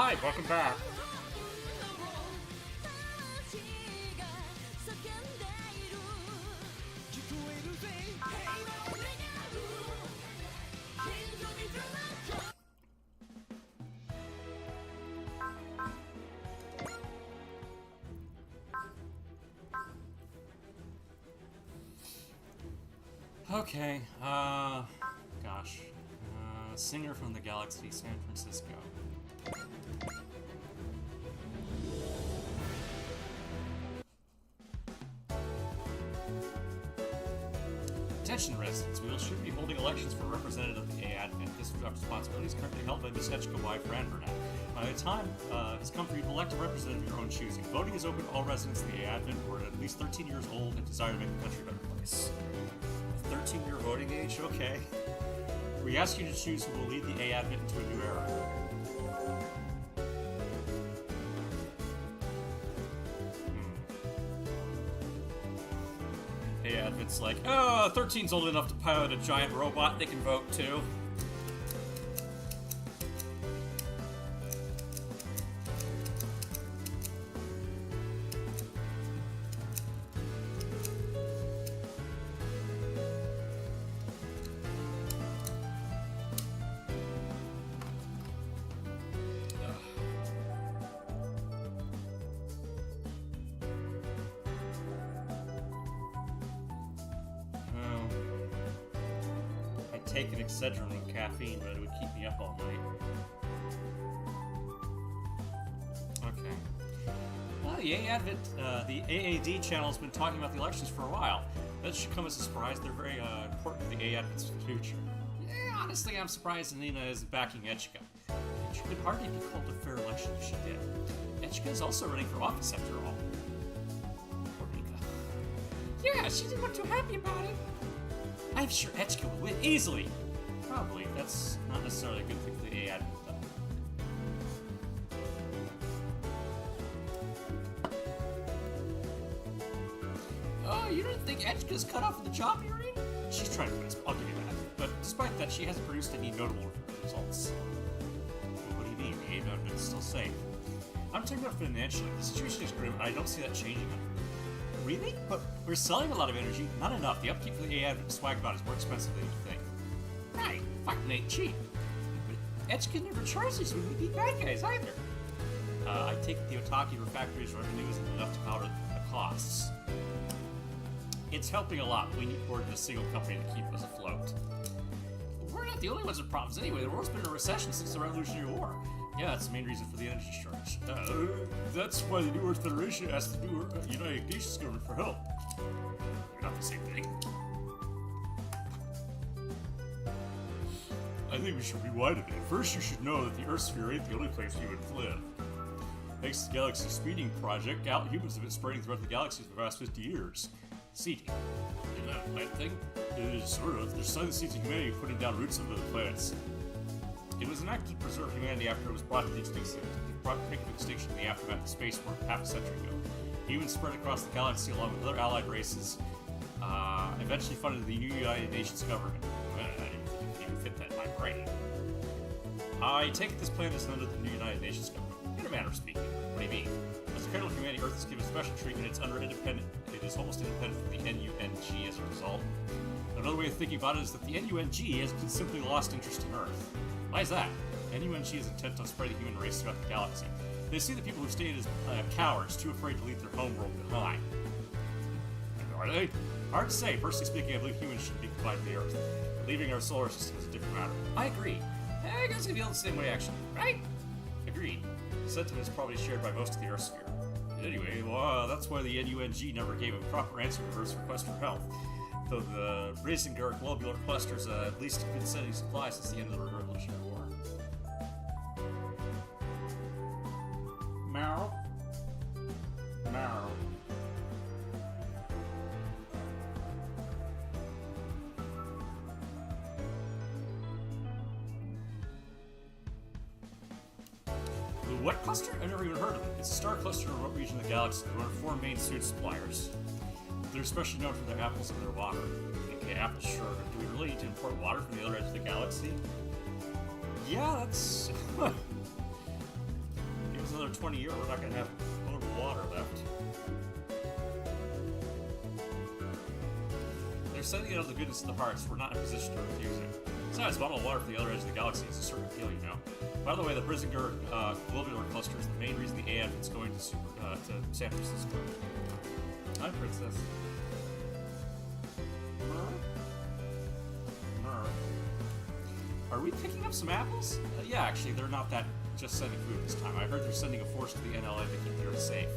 Alright, welcome back. Okay, gosh. Singer from the Galaxy, San Francisco. Attention residents, we will soon be holding elections for representative of the A-Advent. This responsibility is currently held by Ms. Etchka Y. Franburnett. The time has come for you to elect a representative of your own choosing. Voting is open to all residents of the A-Advent who are at least 13 years old and desire to make the country a better place. 13-year voting age? Okay. We ask you to choose who will lead the A-Advent into a new era. A-Advent's like, 13's old enough to pilot a giant robot, they can vote too. Take an Excedrin with caffeine, but it would keep me up all night. Okay. Well, the the AAD channel has been talking about the elections for a while. That should come as a surprise. They're very important to the A-Advent's future. Yeah, honestly, I'm surprised Nina is backing Etchka. It could hardly be called a fair election if she did. Etchka is also running for office after all. Poor Mika. Yeah, she didn't look too happy about it. I'm sure Etchka will win easily. Probably. That's not necessarily a good thing for the A-Advent, though. Oh, you don't think Etchka's cut off for the job you're in? She's trying to win, I'll give you that. But despite that, she hasn't produced any notable results. What do you mean? The A-Advent's still safe. I'm talking about financially. The situation is grim, and I don't see that changing. Really? But we're selling a lot of energy, not enough. The upkeep for the A-Advent Swagbot is more expensive than you think. Right, fucking ain't cheap. But Etchka never charges when we beat bad guys either. I take the Otaki Refactory's revenue isn't enough to cover the costs. It's helping a lot. We need more than a single company to keep us afloat. We're not the only ones with problems anyway. The world's been in a recession since the Revolutionary War. Yeah, that's the main reason for the energy shortage. That's why the New Earth Federation asked the United Nations government for help. You're not the same thing. I think we should rewind a bit. First, you should know that the Earth sphere ain't the only place humans live. Thanks to the Galaxy Speeding Project, humans have been spreading throughout the galaxy for the past 50 years. Seeding. Isn't that a plant thing? It is, sort of. They're sowing the seeds of humanity putting down roots into the planets. It was an act to preserve humanity after it was brought to extinction in the aftermath of space war half a century ago. Humans spread across the galaxy along with other allied races, eventually funded the new United Nations government. I didn't even fit that in my brain. I take it this planet is under the new United Nations government. In a manner of speaking. What do you mean? As a cradle of humanity, Earth is given special treatment. It is almost independent from the NUNG as a result. Another way of thinking about it is that the NUNG has simply lost interest in Earth. Why is that? NUNG is intent on spreading the human race throughout the galaxy. They see the people who stayed as cowards, too afraid to leave their homeworld behind. Are they? Hard to say. Personally speaking, I believe humans should be confined to the Earth. Leaving our solar system is a different matter. I agree. I guess I feel the same way, actually. Right? Agreed. The sentiment is probably shared by most of the Earth sphere. Anyway, well, that's why the NUNG never gave a proper answer to Earth's request for help. Though the Rasengar globular clusters at least have been sending supplies since the end of the Revolutionary War. Meow. Meow. The what cluster? I've never even heard of it. It's a star cluster in a remote region of the galaxy. There are 4 main suit suppliers. They're especially known for their apples and their water. Okay, apples, sure. Do we really need to import water from the other edge of the galaxy? Yeah, that's... another 20 years, we're not going to have potable water left. They're sending it out of the goodness of the hearts. We're not in a position to refuse it. Besides, bottled water from the other edge of the galaxy is a certain appeal, you know. By the way, the Brizinger globular cluster is the main reason the AF is going to San Francisco. Hi, Princess. Are we picking up some apples? Yeah, actually, they're not that just sending food this time. I heard they're sending a force to the NLA to keep the Earth safe.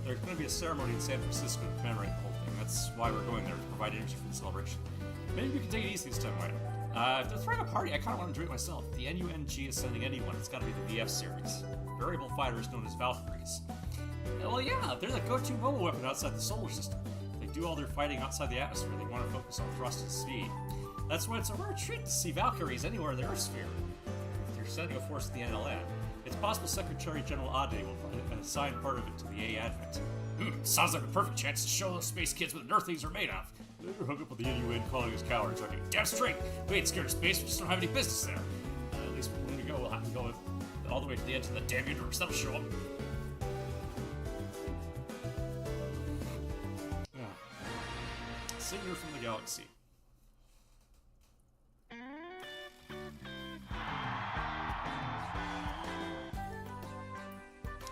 There's going to be a ceremony in San Francisco to commemorate the whole thing. That's why we're going there, to provide energy for the celebration. Maybe we can take it easy this time, right? If they're throwing a party, I kind of want to do it myself. If the NUNG is sending anyone, it's got to be the VF series. Variable fighters known as Valkyries. Well, yeah, they're the go-to mobile weapon outside the solar system. They do all their fighting outside the atmosphere. They want to focus on thrust and speed. That's why it's a rare treat to see Valkyries anywhere in the Earth sphere. If they're sending a force to the NLN, it's possible Secretary General Ade will assign part of it to the A Advent. Sounds like a perfect chance to show those space kids what Earthlings are made of. They're hooked up with the NUN calling us cowards. Okay, damn straight. We ain't scared of space, we just don't have any business there. At least when we go, we'll have to go all the way to the edge of the damn universe. That'll show up. Singer from the galaxy.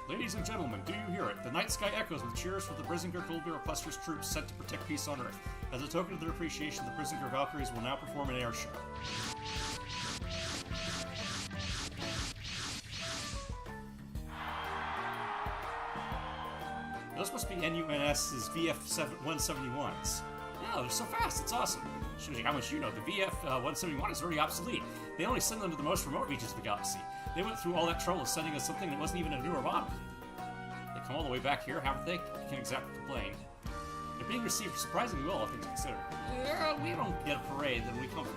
Ladies and gentlemen, do you hear it? The night sky echoes with cheers for the Brizinger globular cluster's troops sent to protect peace on Earth. As a token of their appreciation, the Brizinger Valkyries will now perform an air show. Those must be NUNS's VF-171s. Yeah, they're so fast, it's awesome. Shows you how much you know. The VF-171 is already obsolete. They only send them to the most remote regions of the galaxy. They went through all that trouble of sending us something that wasn't even a newer model. They come all the way back here, haven't they? You can't exactly complain. They're being received surprisingly well, all things considered. Yeah, we don't get a parade, then we come from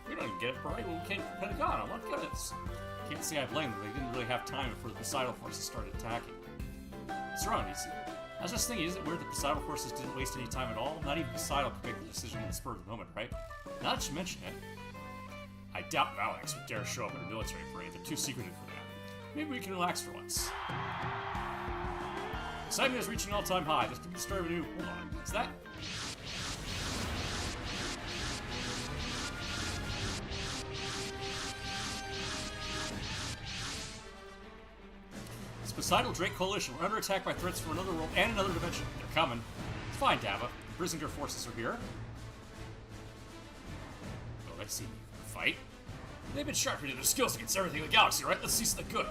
we don't even get a parade when we came from Pentagon. What goodness? Can't say I blame them. They didn't really have time before the Poseidon forces started attacking. What's wrong, DC? I was just thinking, is it weird the Poseidon forces didn't waste any time at all? Not even Poseidon could make the decision on the spur of the moment, right? Now that you mention it, I doubt Valax would dare show up at a military parade. They're too secretive for that. Maybe we can relax for once. Excitement is reaching an all-time high. This could be the start of a new... Hold on. Is that... This Poseidon Drake Coalition. We're under attack by threats from another world and another dimension. They're coming. It's fine, Dava. The Brizinger forces are here. Oh, let's see. Fight. They've been sharpening their skills against everything in the galaxy, right? Let's see something good.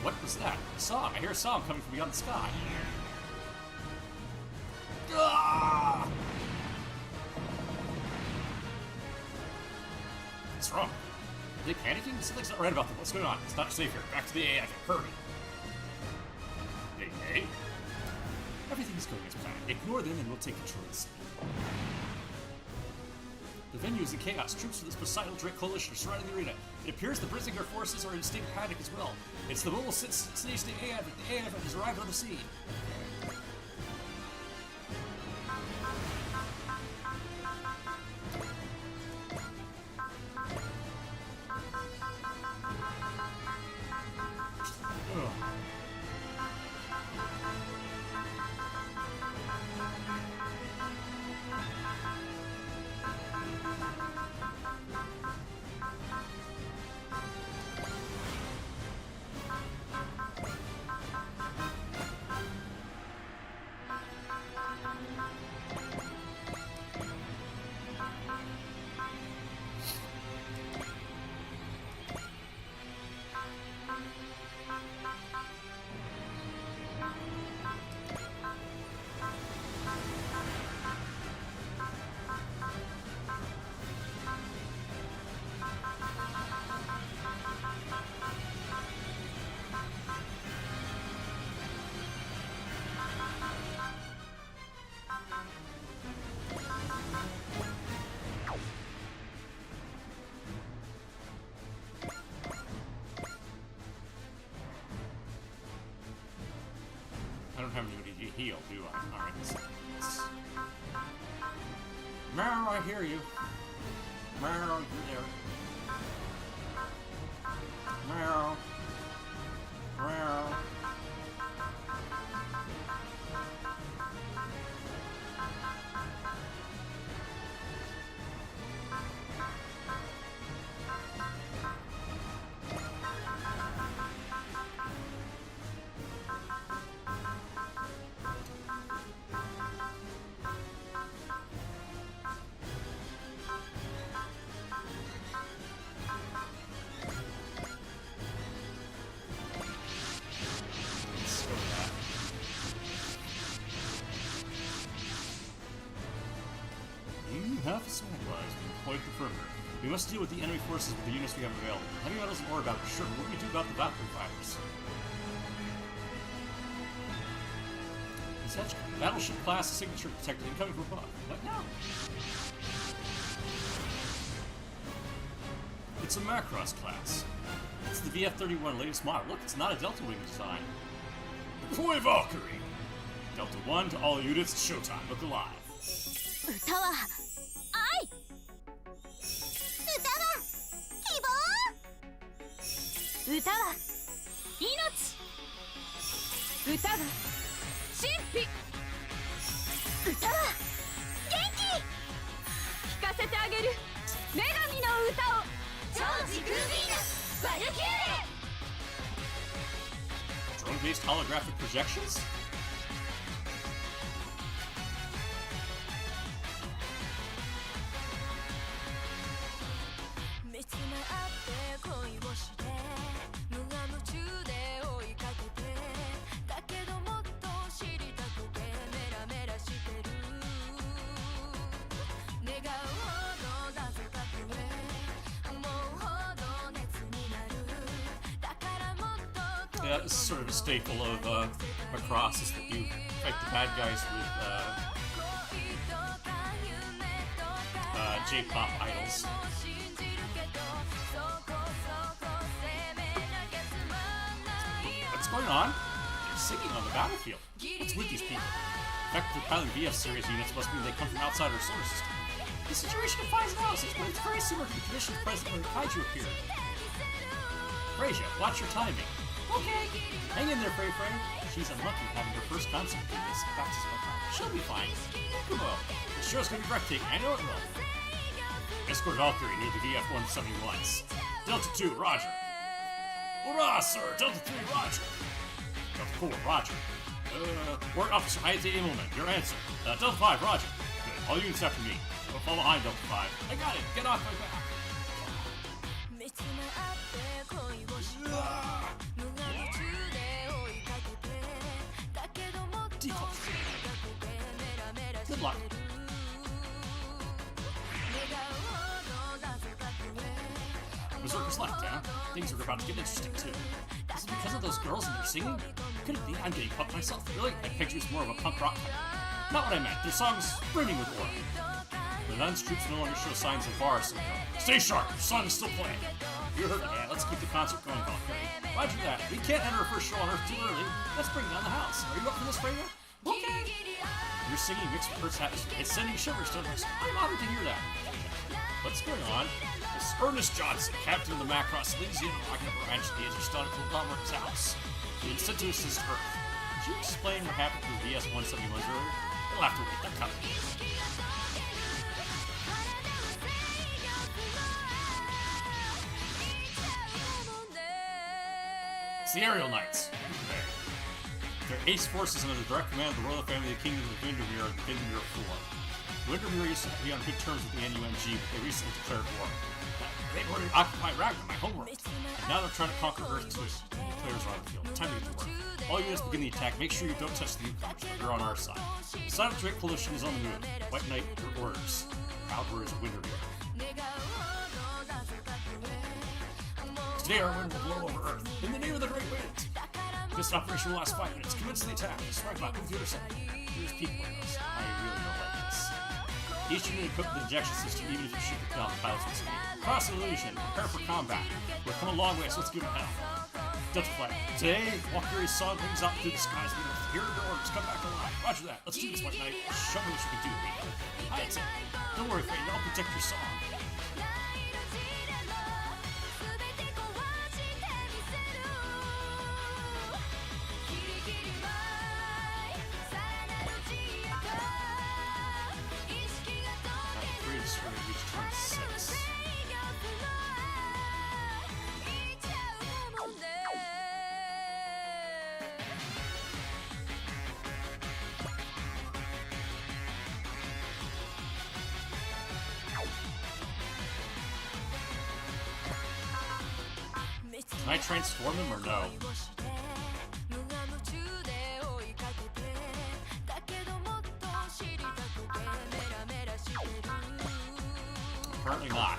What was that? A song. I hear a song coming from beyond the sky. Ah! What's wrong? Are they panicking? Something's not right about them. What's going on? It's not safe here. Back to the AI. Hurry. Hey. Everything is going as planned. Ignore them and we'll take control of the city. The venue is in chaos. Troops of this Poseidon Drake Coalition are surrounding the arena. It appears the Brizinger forces are in a state of panic as well. It's the mobile city-state AF. The AF has arrived on the scene. I don't have anybody to heal, do I? Alright, Meryl, I hear you. Meow, you're there. Meow. Meow. Half a wise, quite the perimeter. We must deal with the enemy forces with the units we have available. Heavy metals and ore about it, sure, but what do we do about the Valkyrie fighters? Such battleship class signature detected incoming from above. What now? It's a Macross class. It's the VF-31 latest model. Look, it's not a Delta Wing design. Deploy Valkyrie! Delta 1 to all units, showtime, look alive. 歌は愛、歌は希望、歌は命、歌が神秘、歌は元気、聴かせてあげる女神の歌を、超時空ヴィーナスバルキューレ。 Drone-based holographic projections? Yeah, this is sort of a staple of Macross, is that you fight the bad guys with J-pop idols. What's going on? They're singing on the battlefield. What's with these people? Effectively piloting VF series units must mean they come from outside our solar system. The situation defies analysis, but it's very similar to the conditions present when Kaiju appeared. Freyja, watch your timing. Okay. Hang in there, Frey. She's unlucky having her first concert in this baptismal time. She'll be fine. Come on. The show's gonna be breathtaking. I know it will. Escort Valkyrie near the VF-171s. Delta 2, roger. Hurrah, sir! Delta 3, roger. Delta 4, roger. Warrant Officer Hayate Immelman, your answer. Delta 5, roger. Good. All units after me. Don't fall behind, Delta 5. I got it. Get off my back. Good luck. Berserkers left, huh? Things are about to get interesting, too. Is it because of those girls and their singing? Could it be I'm getting pumped myself? Really? I picture it's more of a punk rock type. Not what I meant. Their song's brimming with aura. The Nuns troops no longer show signs of Var syndrome. Stay sharp. Your song is still playing. You heard me, man. Let's keep the concert going, Valkyrie. Roger that. We can't enter our first show on Earth too early. Let's bring down the house. Are you up for this, Freyja? Okay. Your singing mixed with Earth's atmosphere. It's sending shivers to us. I'm honored to hear that. What's going on? This is Ernest Johnson, captain of the Macross, leads you in a rocket up a ranch at the edge of Stonic Conglomerate's house. He was sent to assist Earth. Could you explain what happened to the VS-171s earlier? We'll have to wait. They're coming. It's the Aerial Knights. They're ace forces under the direct command of the royal family of the Kingdom of Windermere and Windermere IV. Windermere used to be on good terms with the NUMG, but they recently declared war. They were to occupy Ragnar, my homeworld, and now they're trying to conquer Earth too. The players are on the field. Time to get to work. All units begin the attack. Make sure you don't touch the newcomers, but they're on our side. The Silent Drake Coalition is on the move. White Knight, your orders. Proud warriors of Windermere. Today our wind will blow over Earth. In the name of the Great Wind! This operation will last 5 minutes. Commence the attack. Strike back with your side. Here's Peak Windows. I really don't like this. Each unit equipped with an ejection system, even if you shoot it down, the pilots will escape. Cross illusion. Prepare for combat. We've come a long way, so let's give it hell. Delta Flight. Today, Valkyrie's song rings out through the skies. Here are your orders. Come back alive. Roger that. Let's do this, White Knight. Show me what you can do, Rita. I'd say. Don't worry, Freyja. I'll protect your song. I transform them or no? Apparently not.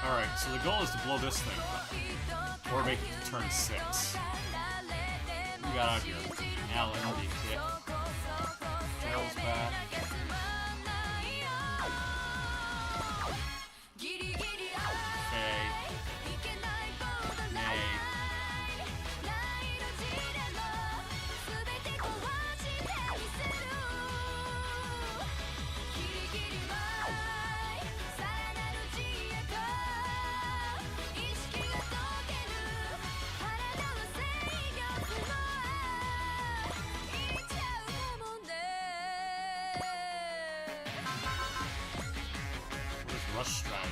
Alright, so the goal is to blow this thing up. Or make it to turn 6. We got out here. Alan, the kick. Tails back. Okay. Nay. Rush strategy.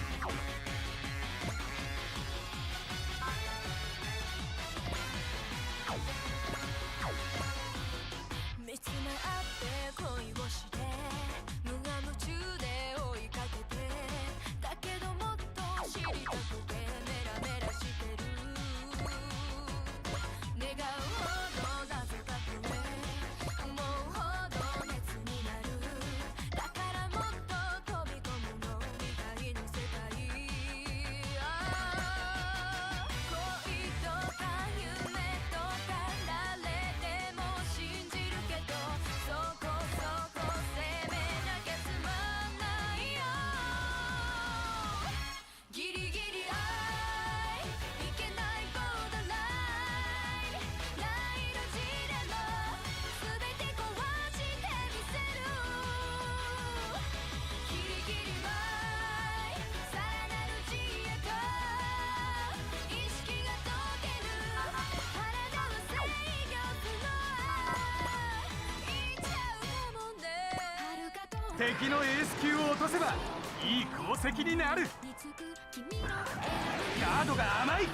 敵のエース級を落とせばいい功績になる。ガードが甘い。避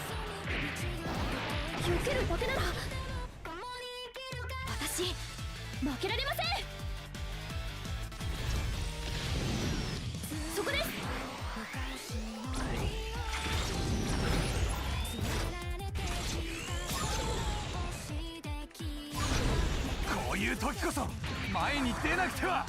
けるだけなら私負けられません。そこです。こういう時こそ前に出なくては。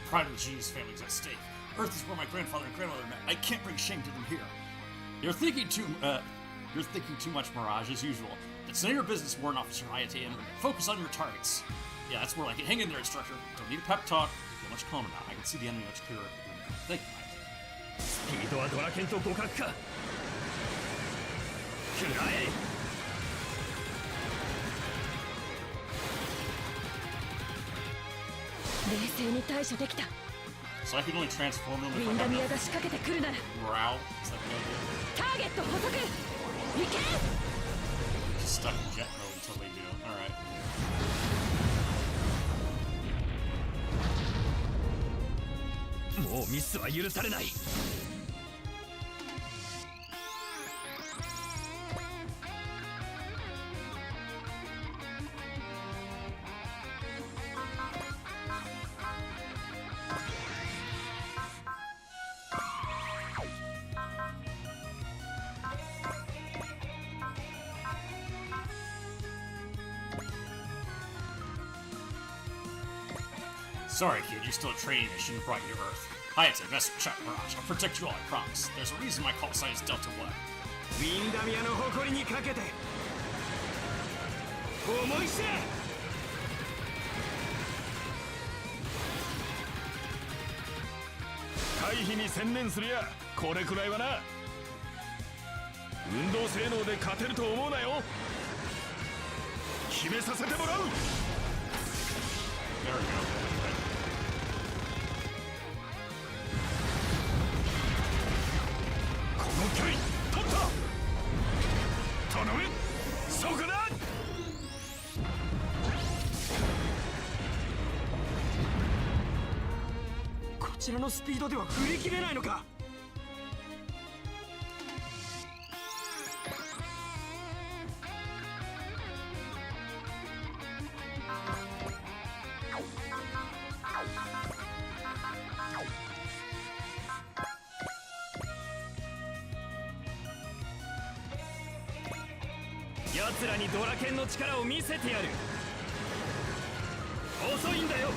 Pride of the Genius family is at stake. Earth is where my grandfather and grandmother met. I can't bring shame to them here. You're thinking too much, Mirage, as usual. It's none of your business, Warrant Officer Hayate Internet. Focus on your targets. Yeah, that's more like it. Hang in there, instructor. Don't need a pep talk. Feel much calmer now. I can see the enemy much clearer. Thank you, Hayate. スピードはドラケンと互角か。食らえ。冷静に対処できた。 So I can only transform them ウ if ィン I ダ have ミア enough が仕掛けてくるなら morale. Is that the idea? ターゲット捕捉。いけ。 Just stuck in jet mode until they do. Alright. もうミスは許されない。Sorry, kid, you're still at training mission brought you to Earth. Hayate, Messer, Chuck, Mirage, I'll protect you all, I promise. There's a reason my call sign is Delta 1. ウィンダミアの誇りにかけて思い知れ。回避に専念するやこれくらいはな。運動性能で勝てると思うなよ。決めさせてもらう。 There we go. この距離取った。頼む。そこだ。こちらのスピードでは振り切れないのか。奴らにドラケンの力を見せてやる。遅いんだよ。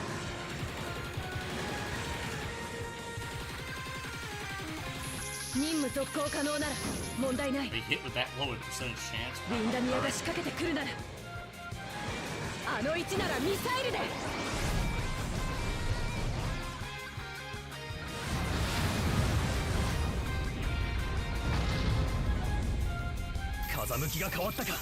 任務続行可能なら問題ない。 They hit with that low in percentage chance. ウィンダミアが仕掛けてくるならあの位置ならミサイルで。風向きが変わったか。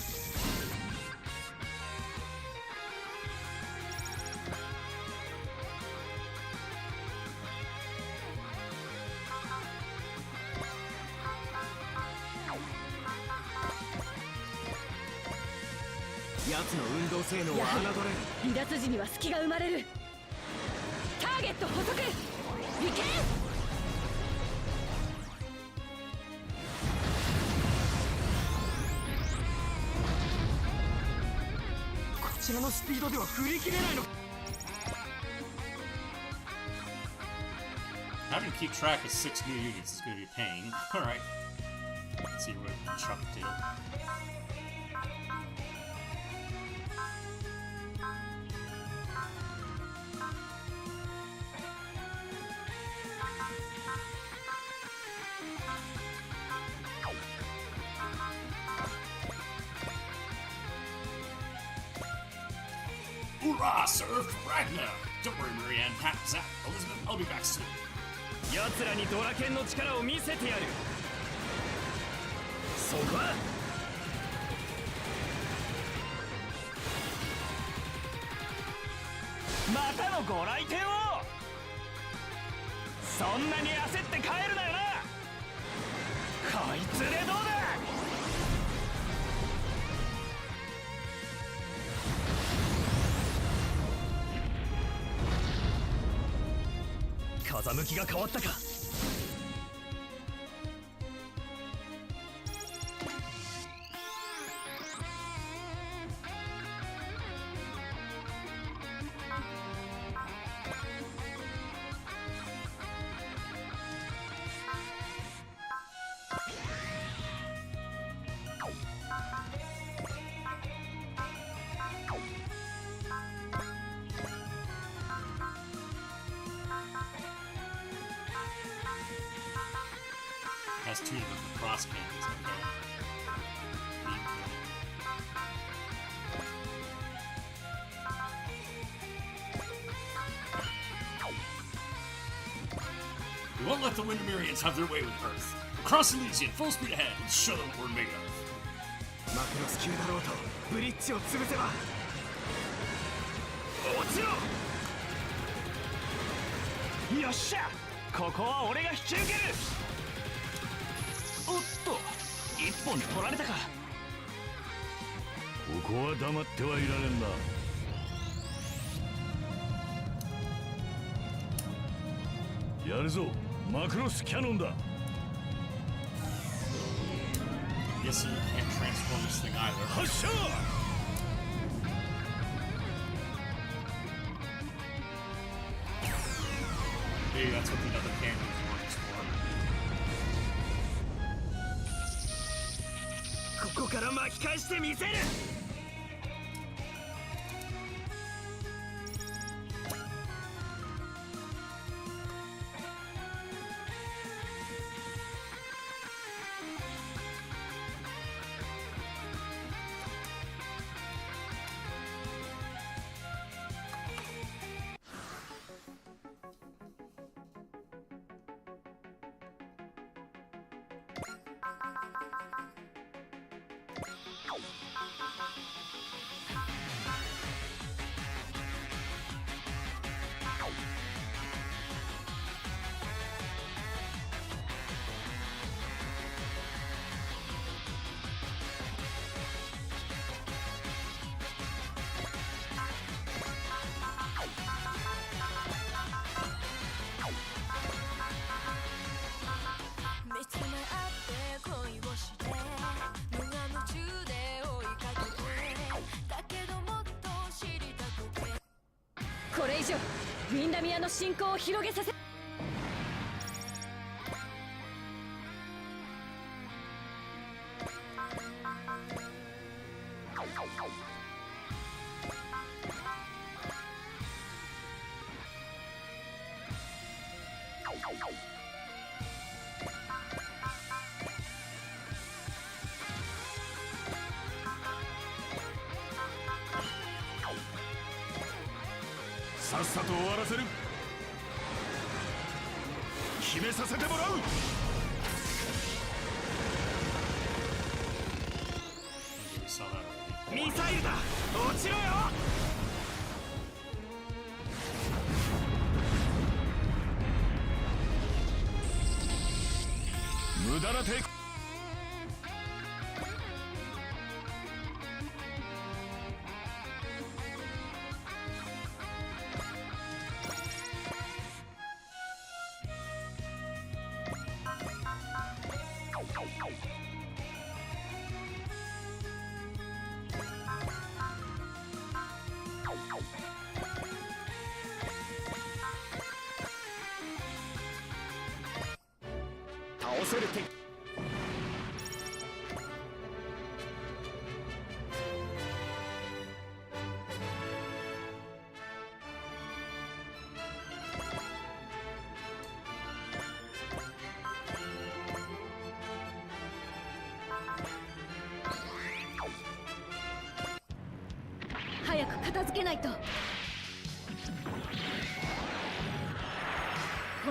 奴の運動性能は侮れる。離脱時には隙が生まれる。ターゲット捕捉。いけ。こちらのスピードでは振り切れないの。 Having to keep track of 6 new units is going to be a pain. Alright. Let's see what Chuck did. Hoorah, sir, for Ragnar! Don't worry, Marianne, Pat, Zach, Elizabeth, I'll be back soon. 奴らにドラケンの力を見せてやる。そこはまたのご来店を。そんなに焦って帰るなよな。こいつでどうだ。風向きが変わったか。Has 2 different cross cannons, okay. We won't let the Windermerians have their way with Earth. Across Elysian, full speed ahead. Let's show them what we're made of. マクロス級だろうとブリッジを潰せば落ちろ。よっしゃ、ここは俺が引き受ける。おっと、一本取られたか。ここは黙ってはいられんな。やるぞ、マクロスキャノンだ。 Guessing you can't transform this thing either. 発射。 Maybe that's what the other cannons were for. ここから巻き返してみせる。見つめ合って恋をして無我夢中で追いかけてだけどもっと知りたくてこれ以上ウィンダミアの進行を広げさせさっさと終わらせる。決めさせてもらう。 We saw that already. ミサイルだ、落ちろよ。無駄な抵抗。倒せる敵。早く片付けないとこ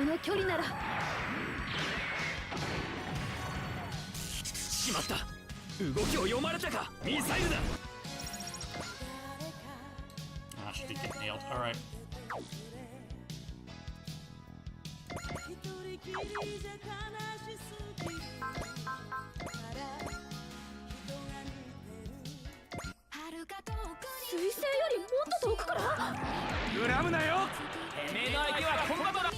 の距離ならしまった、動きを読まれたか。ミサイルだ。 Ah, she did get nailed. Alright. 彗星よりもっと遠くから恨むなよ。てめえの相手はコンバトだ。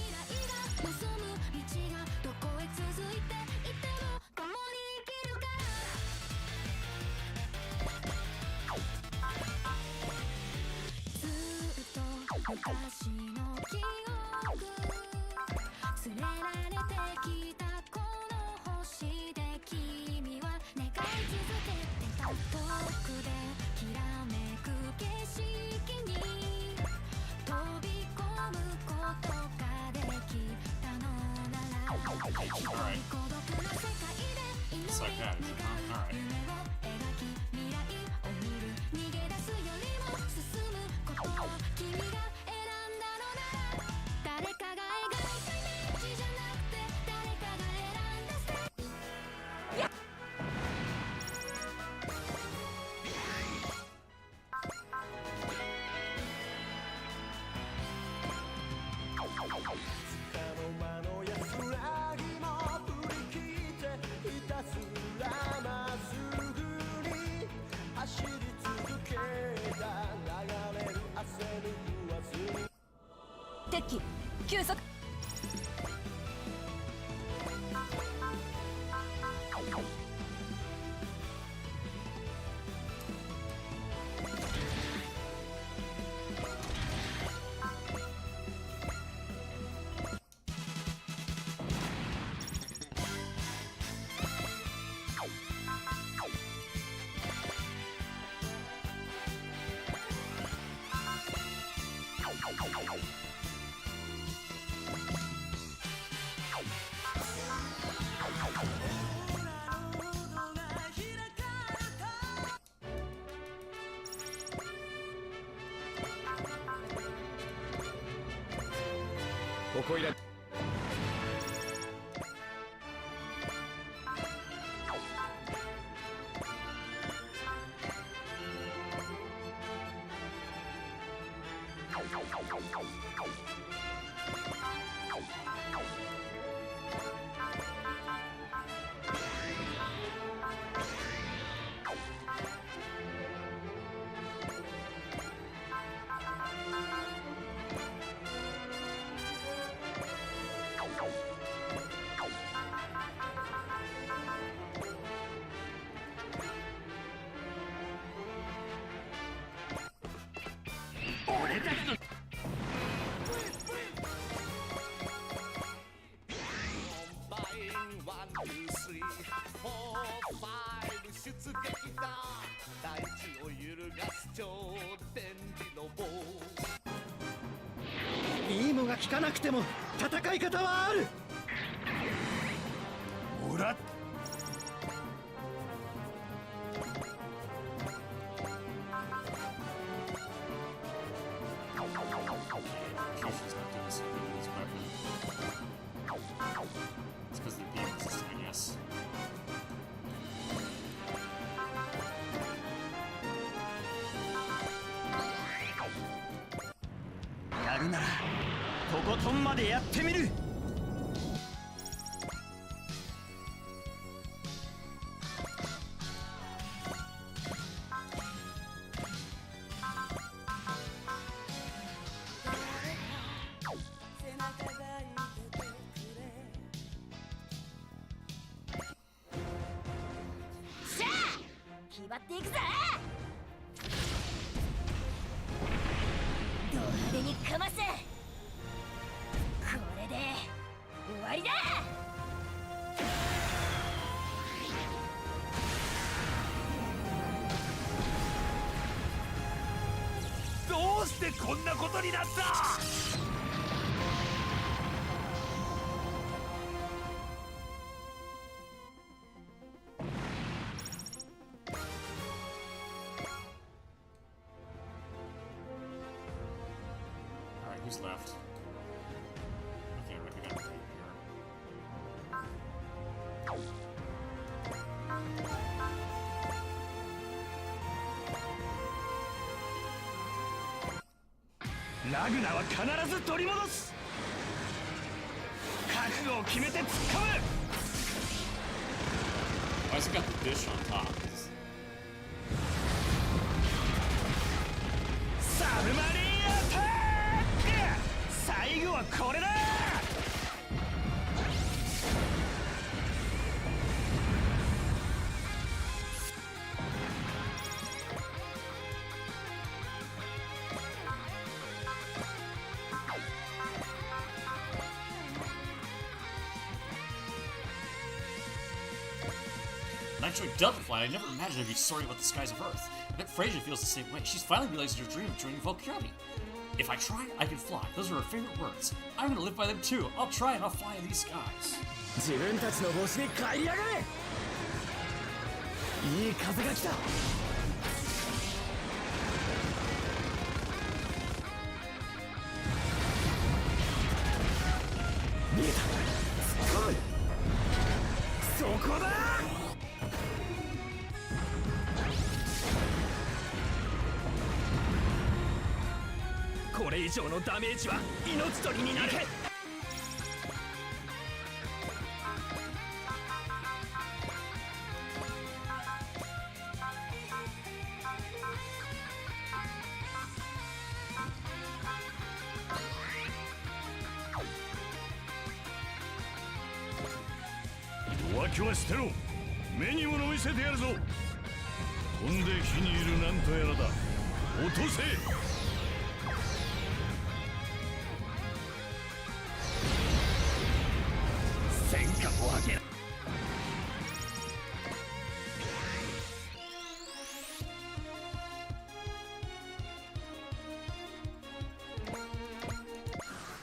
昔の記憶連れられてきたこの星で君は願い続けてた遠くできらめく景色に飛び込むことができたのなら一人孤独な世界で祈り願う夢を描き未来を見る逃げ出すよりも進むことを君が選んだのなら誰かが描いたイメージじゃなくて誰かが選んだスタイルや石器急速。ここいらビームが効かなくても戦い方はある。オラ She's not doing so good with his weapon. It's because of the beam system, I guess. やるならとことんまでやってみる。しゃあ気張っていくぜ。ド派手にかませ。これで終わりだ。どうしてこんなことになった？ Alright, who's left? Okay, right, we got a right here. ラグナは必ず取り戻す。覚悟を決めて突っ込む。 Why has it got the dish on top? サブマリンアタック。最後はこれだ。Nitro Doublefly, I never imagined I'd be soaring about the skies of Earth. I bet Frasier feels the same way. She's finally realized her dream of joining Valkyrie. If I try, I can fly. Those are her favorite words. I'm gonna live by them too. I'll try and I'll fly in these skies. 自分たちの星に帰りやがれ。いい風が来た。見えた。突っ込む。そこだ。これ以上のダメージは命取りになる。気は捨てろ。目に物見せてやるぞ。飛んで火にいるなんとやらだ。落とせ。戦果を上げる。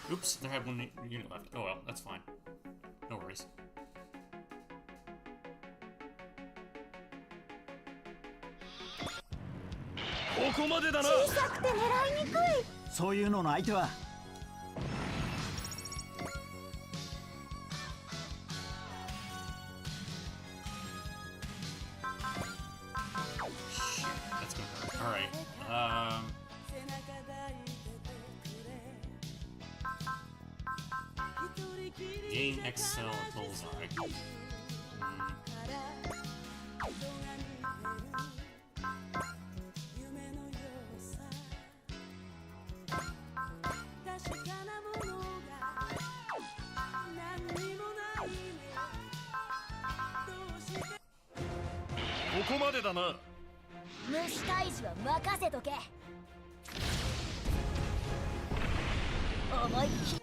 Oops, they have one unit left. Oh well, that's fine. No worries. ここまでだな。小さくて狙いにくい。そういうのの相手は Shit, that's gonna hurt. Alright, gain XL at Bullseye. Hmm. ここまでだな。虫退治は任せとけ。思いっきり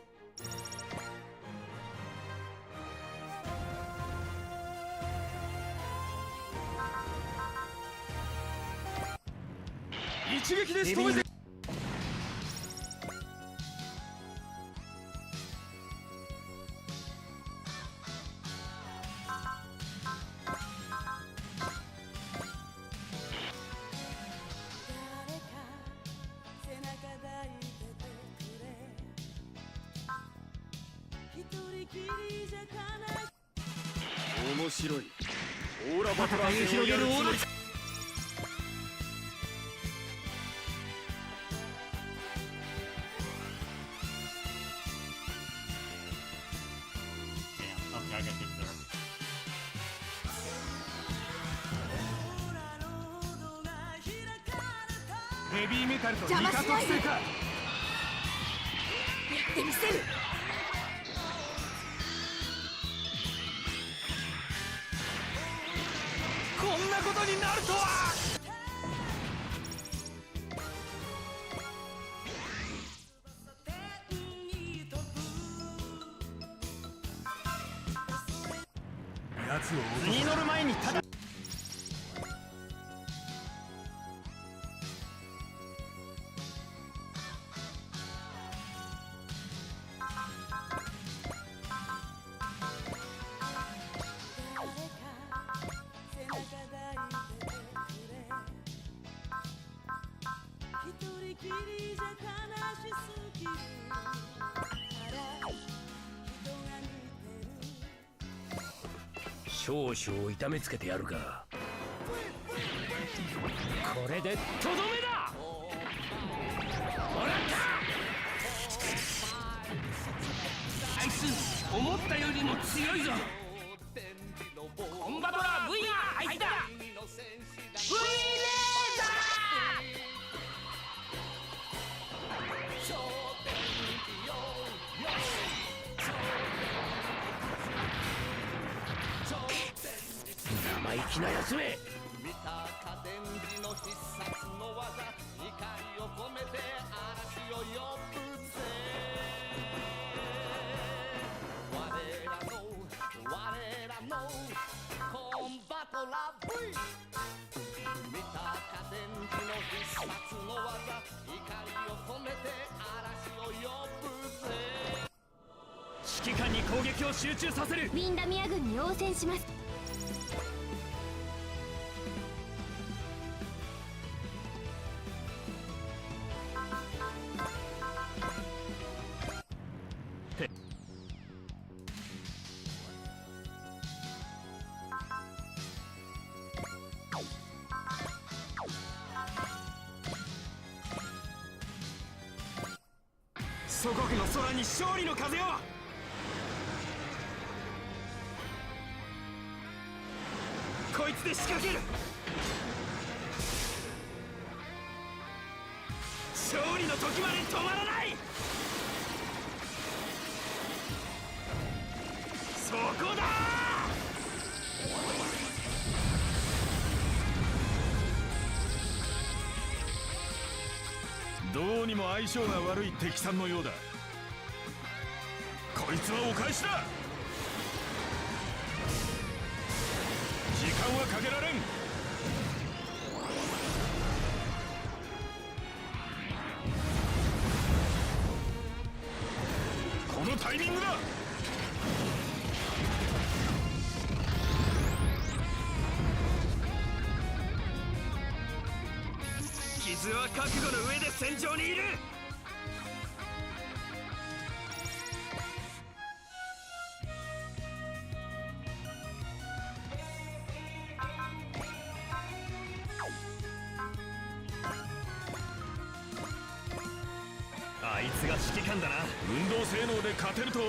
一撃で仕留めて。面白い。オーラバトラー戦をやるつもり。Damn, okay, I got hit there. ヘビーメタルと邪魔しないで。か。やってみせる。こんなことになるとは。奴を落とす。に乗る前にただ 少々痛めつけてやるか。これでとどめだ。もらった。あいつ思ったよりも強いぞ。コンバトラー V が入った。 V レーザー。生意気なやつめ。見たか電磁の必殺の技、怒りを込めて嵐を呼ぶぜ。我らのコンバトラー V。見たか電磁の必殺の技、怒りを込めて嵐を呼ぶぜ。指揮官に攻撃を集中させる。ウィンダミア軍に応戦します。祖国の空に勝利の風を。こいつで仕掛ける。勝利の時まで止まらない。そこだ。にも相性が悪い敵さんのようだ。こいつはお返しだ。時間はかけられん。このタイミングだ。傷は覚悟の上で戦場にいる。あいつが指揮官だな。運動性能で勝てると。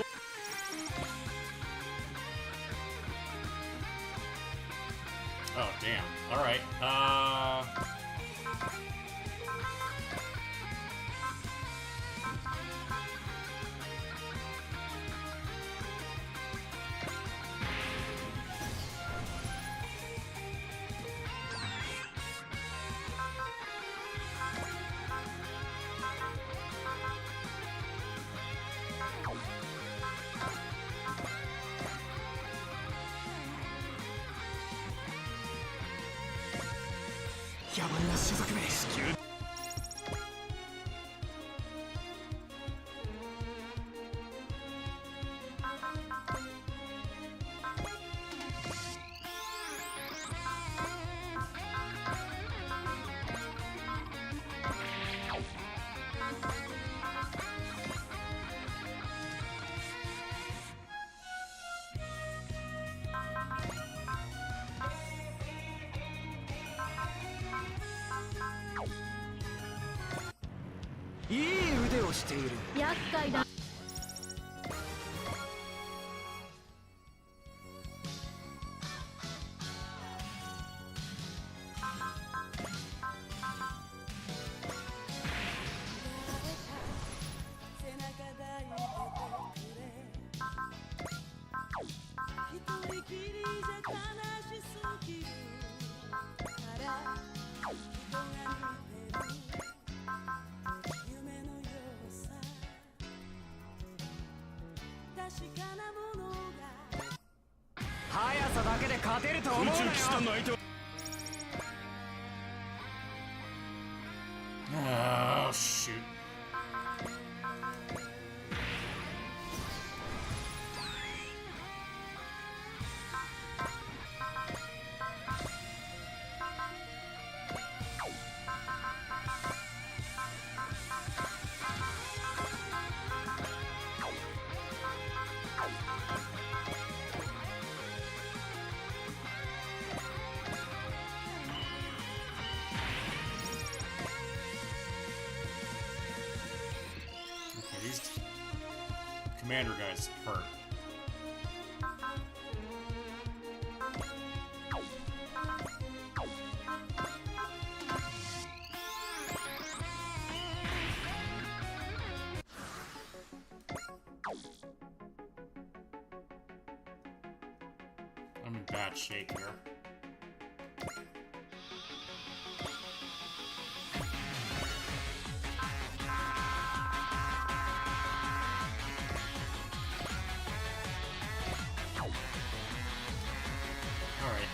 Oh, damn. Alright.野蛮な種族め。いい腕をしている。厄介だ。速さだけで勝てると思うなよ。空中騎士団の相手は。Oh, shoot. These commander guys hurt. I'm in bad shape here. Alright.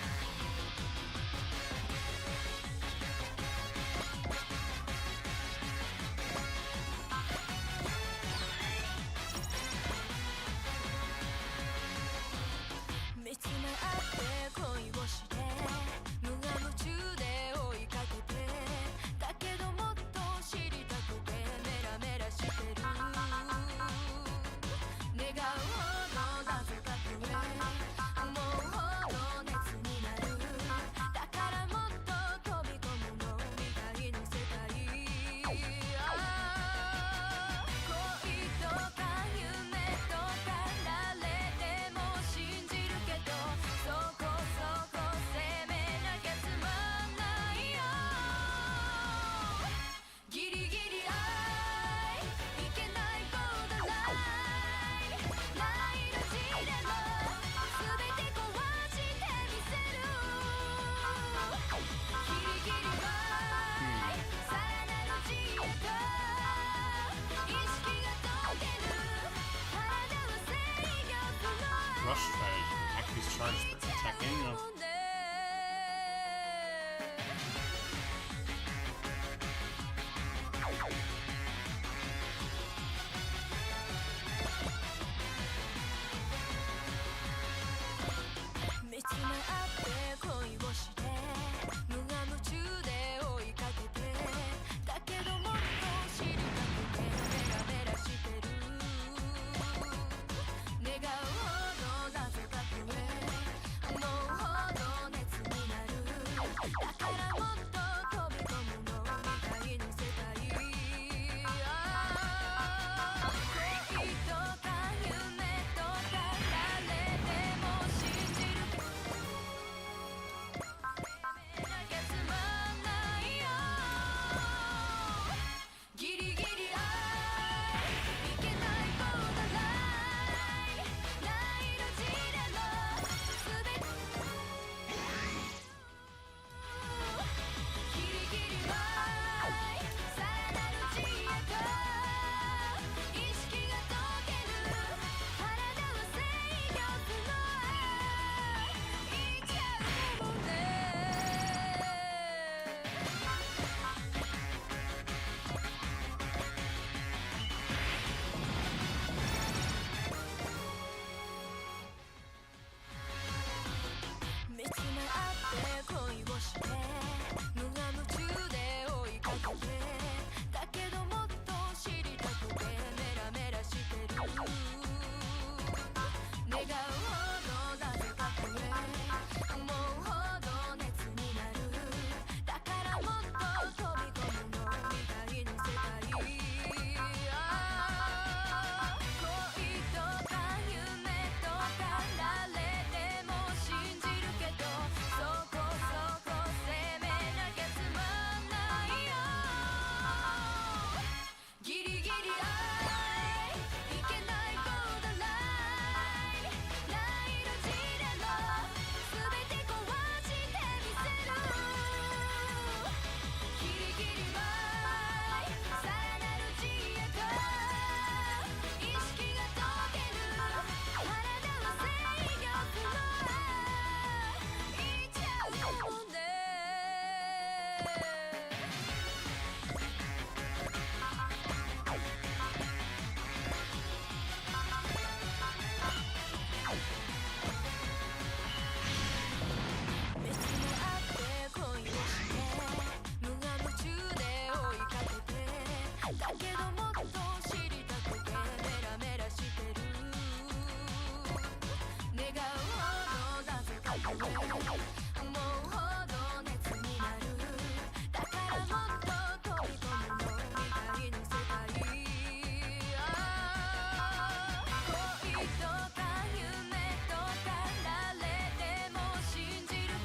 for attacking, you know.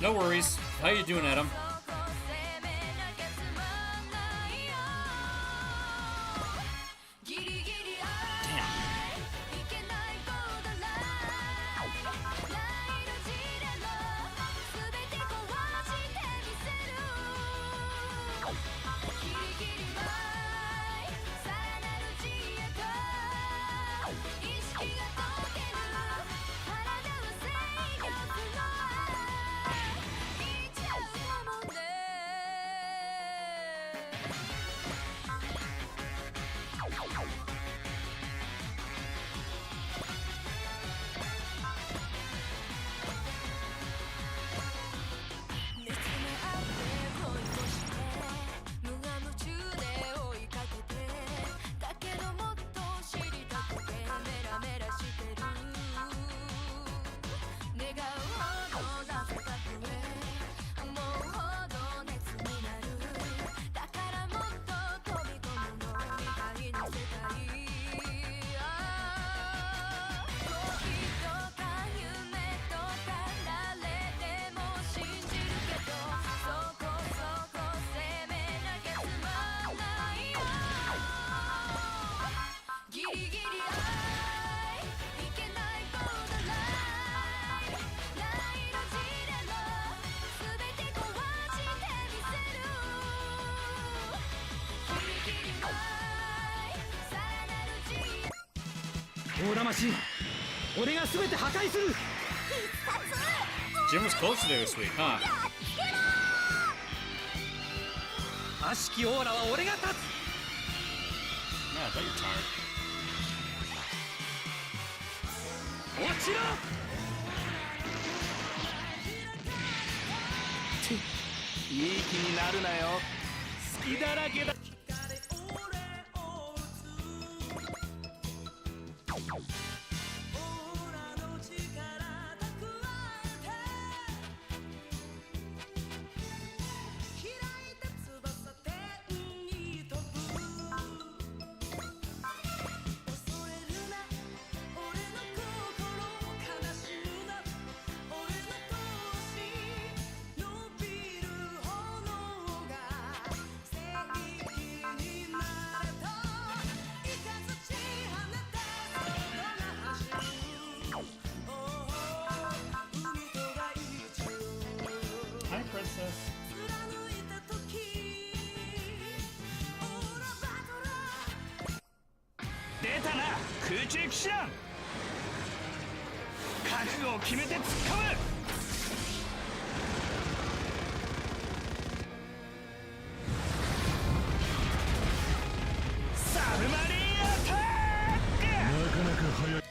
No worries. How you doing, Adam?大魂、俺が全て破壊する。必殺 Jim was close today this week, huh? 悪しきオーラは俺が立つ。 Man, I bet you're tired. 落ちろ。いい気になるなよ。好きだらけだ。Hi, Princess. 出たな、空中騎士団。覚悟を決めて突っ込む。サブマリンアタック。なかなか早い。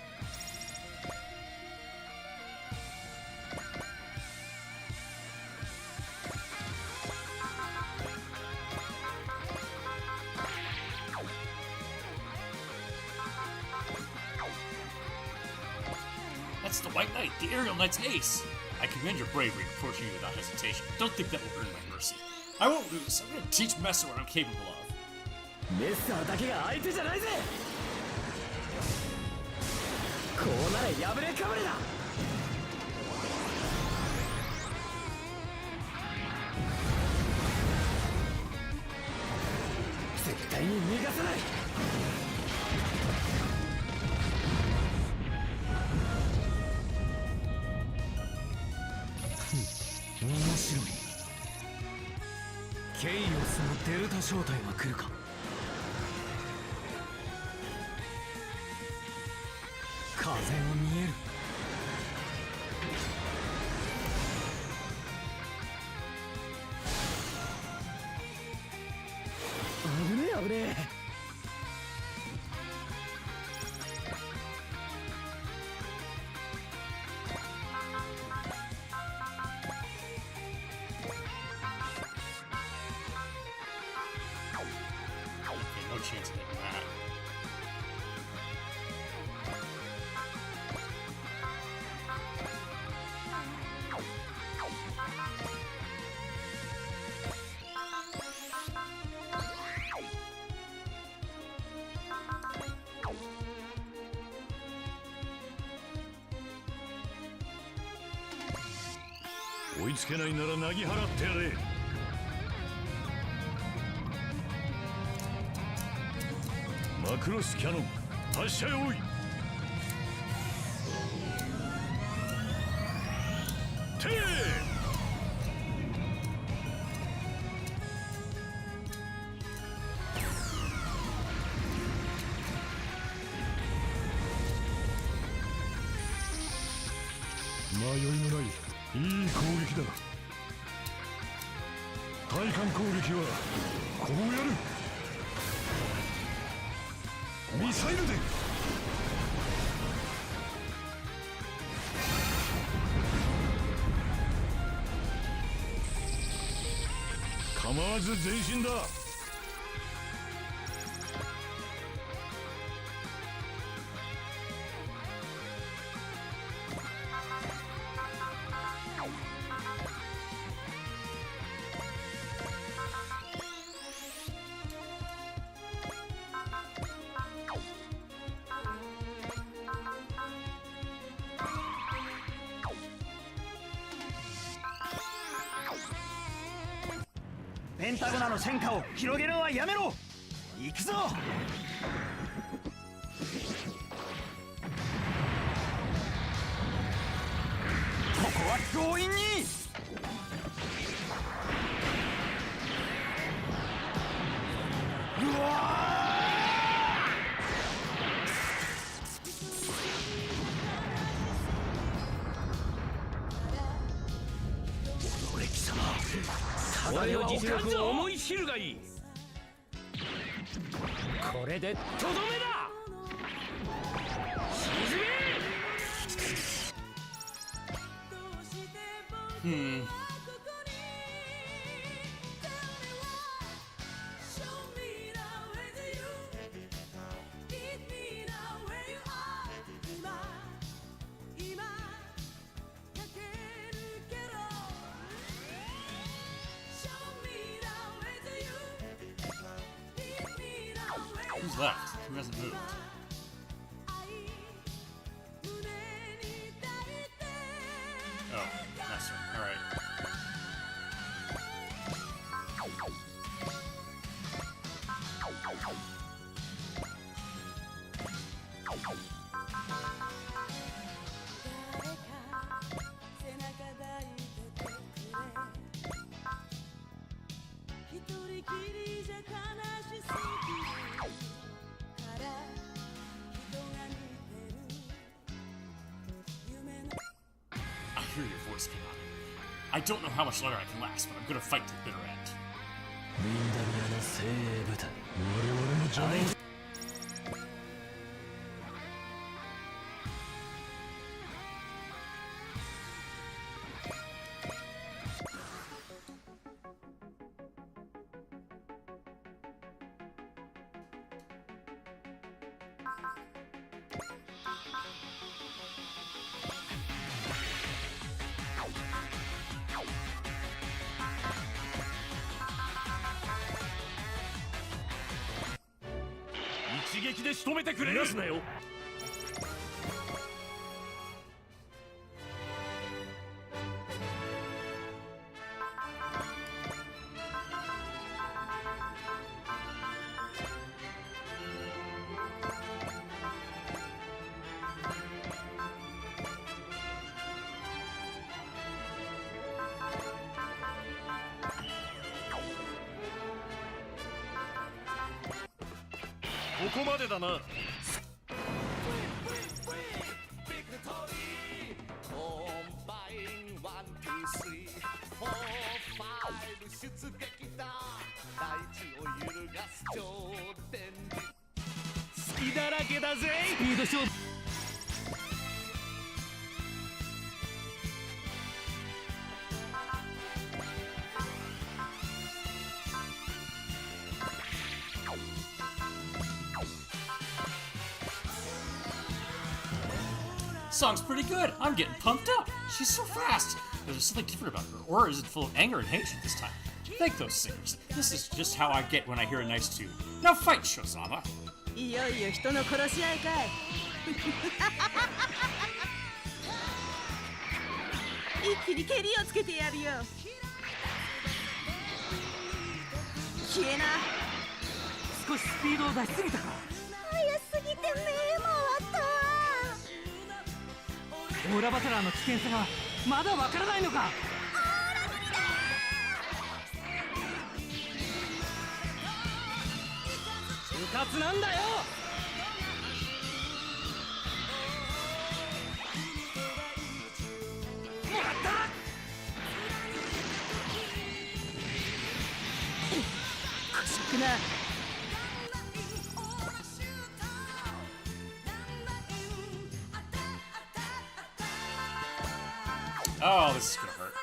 That's the White Knight, the Aerial Knight's ace. I commend your bravery in approaching me without hesitation. Don't think that will earn my mercy. I won't lose. I'm gonna teach Messer what I'm capable of. メッサーだけが相手じゃないぜ。こうなれ破れかぶれだ。絶対に逃がさない。面白い。ケイオスのデルタ正体が来るか。風を見える。危ねえ危ねえ。Okay, no chance of hitting that. Oh, 追いつけないならなぎ払ってやれ。マクロスキャノン発射用意。てー。迷いもないいい攻撃だ。対艦攻撃はこうやる。ミサイルで。構わず前進だ。ペンタゴナの戦果を広げるのはやめろ。行くぞ。ここは強引に。うわ俺の実力を思い知るがいい。これでとどめだ。沈め。Who's left? Who hasn't moved? Oh, that's right. Alright. I hear your voice, Kanata. I don't know how much longer I can last, but I'm gonna fight to the bitter end. ウィンダミアの精鋭我々の邪魔を。一撃で仕留めてくれる。逃がすなよ。ここまでだな。隙だらけだぜ。スピード勝負。Song's pretty good. I'm getting pumped up. She's so fast. There's something different about her. Or is it full of anger and hatred this time? Thank those singers. This is just how I get when I hear a nice tune. Now fight, Shozama. いよいよ人の殺し合いかい。一気に蹴りをつけてやるよ。消えな。少しスピードを出しすぎたか。早すぎて目回った。オーラバトラーの危険さがまだわからないのか。部活なんだよ。もらった。くしくな。Oh, this is gonna hurt.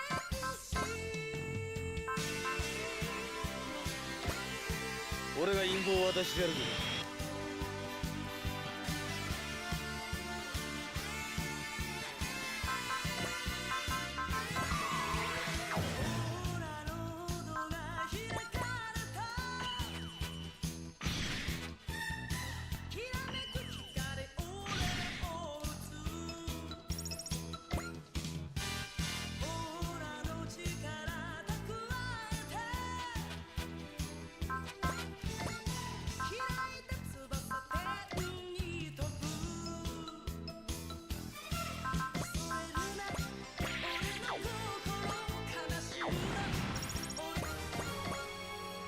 俺が陰謀を渡してやるぞ。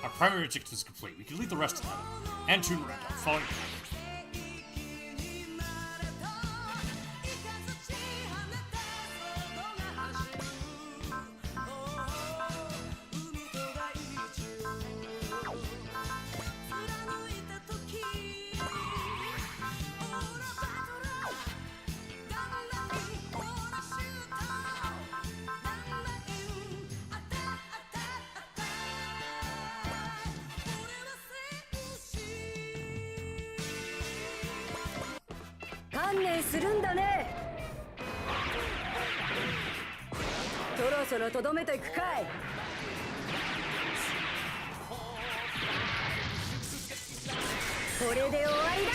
Our primary objective is complete. We can leave the rest of them. And Toon Randolph, following back. 観念するんだね。そろそろとどめといくかい。これで終わりだ。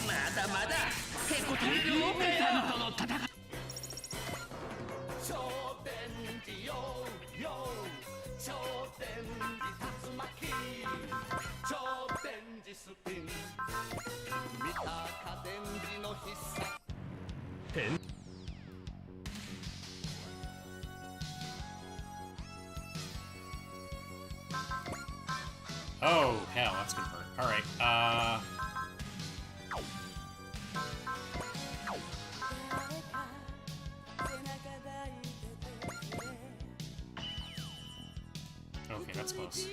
まだまだ手こたえるよメタルとの戦い。超電磁よよ超電磁竜巻超電磁スピン見たか電磁の必殺Oh, hell, that's gonna hurt. Alright, okay, that's close.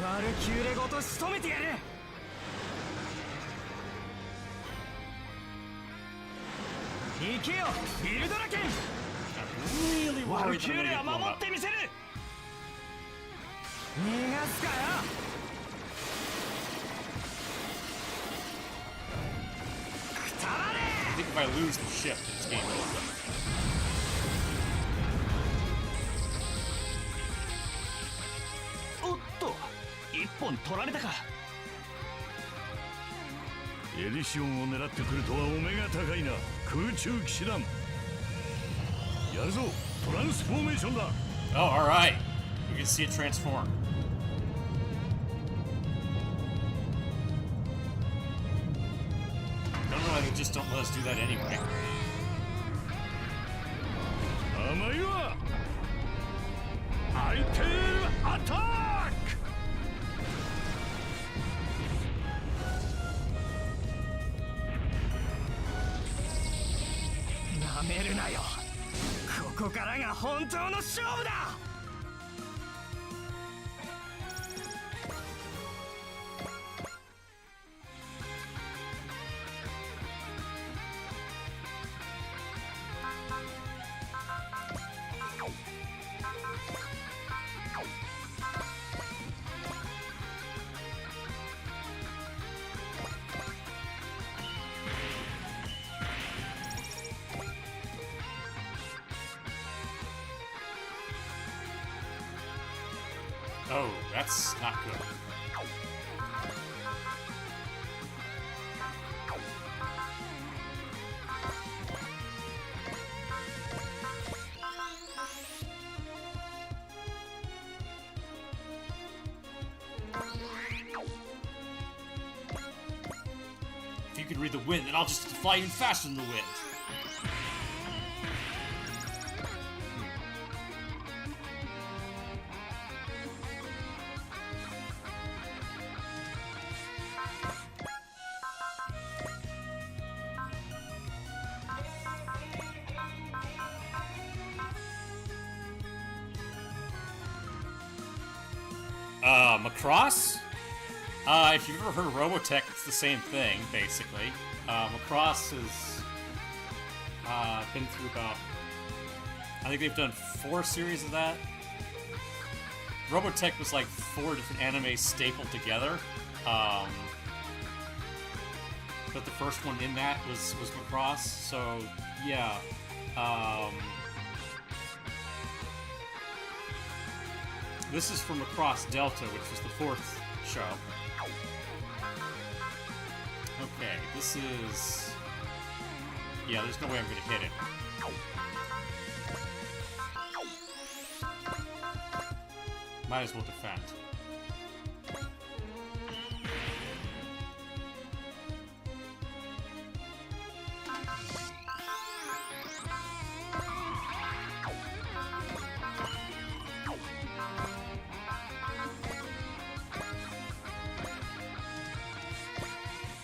ワルキューレごと仕留めてやる。行けよビルドラケン。 I'm really ワル worried キ that ュ I'm ーレ gonna は get blown 守っ up. てみせる。逃がすかよ。くたばれ。 I think if I lose the ship, it's game over. おっと一本取られたか。エリシオンを狙ってくるとはお目が高いな空中騎士団。やるぞトランスフォーメーションだ。 Oh, alright. We can see it transform. I don't know why they just don't let us do that anyway. 甘いわハイテールアタック。なめるなよ。ここからが本当の勝負だ。Oh, that's not good. If you could read the wind, then I'll just fly even faster than the wind. Macross? If you've ever heard of Robotech, it's the same thing, basically. Macross has been through about... I think they've done 4 series of that. Robotech was like 4 different animes stapled together. But the first one in that was Macross, so yeah. This is from Macross Delta, which was the 4th show. Okay, this is... Yeah, there's no way I'm gonna hit it. Might as well defend.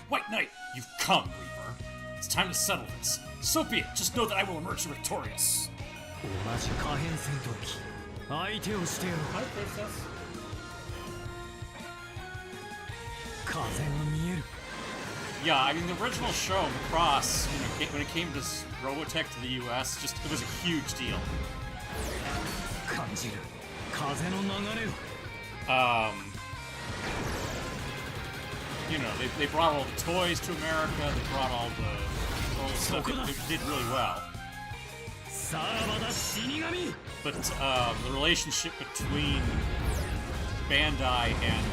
White Knight, you've come, Reaper. It's time to settle this. So be it. Just know that I will emerge victorious. 同じ可変戦闘機相手をしてやろう Hi, princess. 風が見える Yeah, I mean, the original show, Macross, when it came to Robotech to the US, just it was a huge deal. 感じる風の流れを You know, they brought all the toys to America, they brought all the stuff, it did really well. さらばだ死神 But the relationship between Bandai and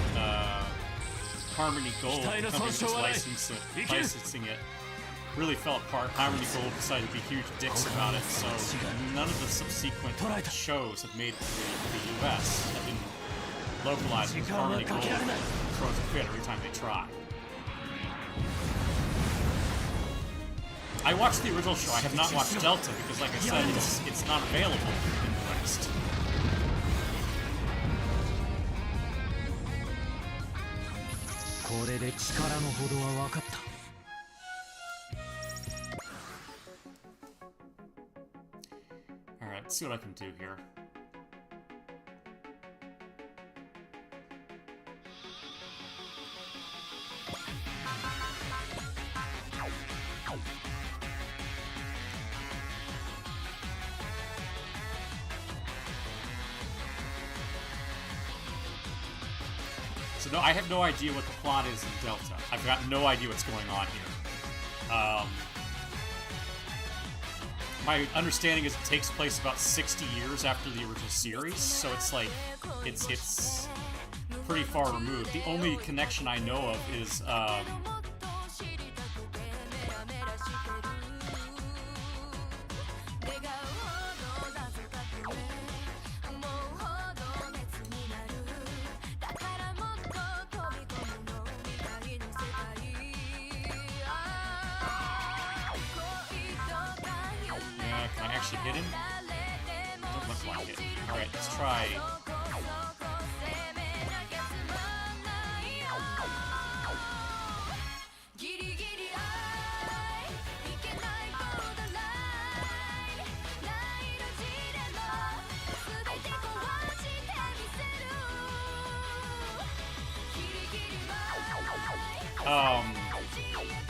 Harmony Gold, the company that's licensing it, really fell apart. Harmony Gold decided to be huge dicks about it, so none of the subsequent shows have made it to the US. Have been localized because Harmony Gold throws a fit every time they try. I watched the original show. I have not watched Delta because, like I said, it's not available in the West. これで力のほどは分かった Alright, let's see what I can do here. So no, I have no idea what the plot is in Delta. I've got no idea what's going on here. My understanding is it takes place about 60 years after the original series, so it's like, it's pretty far removed. The only connection I know of is, can I actually hit him? Doesn't look like it. Alright, let's try.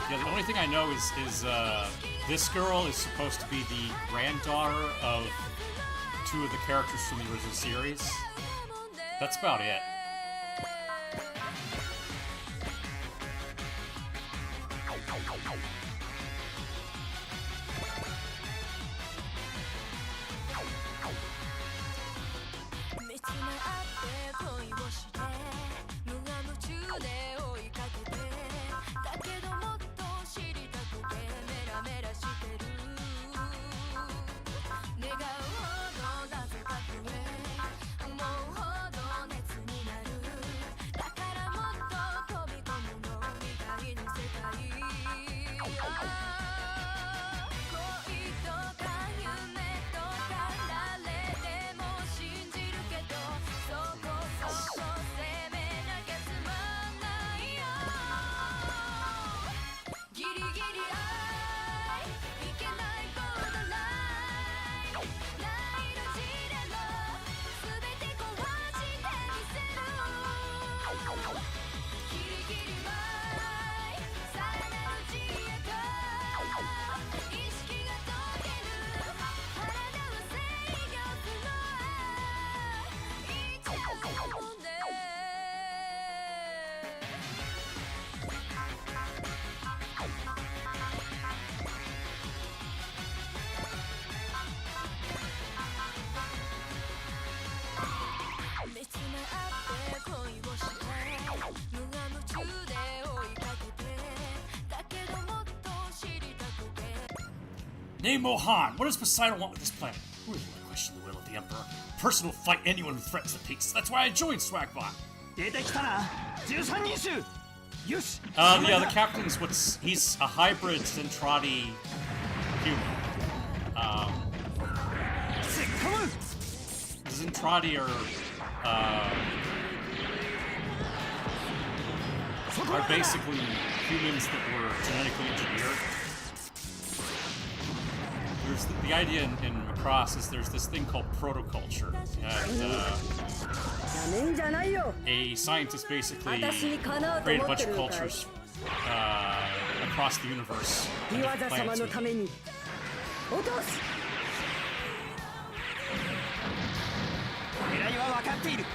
Yeah, the only thing I know is this girl is supposed to be the granddaughter of two of the characters from the original series. That's about it. Name Mohan, what does Poseidon want with this planet? Who really want to question the will of the Emperor? A person will fight anyone who threatens the peace. That's why I joined Swagbot. 出てきたな13人衆よし Yeah, the captain's he's a hybrid Zentradi human. せっかむ The Zentradi are basically humans that were genetically engineered. there's the idea in Macross is there's this thing called protoculture, and なめんじゃないよ a scientist basically 私にかなうと created a 思って bunch る of のかい cultures across the universe. リ and ワ different ザ様 planets の with ために落とす狙いは分かっている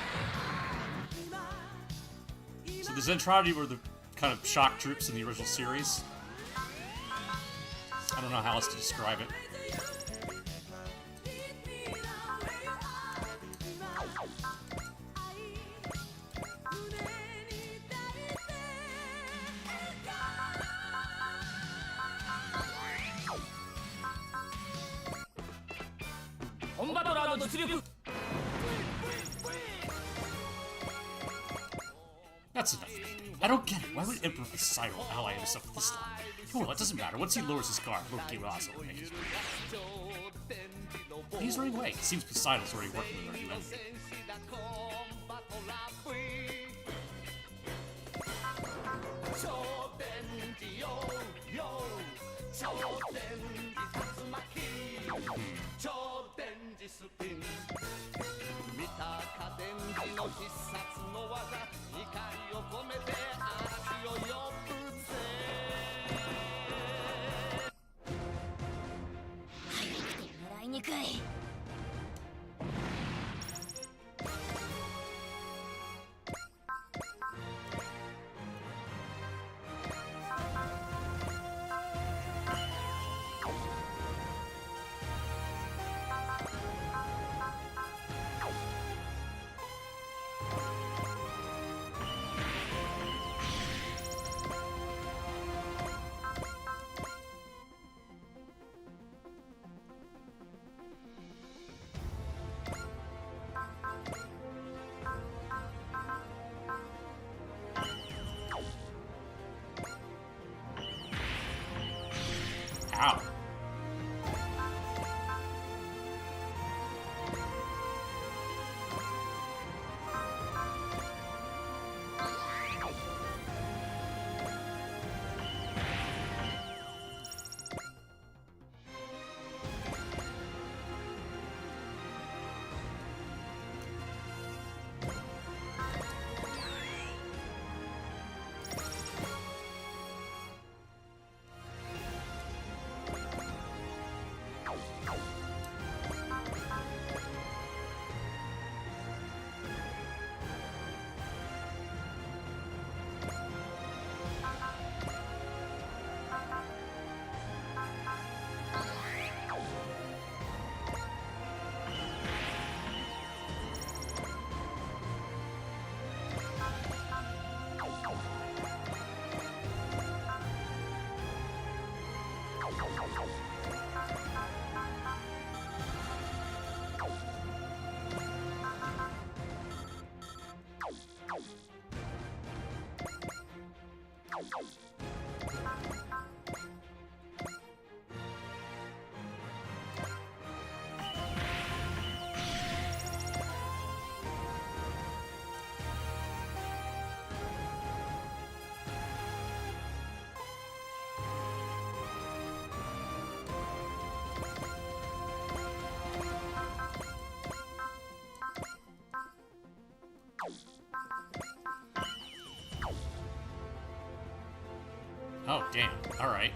So the Zentradi were the kind of shock troops in the original series. I don't know how else to describe it. That's enough. I don't get it. Why would Emperor Poseidon ally himself with this line? Oh, well, it doesn't matter. Once he lowers his guard, Loki will also make his move. He's running away. It seems Poseidon's already working with our new enemy. 見たか電磁の必殺の技怒りを込めて嵐を呼ぶぜ習いにくい Ow. Oh, damn. Alright.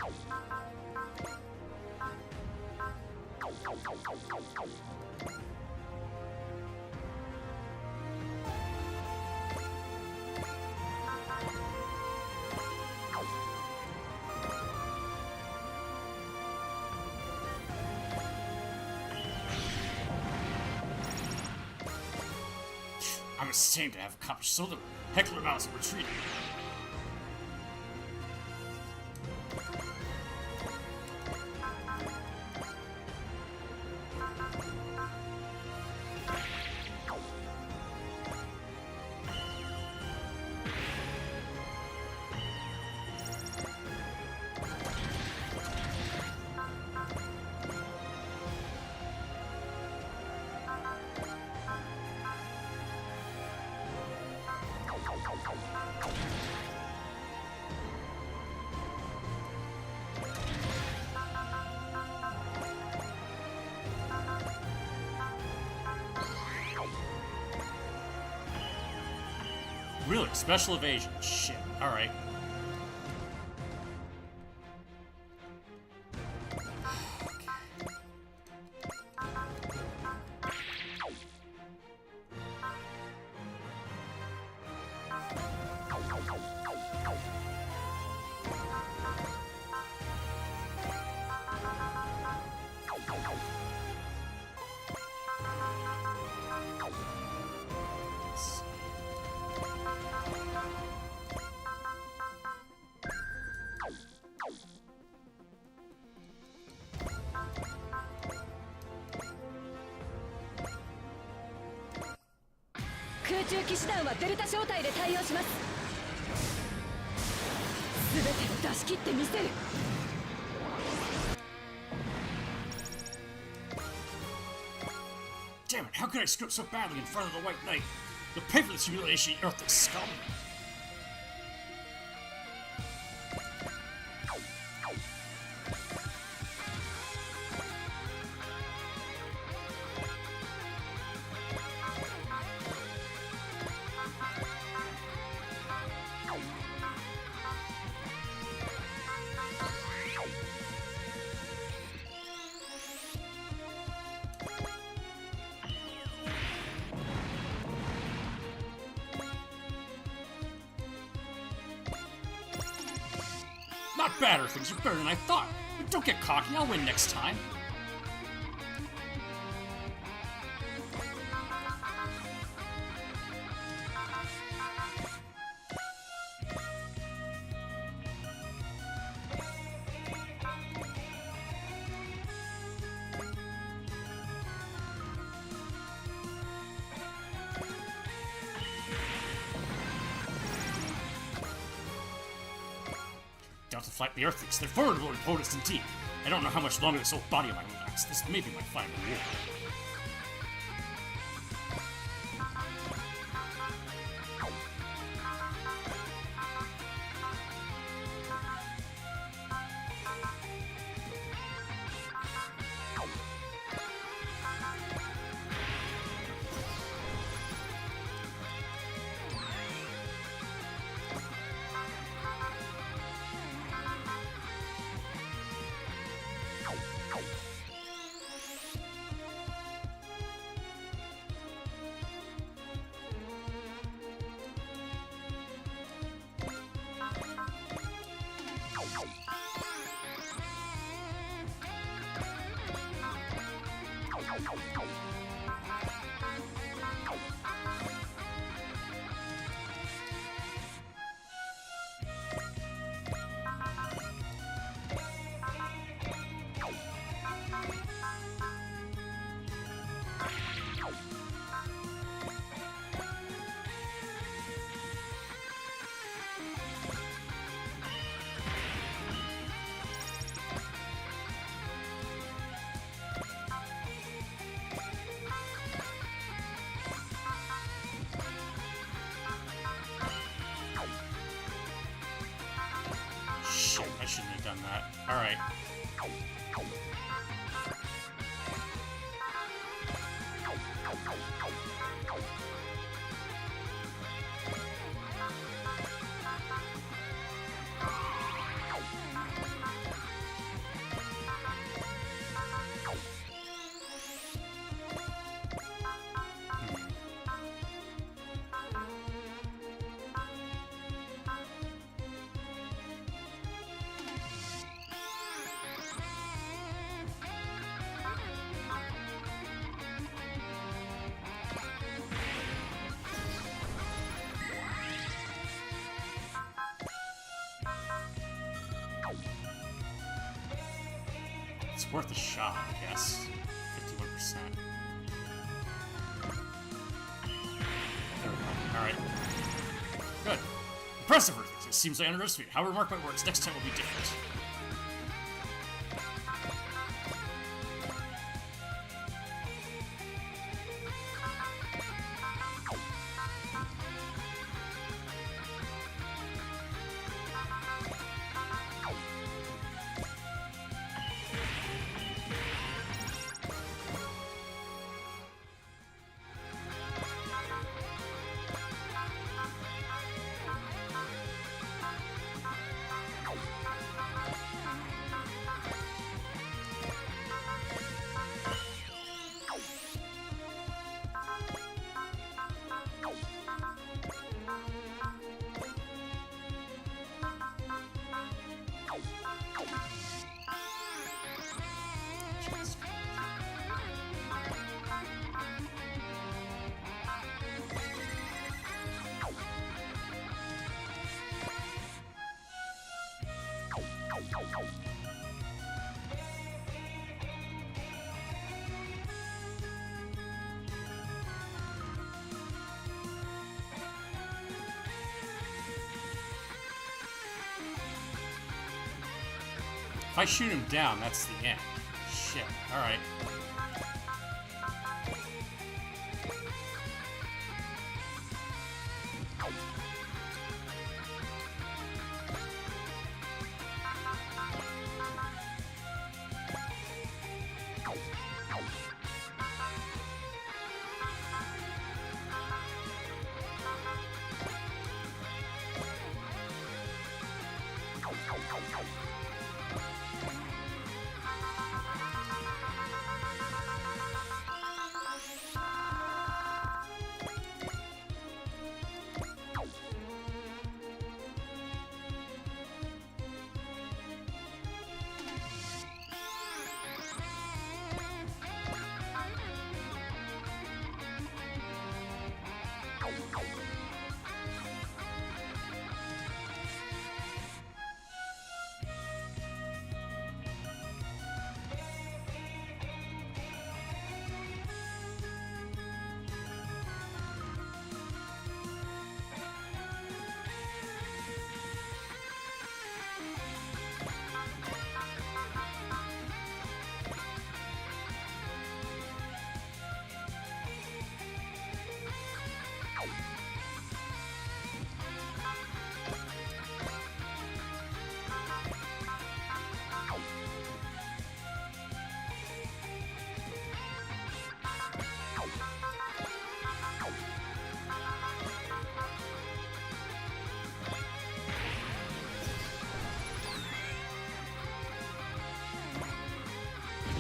I'm ashamed to have accomplished so little. Heckler Mouse retreating. Really? Special evasion. Shit. Alright.空中騎士団はデルタ小隊で対応します。全てを出し切ってみせる。Damn it, how could I screw up so badly in front of the White Knight? You'll pay for this humiliation, you earthly scum! Not bad, Earthlings. You're better than I thought. But don't get cocky. I'll win next time. Down to fight the Earthlings. They're formidable and potent indeed. I don't know how much longer this old body of mine will last. This may be my final war. Shit, I shouldn't have done that. Alright. It's worth a shot, I guess. 51%. There we go. Alright. Good. Impressive, Earthlings. It seems I underestimated. However, mark my words, next time will be different. If I shoot him down, that's the end. Shit. Alright.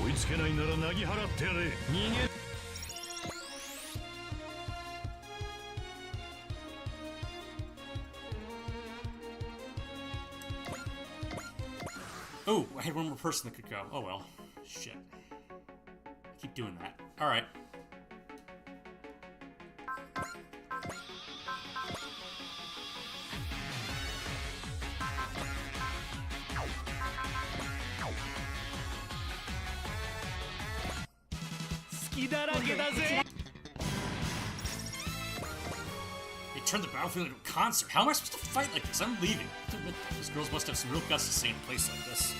追いつけないならなぎ払ってやれ。逃げ。Oh, I had one more person that could go. Oh well. Shit. I keep doing that. Alright. They turned the battlefield into a concert. How am I supposed to fight like this? I'm leaving. These girls must have some real guts to stay in a place like this.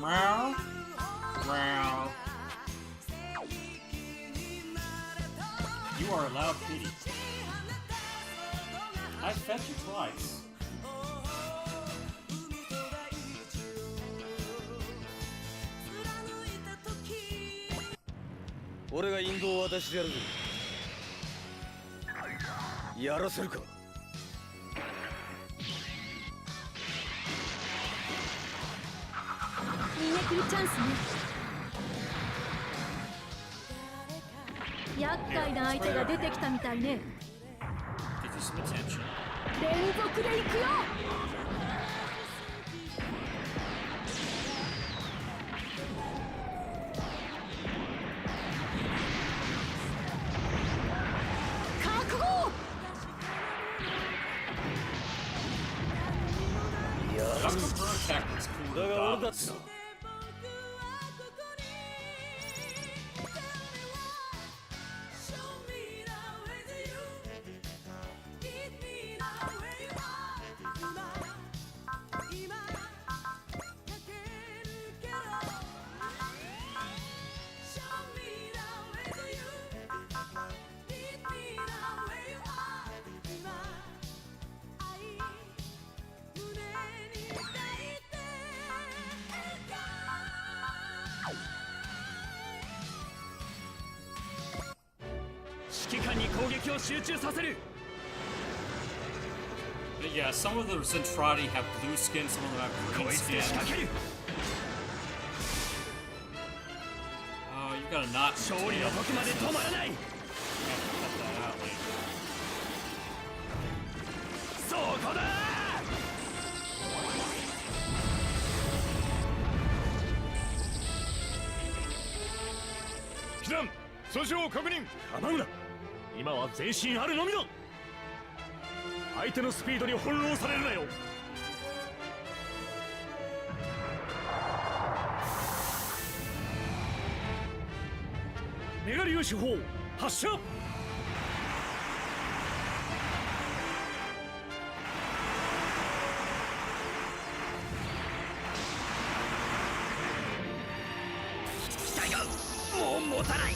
Meow. Meow. You are allowed pity. I fed you twice. 俺が引導を渡してやるぞ。やらせるか。逃げ切りチャンスね。厄介な相手が出てきたみたいね。 Give you some attention. 連続で行くよ。覚悟。 Just the burn attack was cool. だが俺だってな。 指揮官に攻撃を集中させる。 But yeah, some of the Zentradi have blue skin, some of them have green こいつで skin. 仕掛ける。You Gotta not 勝利の時まで止まらない。 cut that out later. そこだ。騎団損傷を確認。構うな。今は前進あるのみだ。相手のスピードに翻弄されるなよ。メガ粒子砲発射。機体がもう持たない。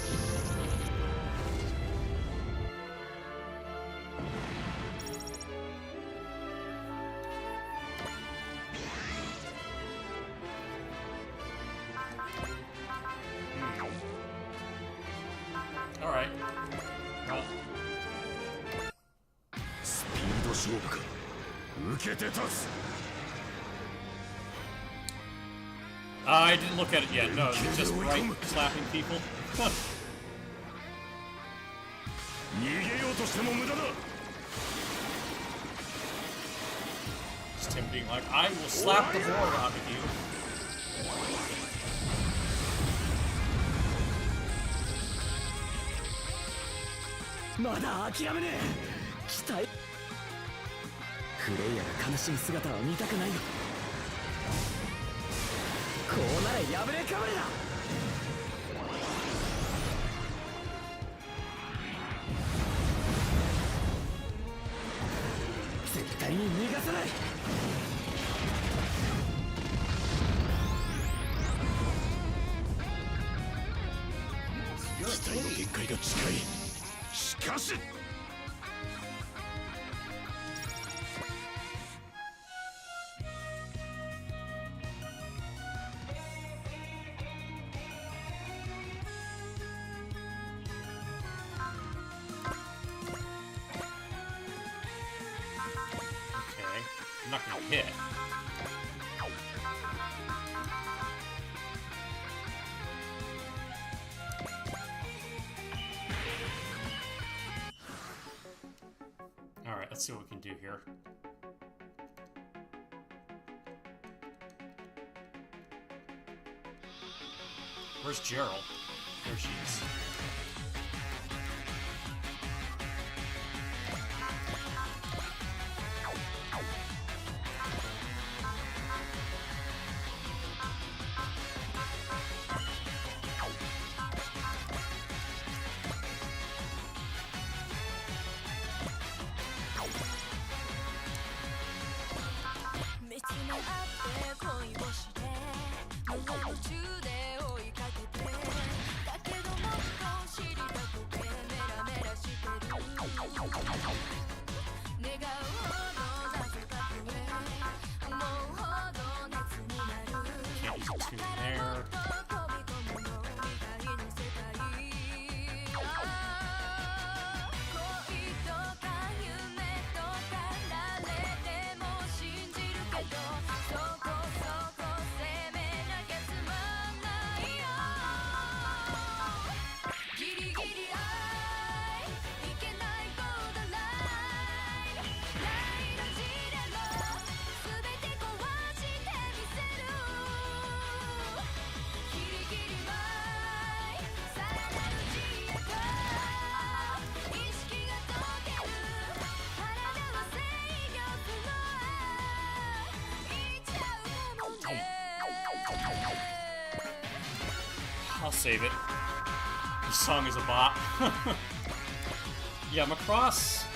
All right. Well, スピード勝負か。受けて立つ。 I didn't look at it yet. No, it's just right slapping people. 逃げようとしても無駄だ。 Just him being like, I will slap the board out of you. まだ諦めねえ。期待。フレイヤが悲しむ姿は見たくないよ。こうなら破れかぶれだ。絶対に逃がさない。機体の限界が近い。しかし Okay. I'm not gonna hit. Alright, let's see what we can do here. Where's Gerald? There she is. Can't use a tune there. I'll save it. The song is a bot. Yeah, Macross,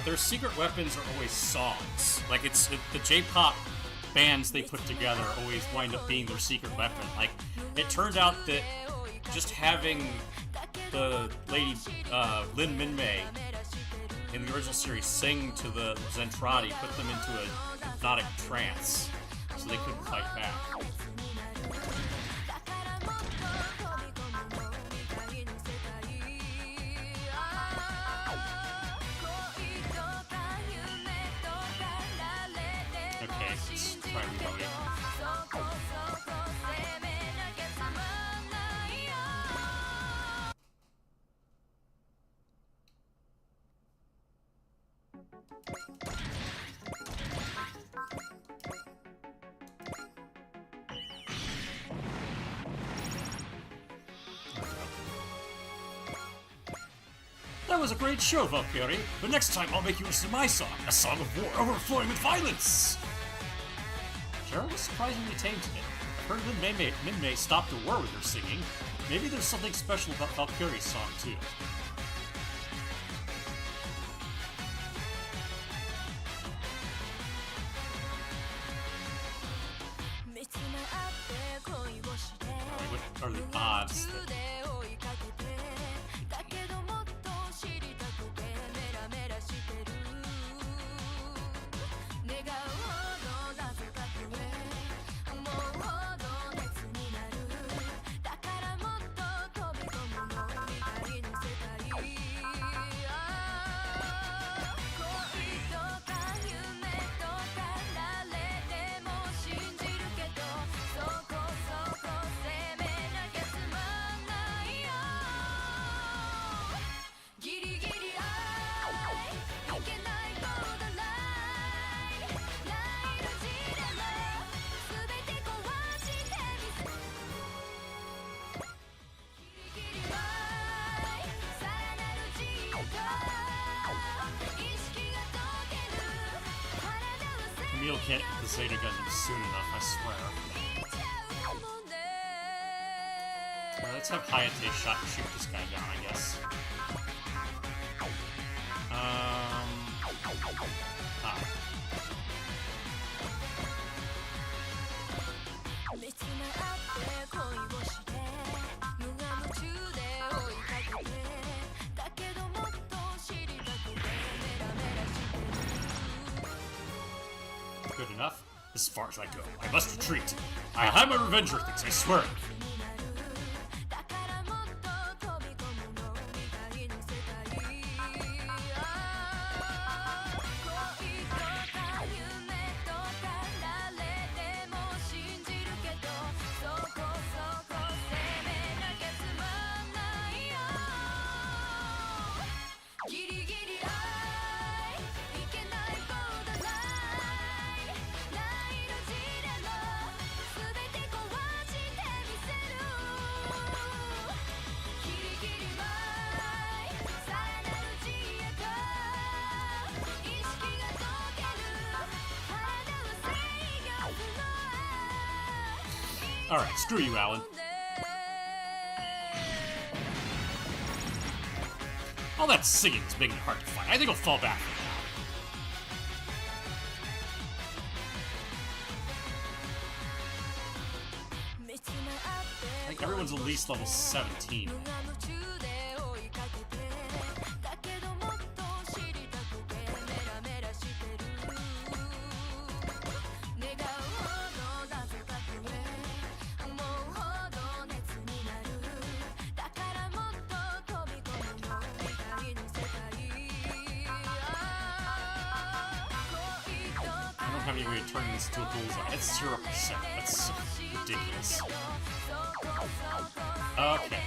their secret weapons are always songs. Like, the J-pop bands they put together always wind up being their secret weapon. Like, it turned out that just having the lady, Lin Minmay, in the original series sing to the Zentradi put them into a hypnotic trance, so they couldn't fight back. Okay, let's try reloading. That was a great show, Valkyrie, but next time I'll make you listen to my song, a song of war overflowing with violence! Cheryl was surprisingly tame today. I heard Minmay stopped a war with her singing. Maybe there's something special about Valkyrie's song, too. What are the odds that... Camille can't get the Zeta Gundam soon enough, I swear. Let's have Hayate shoot this guy down, I guess. Good enough. As far as I go, I must retreat. I have my revenge for things, I swear. Alright, screw you, Alan. All that singing is making it hard to fight. I think I'll fall back for now. I think everyone's at least level 17. How many way to turn this into a bullseye? It's 0%. That's ridiculous. Okay.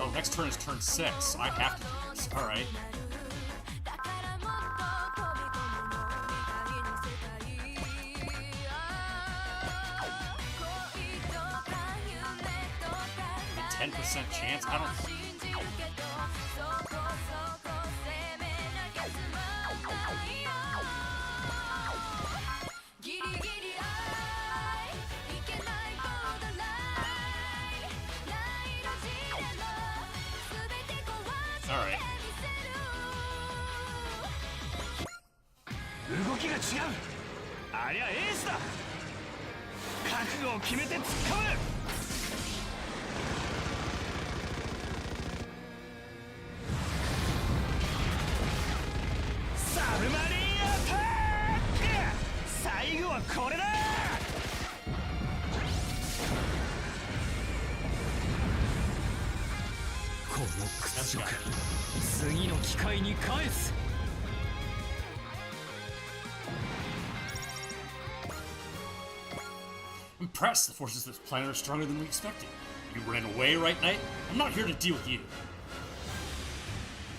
Oh, next turn is turn 6, so I have to do this. Alright. A 10% chance? I don't... Alright. ありゃエースだ。覚悟を決めて突っ込む。サブマリンアタック。最後はこれだ。この屈辱、次の機会に返す。Impressed, the forces of this planet are stronger than we expected. You ran away, right, Knight? I'm not here to deal with you.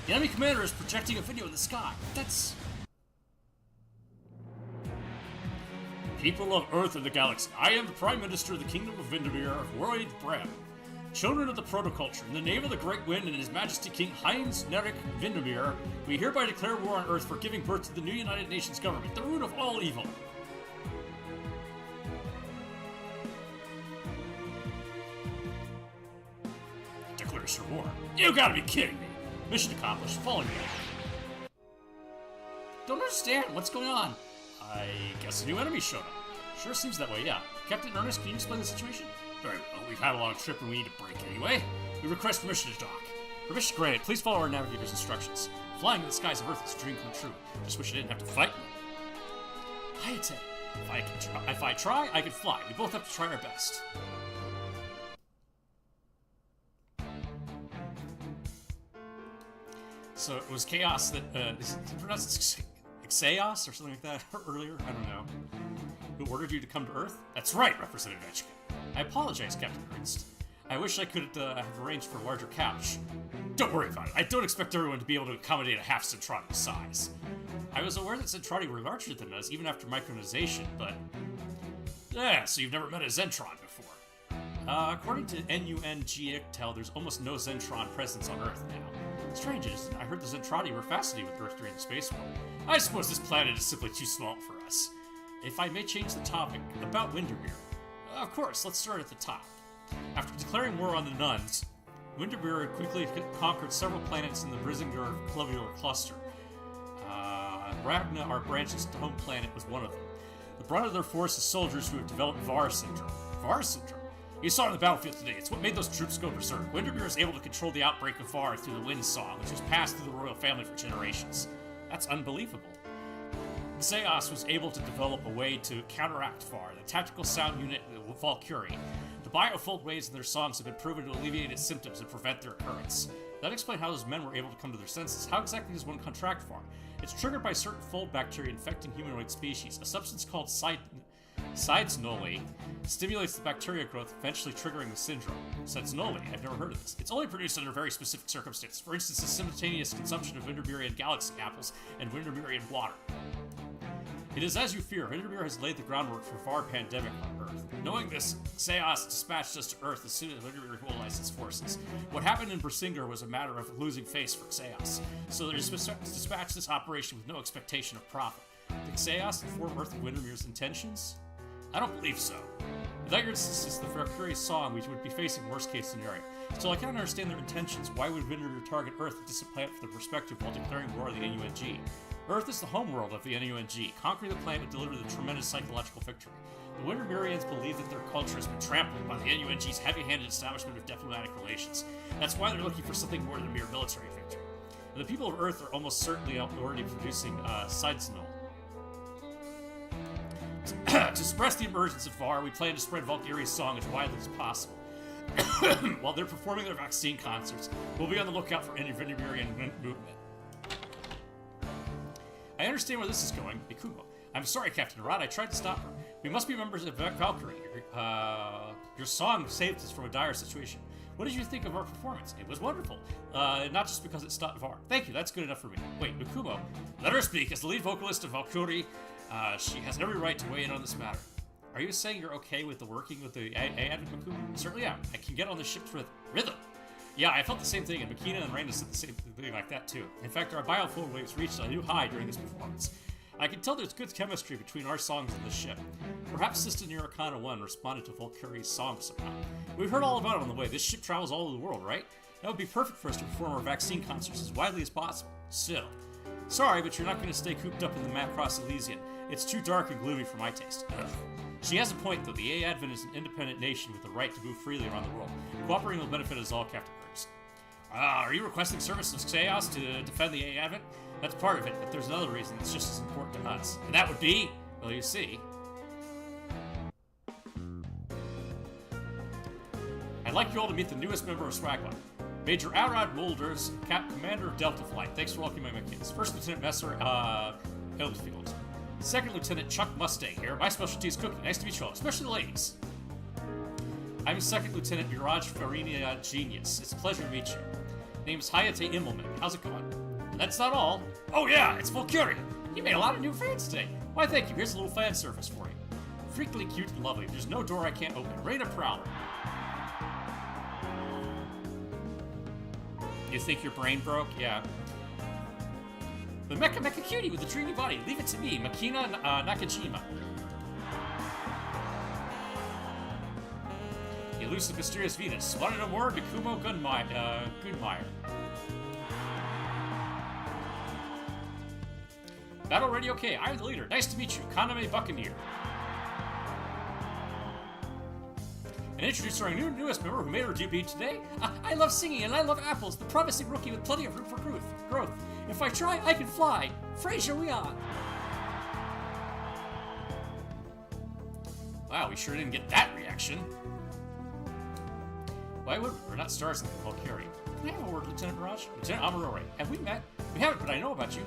The enemy commander is projecting a video in the sky. That's... People of Earth and the galaxy, I am the Prime Minister of the Kingdom of Vindemir of Royd Bram. Children of the Protoculture, in the name of the Great Wind and His Majesty King Heinz Nerik Vindemir, we hereby declare war on Earth for giving birth to the new United Nations government, the root of all evil. Declaration of war. You gotta be kidding me. Mission accomplished. Follow me. Don't understand. What's going on? I guess a new enemy showed up. Sure seems that way, yeah. Captain Ernest, can you explain the situation? Very well. We've had a long trip and we need to break anyway. We request permission to dock. Permission granted. Please follow our navigator's instructions. Flying in the skies of Earth is a dream come true. Just wish I didn't have to fight them. Hayate. If I try, I can fly. We both have to try our best. So it was Chaos that, is it pronounced Xeos or something like that earlier? I don't know. Who ordered you to come to Earth? That's right, Representative Etchka. I apologize, Captain Ernst. I wish I could have arranged for a larger couch. Don't worry about it. I don't expect everyone to be able to accommodate a half Zentradi size. I was aware that Zentradi were larger than us, even after micronization, but... Yeah, so you've never met a Zentron before. According to NUNG-ICTEL, there's almost no Zentron presence on Earth now. Strange, isn't it? I heard the Zentradi were fascinated with Earth during the Space War. I suppose this planet is simply too small for us. If I may change the topic, about Windermere. Of course, let's start at the top. After declaring war on the Nuns, Windermere quickly conquered several planets in the Brisingar Cluvular Cluster. Ragna, our branch's home planet, was one of them. The brunt of their force is soldiers who have developed VAR syndrome. VAR syndrome? You saw it on the battlefield today. It's what made those troops go berserk. Windermere is able to control the outbreak of VAR through the Wind Song, which was passed through the royal family for generations. That's unbelievable. Xeos was able to develop a way to counteract VAR, the tactical sound unit of Valkyrie. The biofold waves in their songs have been proven to alleviate its symptoms and prevent their occurrence. That explains how those men were able to come to their senses. How exactly does one contract VAR? It's triggered by certain fold bacteria infecting humanoid species. A substance called Sidesnoli stimulates the bacteria growth, eventually triggering the syndrome. Sidesnoli? I've never heard of this. It's only produced under very specific circumstances. For instance, the simultaneous consumption of Windermerian galaxy apples and Windermerian water. It is as you fear. Windermere has laid the groundwork for VAR pandemic on Earth. Knowing this, Xeos dispatched us to Earth as soon as Windermere mobilized its forces. What happened in Brisingar was a matter of losing face for Xeos, so they dispatched this operation with no expectation of profit. Did Xeos inform Earth of Windermere's intentions? I don't believe so. Without your assistance, the Valkyrie song, we would be facing worst-case scenario. So I can't understand their intentions. Why would Windermere target Earth and displanet for the perspective while declaring war on the NUNG? Earth is the homeworld of the NUNG. Conquering the planet would deliver the tremendous psychological victory. The Windermerians believe that their culture has been trampled by the NUNG's heavy-handed establishment of diplomatic relations. That's why they're looking for something more than a mere military victory. And the people of Earth are almost certainly already producing Sidesnol. To suppress the emergence of VAR, we plan to spread Valkyrie's song as widely as possible. While they're performing their vaccine concerts, we'll be on the lookout for any Windermerian movement. I understand where this is going, Mikumo. I'm sorry, Captain Arad, I tried to stop her. We must be members of Valkyrie. Your song saved us from a dire situation. What did you think of our performance? It was wonderful. Not just because it stopped VAR. Thank you, that's good enough for me. Wait, Mikumo, let her speak. As the lead vocalist of Valkyrie, she has every right to weigh in on this matter. Are you saying you're okay with the working with the ad Mikumo? Certainly am. I can get on the ship's rhythm. Yeah, I felt the same thing, and Makina and Randa said the same thing like that, too. In fact, our biofold waves reached a new high during this performance. I can tell there's good chemistry between our songs and the ship. Perhaps System Arcana 1 responded to Valkyrie's song somehow. We've heard all about it on the way. This ship travels all over the world, right? That would be perfect for us to perform our vaccine concerts as widely as possible. Still, Sorry, but you're not going to stay cooped up in the Macross Elysian. It's too dark and gloomy for my taste. Ugh. She has a point, though. The A Advent is an independent nation with the right to move freely around the world. Cooperating will benefit us all, Captain Burns. Are you requesting service of Xeos to defend the A Advent? That's part of it, but there's another reason that's just as important to us. And that would be, well, you see, I'd like you all to meet the newest member of Swagma. Major Arad Mulders, Commander of Delta Flight. Thanks for welcoming my kids. First Lieutenant Messer Helmsfield. Second Lieutenant Chuck Mustang here. My specialty is cooking. Nice to meet you all, especially the ladies. I'm Second Lieutenant Mirage Farinia Genius. It's a pleasure to meet you. Name is Hayate Immelman. How's it going? And that's not all. Oh yeah, it's Valkyria. You made a lot of new fans today. Why, thank you. Here's a little fan service for you. Freakily cute and lovely. There's no door I can't open. Raina Prowler. You think your brain broke? Yeah. The Mecha Cutie with the dreamy body. Leave it to me, Makina Nakajima. The elusive, mysterious Venus. Want to know more? Nakumo Gunmeyer. Battle Radio K. I'm the leader. Nice to meet you, Kaname Buccaneer. And introduce our newest member who made her debut today. I love singing and I love apples. The promising rookie with plenty of room for growth. If I try, I can fly. Fraser, we are. Wow, we sure didn't get that reaction. Why would we're not stars in the Valkyrie? Can I have a word, Lieutenant Mirage? Lieutenant Amarore, have we met? We haven't, but I know about you.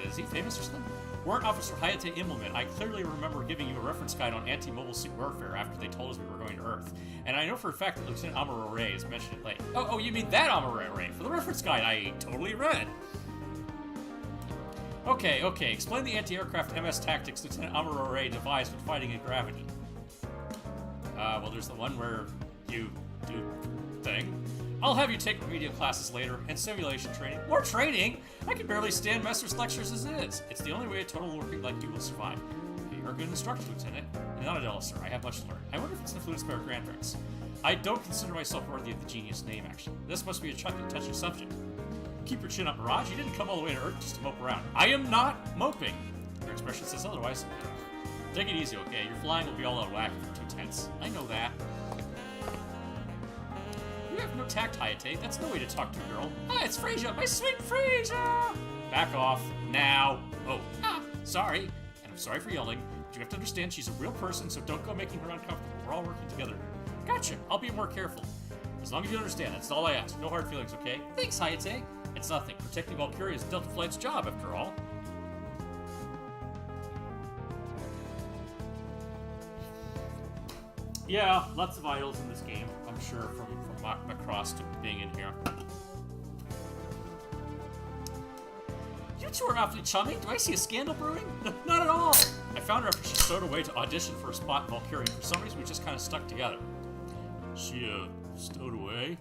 Is he famous or something? Warrant Officer Hayate Immelman, I clearly remember giving you a reference guide on anti-mobile suit warfare after they told us we were going to Earth. And I know for a fact that Lieutenant Amarore is mentioned it late. Oh, you mean that Amarore? For the reference guide I totally read. Okay. Explain the anti-aircraft MS tactics Lieutenant Amarore devised when fighting in gravity. Well, there's the one where you do thing. I'll have you take remedial classes later, and simulation training. More training? I can barely stand Messer's lectures as it is. It's the only way a total working like you will survive. You're a good instructor, Lieutenant. Not at all, sir. I have much to learn. I wonder if it's influenced by our grandparents. I don't consider myself worthy of the genius name, actually. This must be a touchy subject. Keep your chin up, Mirage. You didn't come all the way to Earth just to mope around. I am not moping. Your expression says otherwise. Take it easy, okay? Your flying will be all out of whack if you're too tense. I know that. You have no tact, Hayate. That's no way to talk to a girl. It's Frasier, my sweet Frasier! Back off, now. Oh, sorry. And I'm sorry for yelling, but you have to understand she's a real person, so don't go making her uncomfortable. We're all working together. Gotcha, I'll be more careful. As long as you understand, that's all I ask. No hard feelings, okay? Thanks, Hayate. It's nothing. Protecting Valkyria is Delta Flight's job, after all. Yeah, lots of idols in this game, I'm sure, from Macross to being in here. You two are awfully chummy. Do I see a scandal brewing? Not at all. I found her after she stowed away to audition for a spot in Valkyria. For some reason, we just kind of stuck together. She, stowed away?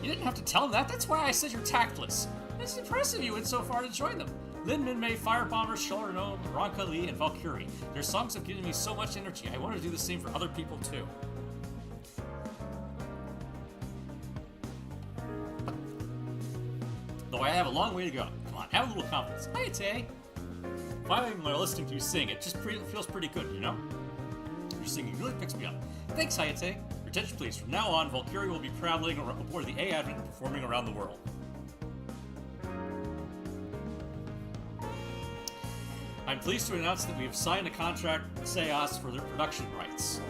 You didn't have to tell him that. That's why I said you're tactless. It's impressive you went so far to join them. Lin Minmay, Firebomber, Shorinome, Ronka Lee, and Valkyrie. Their songs have given me so much energy. I want to do the same for other people, too. Though I have a long way to go. Come on, have a little confidence. Hayate! Finally, when listening to you sing, it just feels pretty good, you know? Your singing really picks me up. Thanks, Hayate. Attention, please. From now on, Valkyrie will be traveling aboard the A Advent and performing around the world. I'm pleased to announce that we have signed a contract with Xeos for their production rights.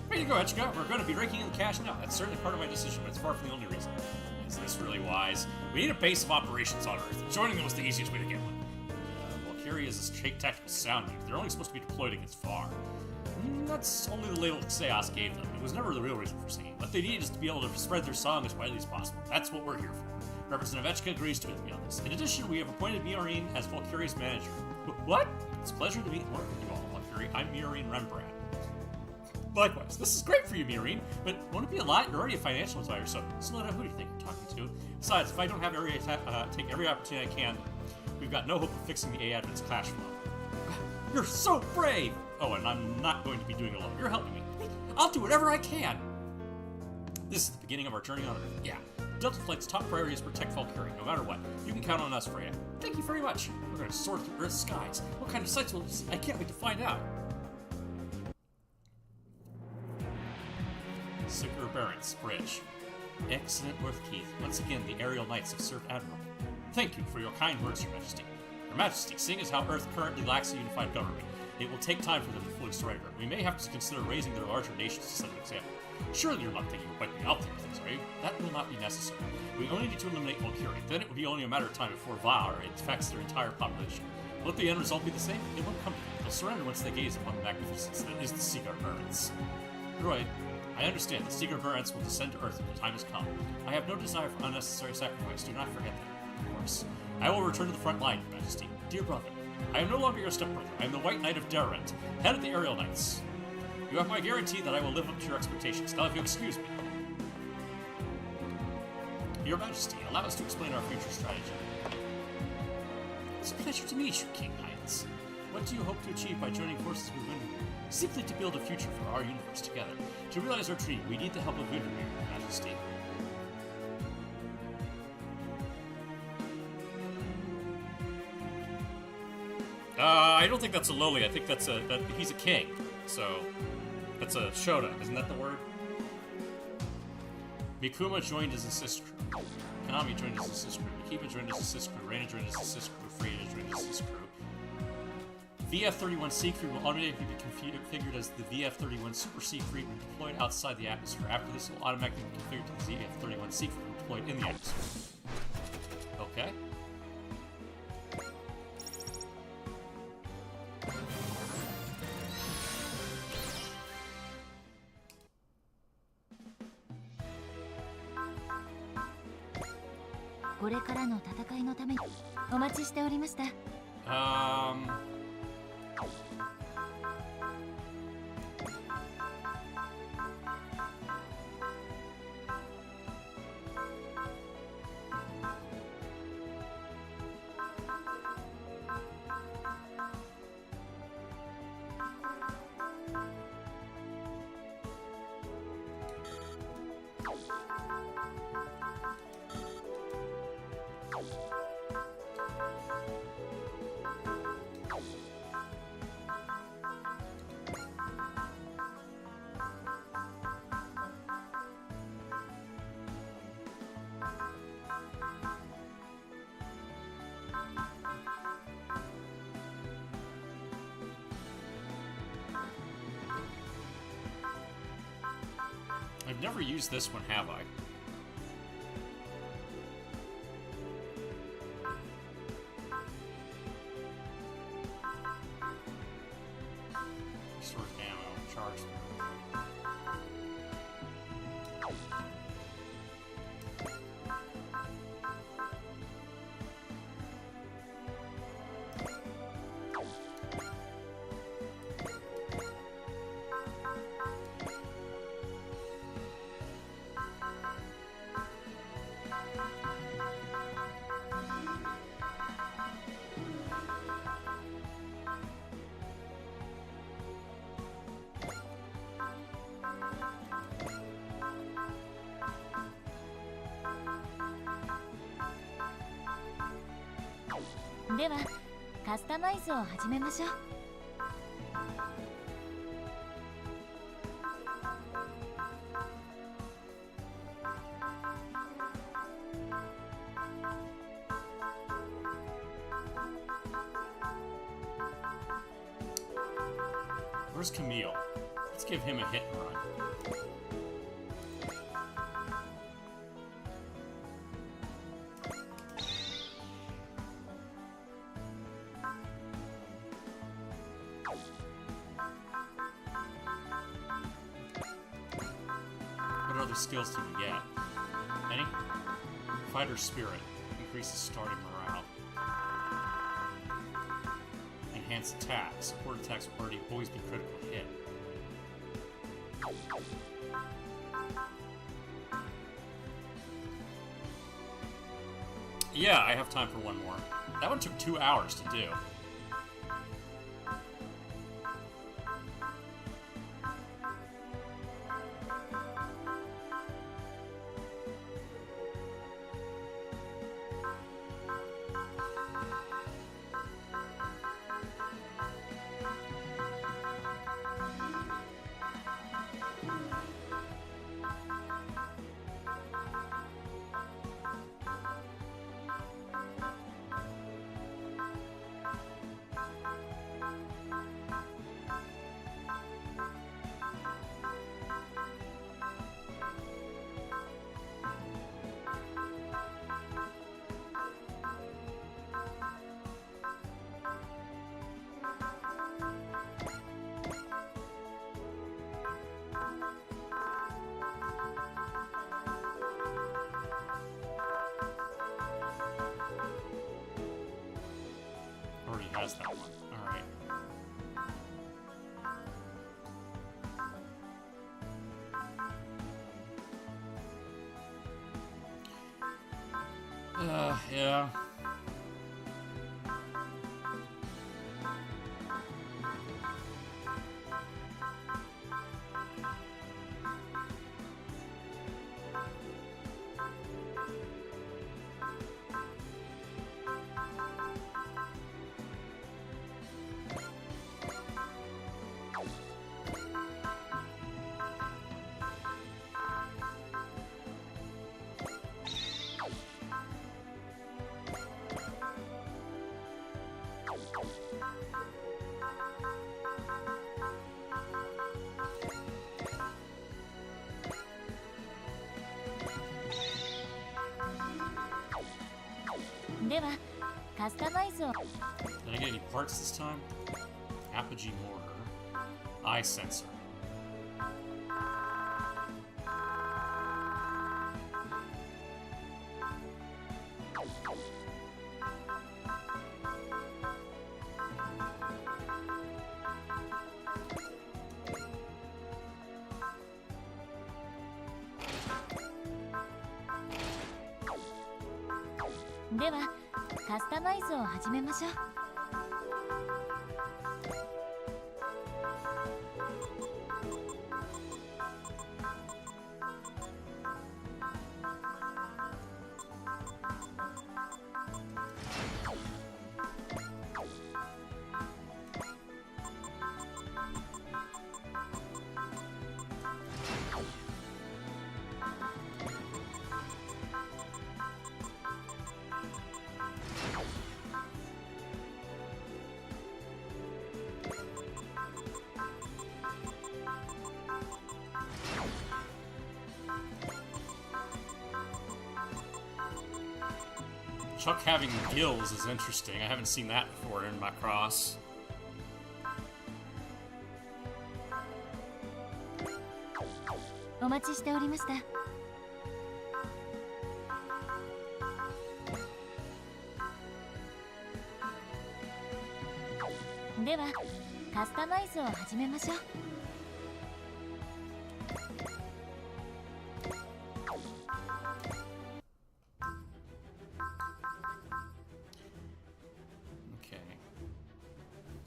Way to go, Echika. We're going to be raking in the cash now. That's certainly part of my decision, but it's far from the only reason. Is this really wise? We need a base of operations on Earth, and joining them was the easiest way to get one. Valkyrie is a tactical sound unit. They're only supposed to be deployed against far. That's only the label that Xeos gave them. It was never the real reason for singing. What they need is to be able to spread their song as widely as possible. That's what we're here for. Representative Echika agrees to me on this. In addition, we have appointed Miorine as Valkyrie's manager. What? It's a pleasure to meet and work with you all, Valkyrie. I'm Miorine Rembrandt. Likewise, this is great for you, Miorine, but won't it be a lot? You're already a financial advisor, so who do you think you're talking to? Besides, if I don't have take every opportunity I can, we've got no hope of fixing the A Advent's cash flow. You're so brave! Oh, and I'm not going to be doing it alone. You're helping me. I'll do whatever I can. This is the beginning of our journey on Earth. Yeah. Delta Flight's top priority is protect Valkyrie, no matter what. You can count on us, Freya. Thank you very much. We're going to soar through Earth's skies. What kind of sights will we see? I can't wait to find out. Sigurd Barents Bridge. Excellent Worth Keith. Once again, the aerial knights have served admirably. Thank you for your kind words, Your Majesty. Your Majesty, seeing as how Earth currently lacks a unified government, it will take time for them to fully surrender. We may have to consider raising their larger nations to set an example. Surely you're not thinking of wiping out the Earths, are you? That will not be necessary. We only need to eliminate Valkyrie. Then it will be only a matter of time before Valar infects their entire population. Will the end result be the same? It won't come to them. They'll surrender once they gaze upon the magnificence that is the Sigurd Barents. Roy, I understand the Sigurd Barents will descend to Earth when the time has come. I have no desire for unnecessary sacrifice. Do not forget that, of course. I will return to the front line, Your Majesty. Dear brother, I am no longer your stepbrother. I am the White Knight of Darrent, head of the Aerial Knights. You have my guarantee that I will live up to your expectations. Now, if you'll excuse me. Your Majesty, allow us to explain our future strategy. It's a pleasure to meet you, King Hines. What do you hope to achieve by joining forces with Windermere? Simply to build a future for our universe together. To realize our dream, we need the help of Windermere, Your Majesty. I don't think that's a lowly. I think that's he's a king. So that's a Shoda. Isn't that the word? Mikuma joined as assist crew. Konami joined as assist crew. Mikima joined as assist crew. Reina joined as assist crew. Freya joined as assist crew. VF-31 Siegfried will automatically be configured as the VF-31 Super Siegfried when deployed outside the atmosphere. After this, it will automatically be configured to the VF-31 Siegfried when deployed in the atmosphere. Okay. I've never used this one, have I? Restore ammo, charge. Where's Camille? Let's give him a hit and run. What other skills do we get? Any? Fighter Spirit. Increases starting morale. Enhanced attack. Support attacks will already always be critical hit. Yeah, I have time for one more. That one took 2 hours to do. has that one. Alright. Yeah. Did I get any parts this time? Apogee mortar. Eye sensor. Chuck having gills is interesting. I haven't seen that before in Macross.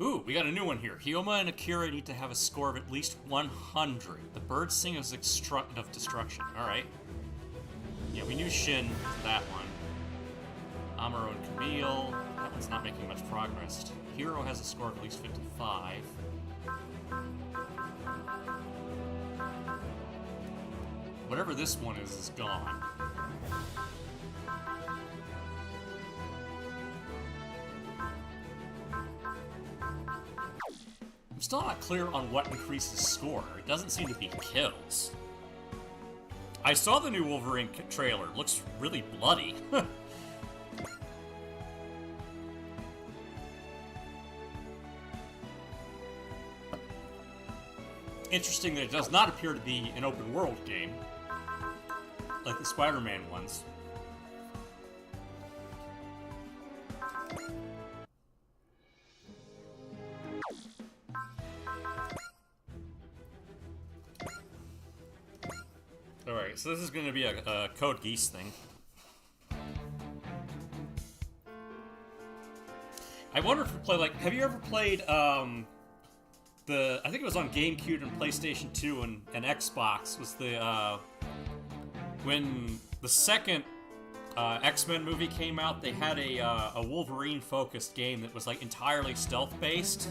Ooh, we got a new one here. Hyoma and Akira need to have a score of at least 100. The bird sing is of destruction. Alright. Yeah, we knew Shin for that one. Amuro and Camille. That one's not making much progress. Hero has a score of at least 55. Whatever this one is gone. I'm still not clear on what increases score. It doesn't seem to be kills. I saw the new Wolverine trailer. It looks really bloody. Interesting that it does not appear to be an open world game, like the Spider-Man ones. Alright, so this is going to be a Code Geass thing. I wonder if we play, like, have you ever played, I think it was on GameCube and PlayStation 2 and Xbox, was the, when the second X-Men movie came out, they had a Wolverine-focused game that was, like, entirely stealth-based.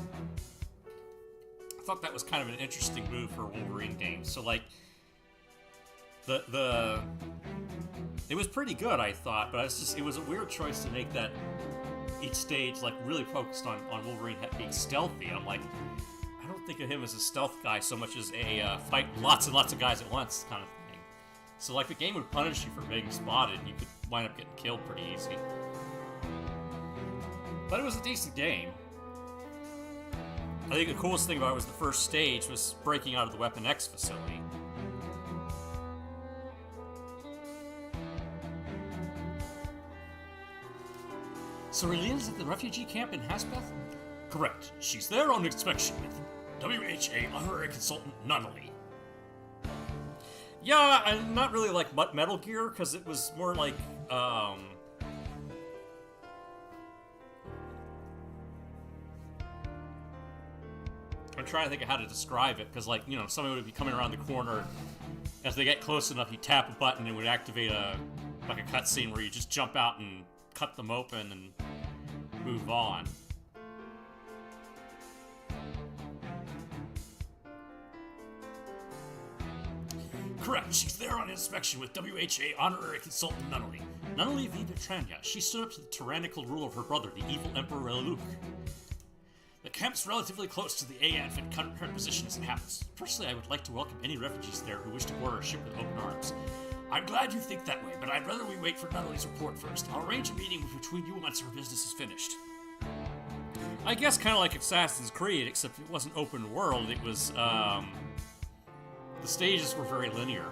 I thought that was kind of an interesting move for a Wolverine game. So, like, it was pretty good, I thought, but it was a weird choice to make that each stage, like, really focused on Wolverine being stealthy. I'm like, I don't think of him as a stealth guy so much as a fight lots and lots of guys at once kind of thing. So, like, the game would punish you for being spotted, and you could wind up getting killed pretty easy. But it was a decent game. I think the coolest thing about it was the first stage was breaking out of the Weapon X facility. So Relena's at the refugee camp in Haspeth? Correct. She's there on inspection with WHA honorary consultant Nunnally. Yeah, I'm not really like Metal Gear, because it was more like, I'm trying to think of how to describe it, because, like, you know, somebody would be coming around the corner. As they get close enough, you tap a button and it would activate a cutscene where you just jump out and cut them open and move on. Correct, she's there on inspection with WHA honorary consultant Nunnally. Nunnally V. Petrania. She stood up to the tyrannical rule of her brother, the evil Emperor Luke. The camp's relatively close to the A-Advent current position as it happens. Personally, I would like to welcome any refugees there who wish to board our ship with open arms. I'm glad you think that way, but I'd rather we wait for Nunnally's report first. I'll arrange a meeting between you once our business is finished. I guess kind of like Assassin's Creed, except it wasn't open world, it was, the stages were very linear.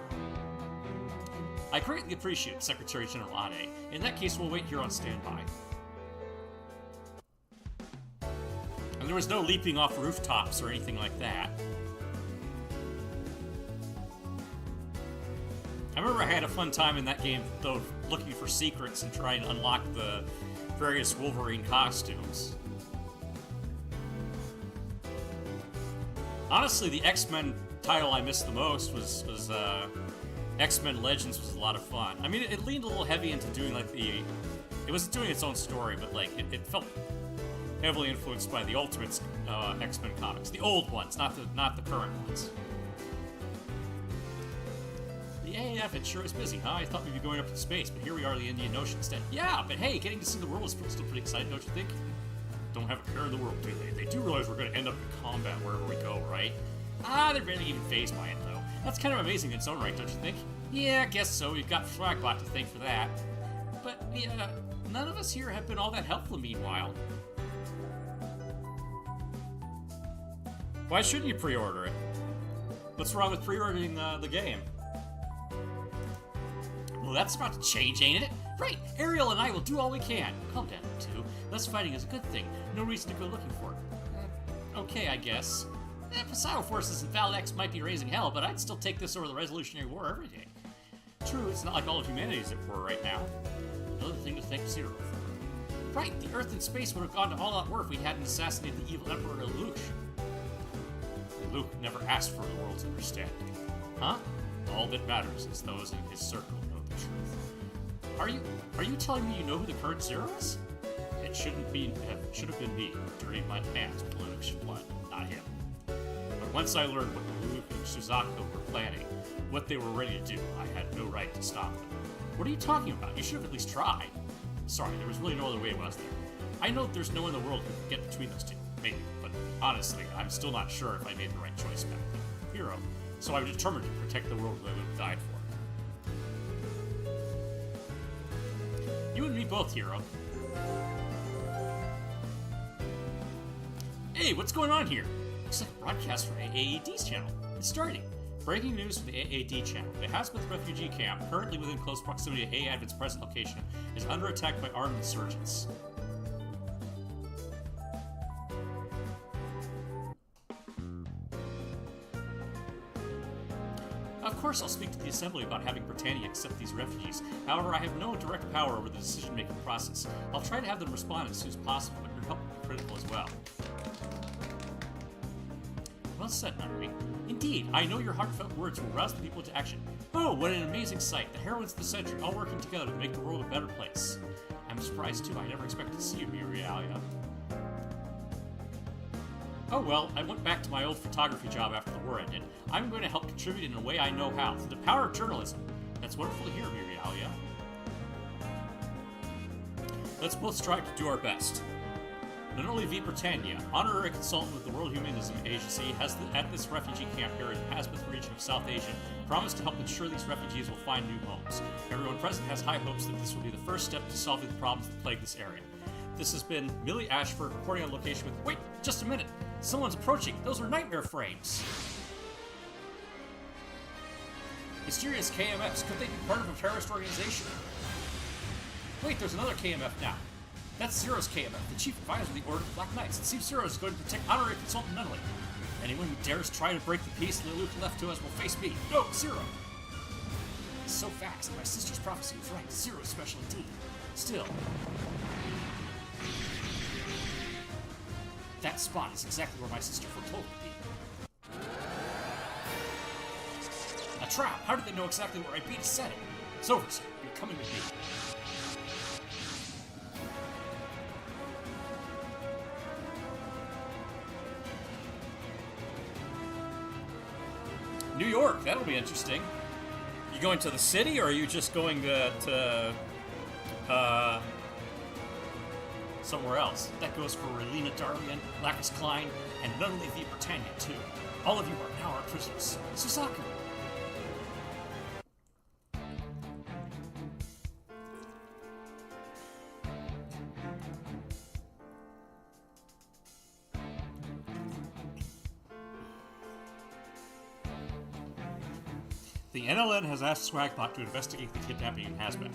I greatly appreciate Secretary General Ade. In that case, we'll wait here on standby. And there was no leaping off rooftops or anything like that. I remember I had a fun time in that game, though, looking for secrets and trying to unlock the various Wolverine costumes. Honestly, the X-Men title I missed the most was X-Men Legends was a lot of fun. I mean, it leaned a little heavy into doing, like, it was doing its own story, but, like, it felt heavily influenced by the Ultimates X-Men comics. The old ones, not the current ones. The AAF, it sure is busy, huh? I thought we'd be going up to space, but here we are in the Indian Ocean instead. Yeah, but hey, getting to see the world is still pretty exciting, don't you think? Don't have a care in the world, do they? They do realize we're going to end up in combat wherever we go, right? They're barely even phased by it, though. That's kind of amazing in its own right, don't you think? Yeah, I guess so. We've got Fragbot to thank for that. But, yeah, none of us here have been all that helpful meanwhile. Why shouldn't you pre-order it? What's wrong with pre-ordering the game? Well, that's about to change, ain't it? Right, Ariel and I will do all we can. Calm down, you two. Less fighting is a good thing. No reason to go looking for it. Okay, I guess. Poseidon forces and Valex might be raising hell, but I'd still take this over the Resolutionary War every day. True, it's not like all of humanity is at war right now. Another thing to thank Zero for. Right, the Earth and space would have gone to all-out war if we hadn't assassinated the evil Emperor Lelouch. Luke never asked for the world's understanding. Huh? All that matters is those in his circle know the truth. Are you telling me you know who the current Zero is? It should have been me, dirtying my hands with Lelouch's blood, not him. But once I learned what Luke and Suzaku were planning, what they were ready to do, I had no right to stop them. What are you talking about? You should have at least tried. Sorry, there was really no other way, was there? I know there's no one in the world who could get between those two. Maybe, but honestly, I'm still not sure if I made the right choice back then. Hero. So I was determined to protect the world that I would have died for. You and me both, Hero. Hey, what's going on here? Looks like a broadcast from AAD's channel. It's starting. Breaking news from the AAD channel. The Hasbeth refugee camp, currently within close proximity to A-Advent's present location, is under attack by armed insurgents. Of course I'll speak to the Assembly about having Britannia accept these refugees. However, I have no direct power over the decision-making process. I'll try to have them respond as soon as possible, but your help will be critical as well. Well said, Nunnery. Indeed, I know your heartfelt words will rouse the people to action. Oh, what an amazing sight! The heroines of the century all working together to make the world a better place. I'm surprised too. I never expected to see you, Mirialia. Oh well, I went back to my old photography job after the war ended. I'm going to help contribute in a way I know how, through the power of journalism. That's wonderful to hear, Mirialia. Let's both strive to do our best. Nunnally V. Britannia, honorary consultant with the World Humanism Agency, has at this refugee camp here in the Hasbeth region of South Asia promised to help ensure these refugees will find new homes. Everyone present has high hopes that this will be the first step to solving the problems that plague this area. This has been Millie Ashford reporting on location with... Wait, just a minute! Someone's approaching! Those are nightmare frames! Mysterious KMFs, could they be part of a terrorist organization? Wait, there's another KMF now. That's Zero's KMF, the chief advisor of the Order of Black Knights. It seems Zero is going to protect honorary consultant Nunnally. Anyone who dares try to break the peace Lelouch left to us will face me. No, Zero! It's so fast. My sister's prophecy was right. Zero is special indeed. Still, that spot is exactly where my sister foretold it to be. A trap! How did they know exactly where I'd be to set it? It's over, sir. You're coming with me. New York, that'll be interesting. You going to the city, or are you just going to somewhere else? That goes for Relina Darlian, Lacus Klein, and Nunnally v. Britannia, too. All of you are now our prisoners. Suzaku! The NLN has asked Swagbot to investigate the kidnapping in Hazmat.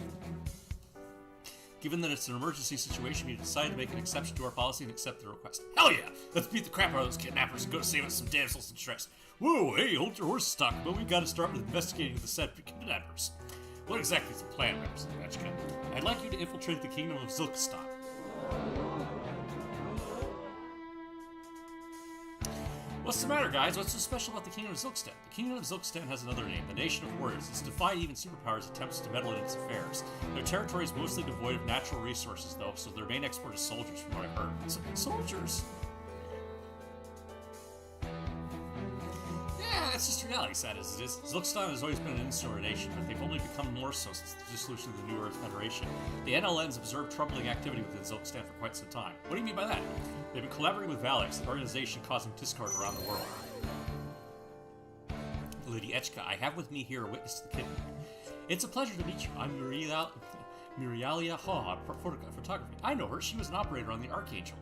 Given that it's an emergency situation, we decided to make an exception to our policy and accept the request. Hell yeah! Let's beat the crap out of those kidnappers and go save us some damsels in distress. Whoa, hey, hold your horse stock, but we've got to start with investigating the said kidnappers. What exactly is the plan, members of the Echka? I'd like you to infiltrate the kingdom of Zilkistan. What's the matter, guys? What's so special about the Kingdom of Zilkstan? The Kingdom of Zilkstan has another name, the Nation of Warriors. It's defied even superpowers' attempts to meddle in its affairs. Their territory is mostly devoid of natural resources, though, so their main export is soldiers, from what I've heard. Soldiers? Yeah, that's just reality, sad as it is. Zilkstan has always been an insular nation, but they've only become more so since the dissolution of the New Earth Federation. The NLN's observed troubling activity within Zilkstan for quite some time. What do you mean by that? They've been collaborating with Valix, an organization causing discord around the world. Lady Echka, I have with me here a witness to the kidnapping. It's a pleasure to meet you. I'm Murialia Haw, photography. I know her. She was an operator on the Archangel.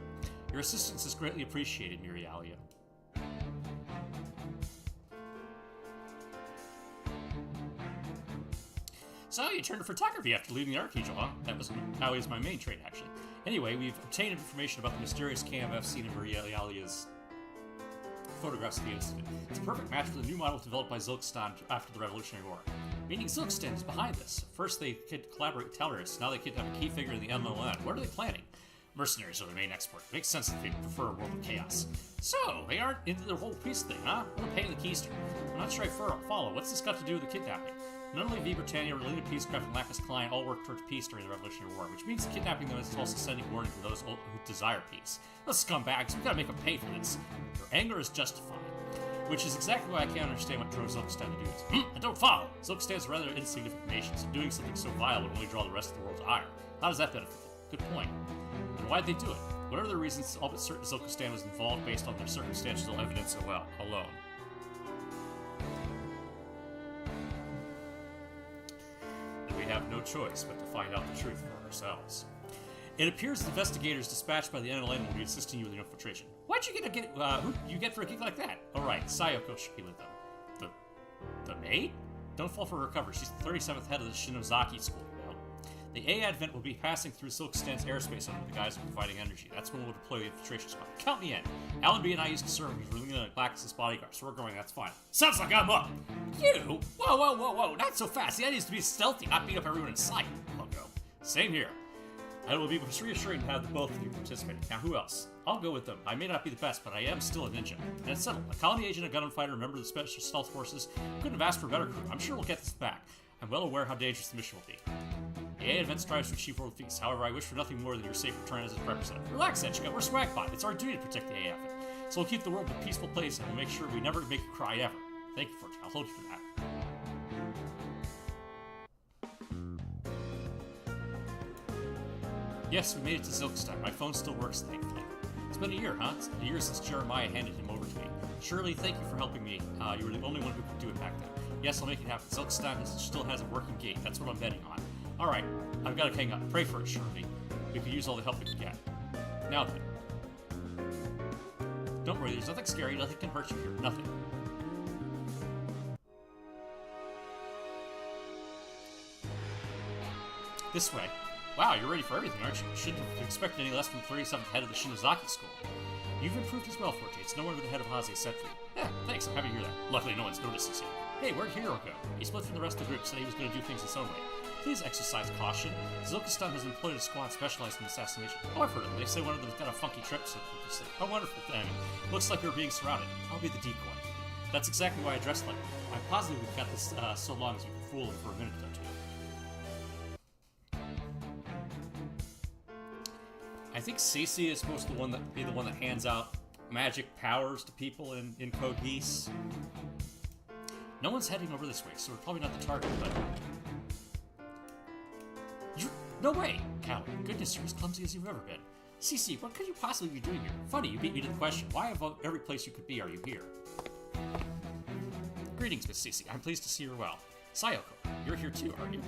Your assistance is greatly appreciated, Murialia. So you turned to photography after leaving the Archangel, huh? That was my main trade, actually. Anyway, we've obtained information about the mysterious KMF seen in Murialia's photographs of the incident. It's a perfect match for the new model developed by Zilkstan after the Revolutionary War. Meaning Zilkstan is behind this. First they could collaborate with terrorists, now they kidnap a key figure in the MLN. What are they planning? Mercenaries are their main export. It makes sense that they prefer a world of chaos. So, they aren't into the whole peace thing, huh? What a pain in the keister. I'm not sure I follow. What's this got to do with the kidnapping? Nunnally v. Britannia, Relina Peacecraft, and Lacus Klein all worked towards peace during the Revolutionary War, which means kidnapping them is also sending warning to those who desire peace. Those scumbags, we gotta make them pay for this. Their anger is justified. Which is exactly why I can't understand what drove Zilkstan to do this. I don't follow! Zilkstan is a rather insignificant nation, so doing something so vile would only draw the rest of the world to ire. How does that benefit them? Good point. And why'd they do it? What are the reasons all but certain Zilkstan was involved based on their circumstantial evidence alone? We have no choice but to find out the truth for ourselves. It appears the investigators dispatched by the NLN will be assisting you with the infiltration. Why'd you who you get for a gig like that? Oh right, Sayoko should be with them. The maid? Don't fall for her cover. She's the 37th head of the Shinozaki school, you know. The A advent will be passing through Silkstan's airspace under the guise of providing energy. That's when we'll deploy the infiltration squad. Count me in. Allenby and I used to serve because we're leaning on Lacus' bodyguard, so we're going, that's fine. Sounds like I'm up! You? Whoa, not so fast. The idea is to be stealthy, not beat up everyone in sight. I'll go. Same here. And it will be reassuring to have the both of you participating. Now, who else? I'll go with them. I may not be the best, but I am still a ninja. And it's settled. A colony agent, a gunfighter, a member of the special stealth forces. Couldn't have asked for a better crew. I'm sure we'll get this back. I'm well aware how dangerous the mission will be. The A advent strives to achieve world peace. However, I wish for nothing more than your safe return as its representative. Relax, Echka. We're Swagbot. It's our duty to protect the A advent. So we'll keep the world a peaceful place, and we'll make sure we never make you cry ever. Thank you for it. I'll hold you to that. Yes, we made it to Zilkstan. My phone still works, thankfully. It's been a year, huh? It's a year since Jeremiah handed him over to me. Shirley, thank you for helping me. You were the only one who could do it back then. Yes, I'll make it happen. Zilkstan still has a working gate. That's what I'm betting on. Alright, I've got to hang up. Pray for it, Shirley. We could use all the help we can get. Now then. Don't worry, there's nothing scary. Nothing can hurt you here. Nothing. This way. Wow, you're ready for everything, aren't you? Shouldn't have expected any less from the 37th head of the Shinozaki school. You've improved as well, Forte. It's no wonder the head of Haze sent for you. Yeah, thanks. I'm happy to hear that. Luckily, no one's noticed this yet. Hey, where'd Hiro go? He split from the rest of the group, said he was going to do things his own way. Please exercise caution. Zilkistan has employed a squad specialized in assassination. Oh, I've heard of them. They say one of them's got a funky trip, so a wonderful thing. Looks like we're being surrounded. I'll be the decoy. That's exactly why I dressed like that. I'm positive we've got this so long as we can fool him for a minute or two. I think Cece is supposed to be the one that hands out magic powers to people in Code Geass. No one's heading over this way, so we're probably not the target, but... No way! Callie, goodness, you're as clumsy as you've ever been. Cece, what could you possibly be doing here? Funny, you beat me to the question. Why of every place you could be are you here? Greetings, Miss Cece. I'm pleased to see you well. Sayoko, you're here too, aren't you?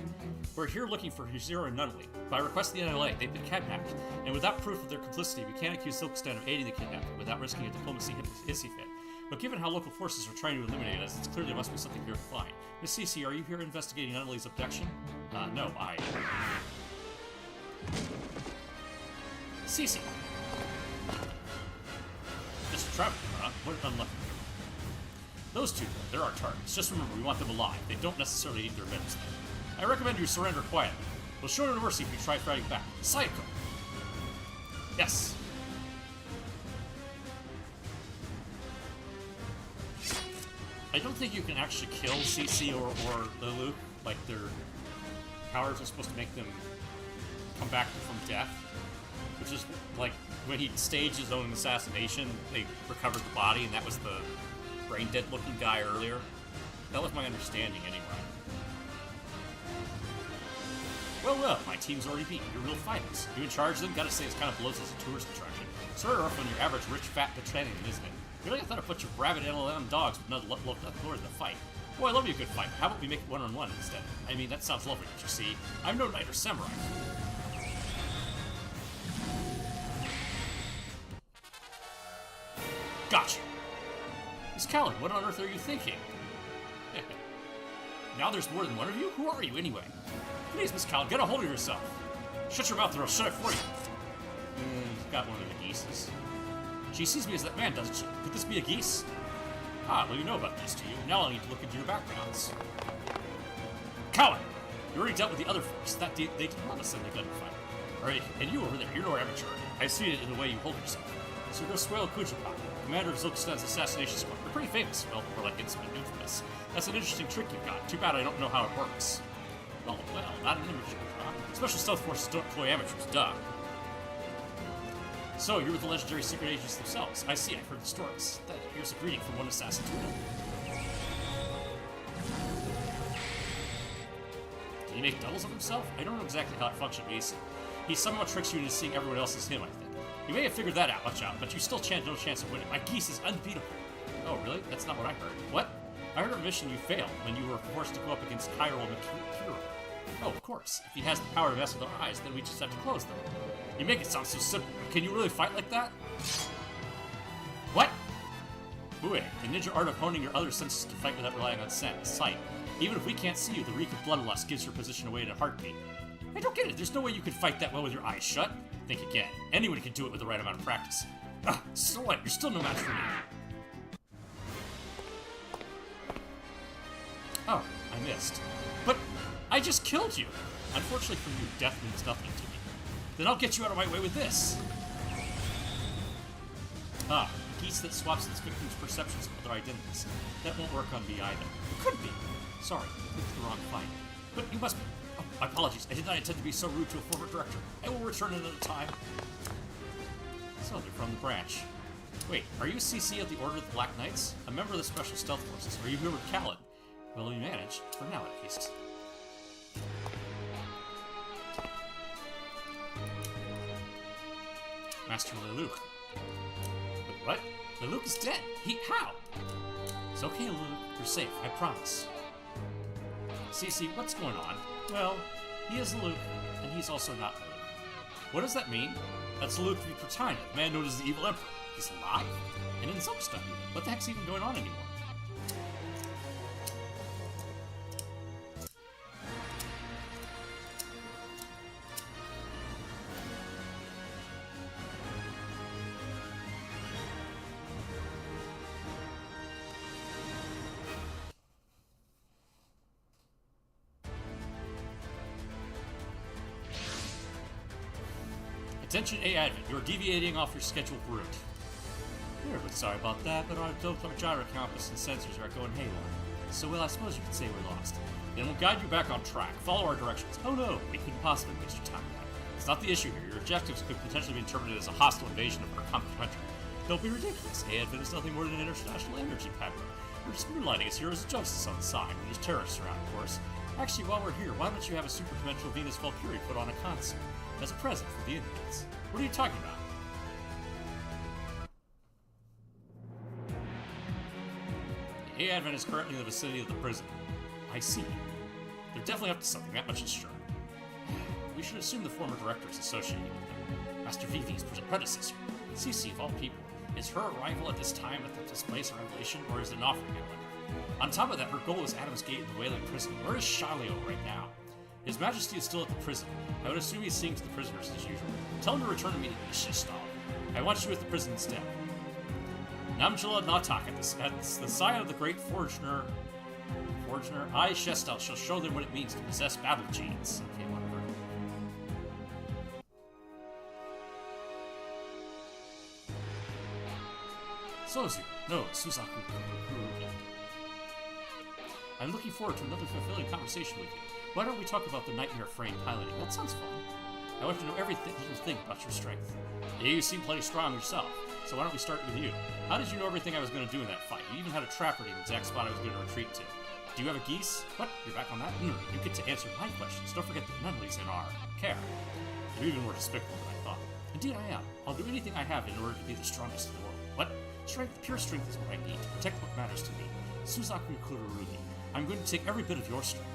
We're here looking for Hizuru and Nunnally. By request of the NLA, they've been kidnapped, and without proof of their complicity, we can't accuse Silkistan of aiding the kidnapping without risking a diplomacy hissy fit. But given how local forces are trying to eliminate us, it's clear there must be something here to find. Miss Cece, are you here investigating Nunnally's abduction? No, Cece! Mr. Trevor, huh? What an unlucky. Those two, they're our targets. Just remember, we want them alive. They don't necessarily need their medicine. I recommend you surrender quietly. We'll show no mercy if you try fighting back. Sayoko! Yes! I don't think you can actually kill CC or Lelouch. Like, their powers are supposed to make them come back from death. Which is, like, when he staged his own assassination, they recovered the body, and that was the brain-dead looking guy earlier. That was my understanding, anyway. Well, my team's already beaten. You're real fighters. You in charge of them? Gotta say, it's kind of blows as a tourist attraction. Sort of rough on your average rich, fat Petranian, isn't it? Really, I thought a bunch of rabid LLM dogs would not love nothing more than a fight. Boy, I love you a good fight. How about we make it one-on-one instead? I mean, that sounds lovely, don't you see? I'm no knight or samurai. Gotcha. Miss Callan, what on earth are you thinking? Now there's more than one of you? Who are you, anyway? Please, Miss Callan, get a hold of yourself. Shut your mouth or I'll shut it for you. Got one of the geeses. She sees me as that man, doesn't she? Could this be a geese? Ah, well, you know about these, do you? Now I'll need to look into your backgrounds. Callan! You already dealt with the other folks. They did not send the gunfight. Alright, and you over there, you're no amateur. I see it in the way you hold yourself. So go Suelo Kujipaka, commander of Zilkistan's assassination squad. They're pretty famous, well, more like infamous. That's an interesting trick you've got. Too bad I don't know how it works. Oh, well, not an amateur, huh? Special stealth forces don't employ amateurs, duh. So, you're with the legendary secret agents themselves. I see, I've heard the stories. Here's a greeting from one assassin to another. Can he make doubles of himself? I don't know exactly how it functions, but he somehow tricks you into seeing everyone else as him, I think. You may have figured that out, watch out, but you still no chance of winning. My geese is unbeatable. Oh, really? That's not what I heard. What? I heard of a mission you failed when you were forced to go up against Cairo Makiro. Oh, of course. If he has the power to mess with our eyes, then we just have to close them. You make it sound so simple. Can you really fight like that? What? Bue, the ninja art of honing your other senses to fight without relying on sight. Even if we can't see you, the reek of bloodlust gives your position away in a heartbeat. I don't get it. There's no way you could fight that well with your eyes shut. Think again. Anyone can do it with the right amount of practice. So what? You're still no match for me. Oh, I missed. But I just killed you. Unfortunately for you, death means nothing to me. Then I'll get you out of my way with this. A geese that swaps its victims' perceptions with their identities. That won't work on me either. It could be. Sorry, I picked the wrong fight. But you must be. Oh, my apologies. I did not intend to be so rude to a former director. I will return another time. So they're from the branch. Wait, are you CC of the Order of the Black Knights? A member of the Special Stealth Forces? Are you here with Callan? Well, we managed, for now at least. Master Lelouch. Wait, what? Lelouch is dead. How? It's okay, Lelouch. You're safe, I promise. Cece, what's going on? Well, he is Lelouch, and he's also not Lelouch. What does that mean? That's Lelouch V. Prytania, the man known as the Evil Emperor. He's alive? And in Zilkistan. What the heck's even going on anymore? Attention A Advent, you're deviating off your scheduled route. We're a bit sorry about that, but our gyro compass and sensors are going haywire. So, well, I suppose you could say we're lost. Then we'll guide you back on track. Follow our directions. Oh no, we couldn't possibly waste your time with that. It's not the issue here. Your objectives could potentially be interpreted as a hostile invasion of our country. Don't be ridiculous. A-Advent is nothing more than an international energy pattern. We're just moonlighting as heroes of justice on the side, when there's terrorists around, of course. Actually, while we're here, why don't you have a superdimensional Venus Valkyrie put on a console as a present for the Indians? What are you talking about? The A-Advent is currently in the vicinity of the prison. I see. They're definitely up to something, that much is sure. We should assume the former director is associated with them. Master Vivi's predecessor, CC of all people. Is her arrival at this time at the displace a revelation, or is it an offering, I wonder? On top of that, her goal is Adam's Gate and the Wailing Prison. Where is Shalio right now? His Majesty is still at the prison. I would assume he's seeing to the prisoners as usual. Tell him to return immediately, Shistov. I want you at the prison instead. Namjula Natak at the side of the great Forgener, I, Shestal, shall show them what it means to possess battle genes. Okay, whatever. Sozu, no, Suzaku Kurugi. I'm looking forward to another fulfilling conversation with you. Why don't we talk about the Nightmare Frame piloting? That sounds fun. I want to know everything you think about your strength. Yeah, you seem plenty strong yourself, so why don't we start with you? How did you know everything I was going to do in that fight? You even had a trapper in the exact spot I was going to retreat to. Do you have a geese? What? You're back on that? You get to answer my questions. Don't forget that Nunley's in our care. You're even more despicable than I thought. Indeed I am. I'll do anything I have in order to be the strongest in the world. What? Strength, pure strength is what I need to protect what matters to me. Suzaku Kururugi. I'm going to take every bit of your strength.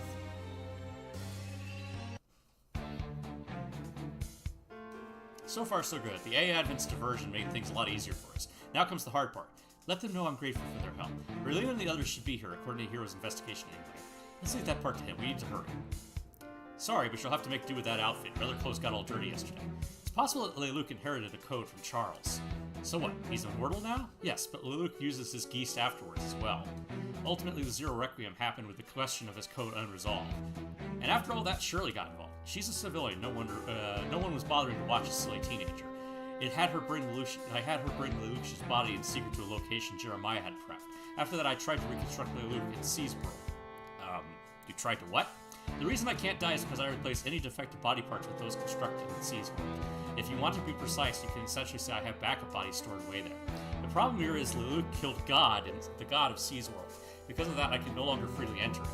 So far, so good. The A-Advent's diversion made things a lot easier for us. Now comes the hard part. Let them know I'm grateful for their help. Relena and the others should be here, according to Hero's investigation anyway. Let's leave that part to him. We need to hurry. Sorry, but you'll have to make do with that outfit. Your other clothes got all dirty yesterday. It's possible that Lelouch inherited a code from Charles. So what, he's immortal now? Yes, but Lelouch uses his geese afterwards as well. Ultimately, the Zero Requiem happened with the question of his code unresolved. And after all that, Shirley got involved. She's a civilian, no one was bothering to watch a silly teenager. I had her bring Lelouch's body in secret to a location Jeremiah had prepped. After that, I tried to reconstruct Lelouch in C's world. You tried to what? The reason I can't die is because I replaced any defective body parts with those constructed in C's world. If you want to be precise, you can essentially say I have backup bodies stored away there. The problem here is Lelouch killed God, and the god of C's world. Because of that, I can no longer freely enter it.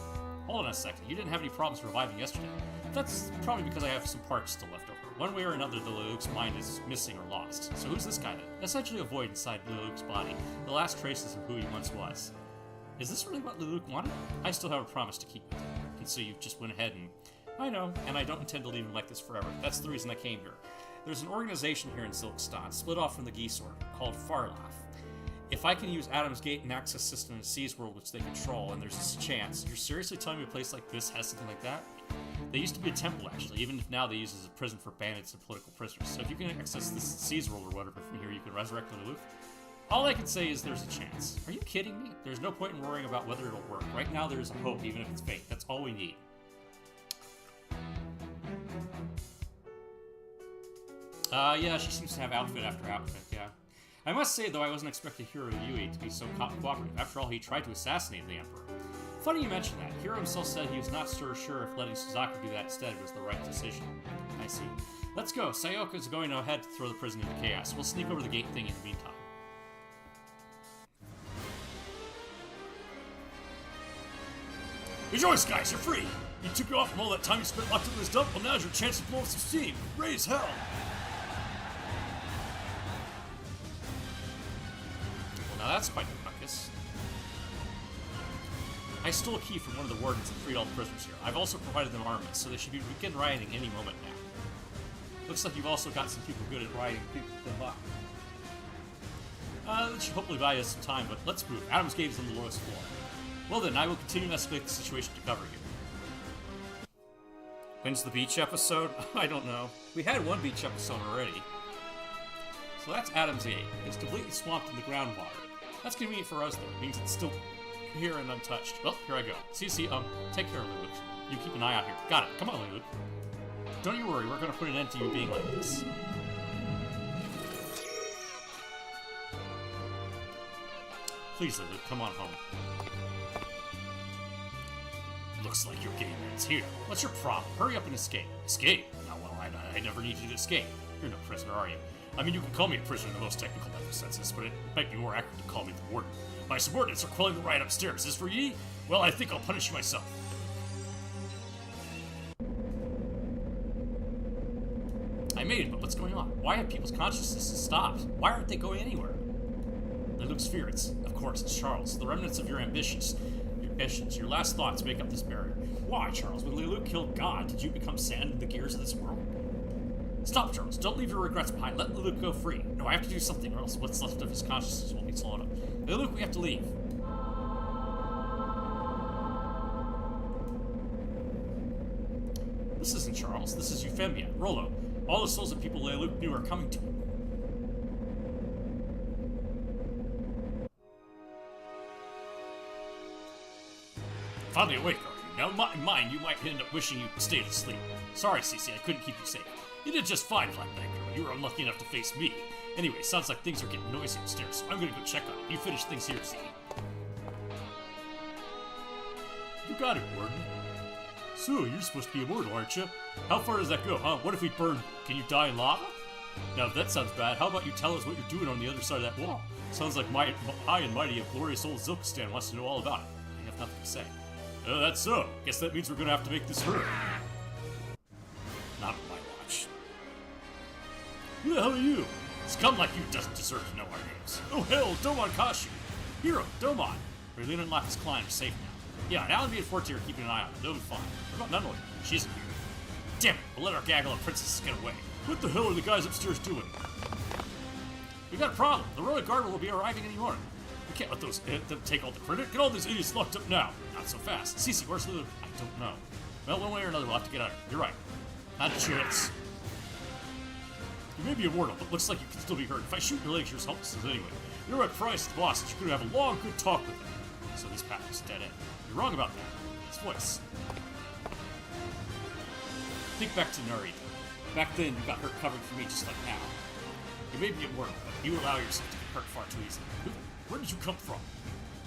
Hold on a second, you didn't have any problems reviving yesterday. That's probably because I have some parts still left over. One way or another, the Lelouch's mind is missing or lost. So who's this guy then? Essentially a void inside Lelouch's body, the last traces of who he once was. Is this really what Lelouch wanted? I still have a promise to keep with him. And so you just went ahead and... I know, and I don't intend to leave him like this forever. That's the reason I came here. There's an organization here in Silkston, split off from the Geese Order, called Farlaf. If I can use Adam's Gate and access system in C's world, which they control, and there's this chance, you're seriously telling me a place like this has something like that? They used to be a temple, actually, even if now they use it as a prison for bandits and political prisoners. So if you can access this C's world or whatever from here, you can resurrect Lelouch. All I can say is there's a chance. Are you kidding me? There's no point in worrying about whether it'll work. Right now there is a hope, even if it's fake. That's all we need. Yeah, she seems to have outfit after outfit, yeah. I must say, though, I wasn't expecting Hiro Yui to be so cooperative. After all, he tried to assassinate the Emperor. Funny you mention that. Hiro himself said he was not sure if letting Suzaku do that instead was the right decision. I see. Let's go. Sayoka's going ahead to throw the prison into chaos. We'll sneak over the gate thing in the meantime. Rejoice, guys, you're free! You took it off from all that time you spent locked up in this dump, well now's your chance to blow up some steam. Raise hell! Well, now that's quite the ruckus. I stole a key from one of the wardens and freed all the prisoners here. I've also provided them armaments, so they should begin rioting any moment now. Looks like you've also got some people good at rioting people them up. That should hopefully buy us some time, but let's move. Adam's Gate is on the lowest floor. Well then, I will continue to escalate the situation to cover here. When's the beach episode? I don't know. We had one beach episode already. So that's Adam's Gate. It's completely swamped in the groundwater. That's convenient for us though. It means it's still here and untouched. Well, here I go. See, take care of Lelouch. You keep an eye out here. Got it. Come on, Lelouch. Don't you worry, we're gonna put an end to you being like this. Please, Lelouch, come on home. Looks like your game ends here. What's your problem? Hurry up and escape. Escape? No, well, I never need you to escape. You're no prisoner, are you? I mean, you can call me a prisoner in the most technical medical senses, but it might be more accurate to call me the warden. My subordinates are quelling the riot upstairs. As for ye, well, I think I'll punish you myself. I made it, but what's going on? Why have people's consciousnesses stopped? Why aren't they going anywhere? Lelouch's spirits. Of course, it's Charles. The remnants of your ambitions. Your last thoughts make up this barrier. Why, Charles? When Lelouch killed God, did you become sand in the gears of this world? Stop, Charles. Don't leave your regrets behind. Let Lelouch go free. No, I have to do something, or else what's left of his consciousness will be swallowed up. Lelouch, we have to leave. This isn't Charles. This is Euphemia. Rollo. All the souls of people Lelouch knew are coming to him. Finally awake, are you? Now, in mine, you might end up wishing you stayed asleep. Sorry, Cece, I couldn't keep you safe. You did just fine, Black Knight Girl. You were unlucky enough to face me. Anyway, sounds like things are getting noisy upstairs, so I'm gonna go check on it. You finish things here, Cece. You got it, Warden. So, you're supposed to be immortal, aren't you? How far does that go, huh? What if we burn? Can you die in lava? Now, if that sounds bad, how about you tell us what you're doing on the other side of that wall? Sounds like my high and mighty and glorious old Zilkistan wants to know all about it. I have nothing to say. Oh, that's so. Guess that means we're gonna have to make this hurry. Not on my watch. Who the hell are you? It's come like you doesn't deserve to know our names. Oh hell, Domon Kashi! Hero, Domon! Raylene and Lacus Klein are safe now. Yeah, and Allenby and Forte are keeping an eye on them. They'll be fine. What about Nunley? She isn't here. Damn it, we'll let our gaggle of princesses get away. What the hell are the guys upstairs doing? We got a problem. The Royal Guard will be arriving any morning. We can't let them take all the credit. Get all these idiots locked up now. Not so fast. Cece, where's Lelouch? I don't know. Well, one way or another, we'll have to get out of here. You're right. Not a chance. You may be immortal, but looks like you can still be hurt. If I shoot your legs, you're as helpless as anyway. You're at Price, the boss, and you're going to have a long, good talk with him. So this path is dead end. You're wrong about that. His voice. Think back to Narita. Back then, you got hurt covered for me just like now. You may be immortal, but you allow yourself to get hurt far too easily. Where did you come from?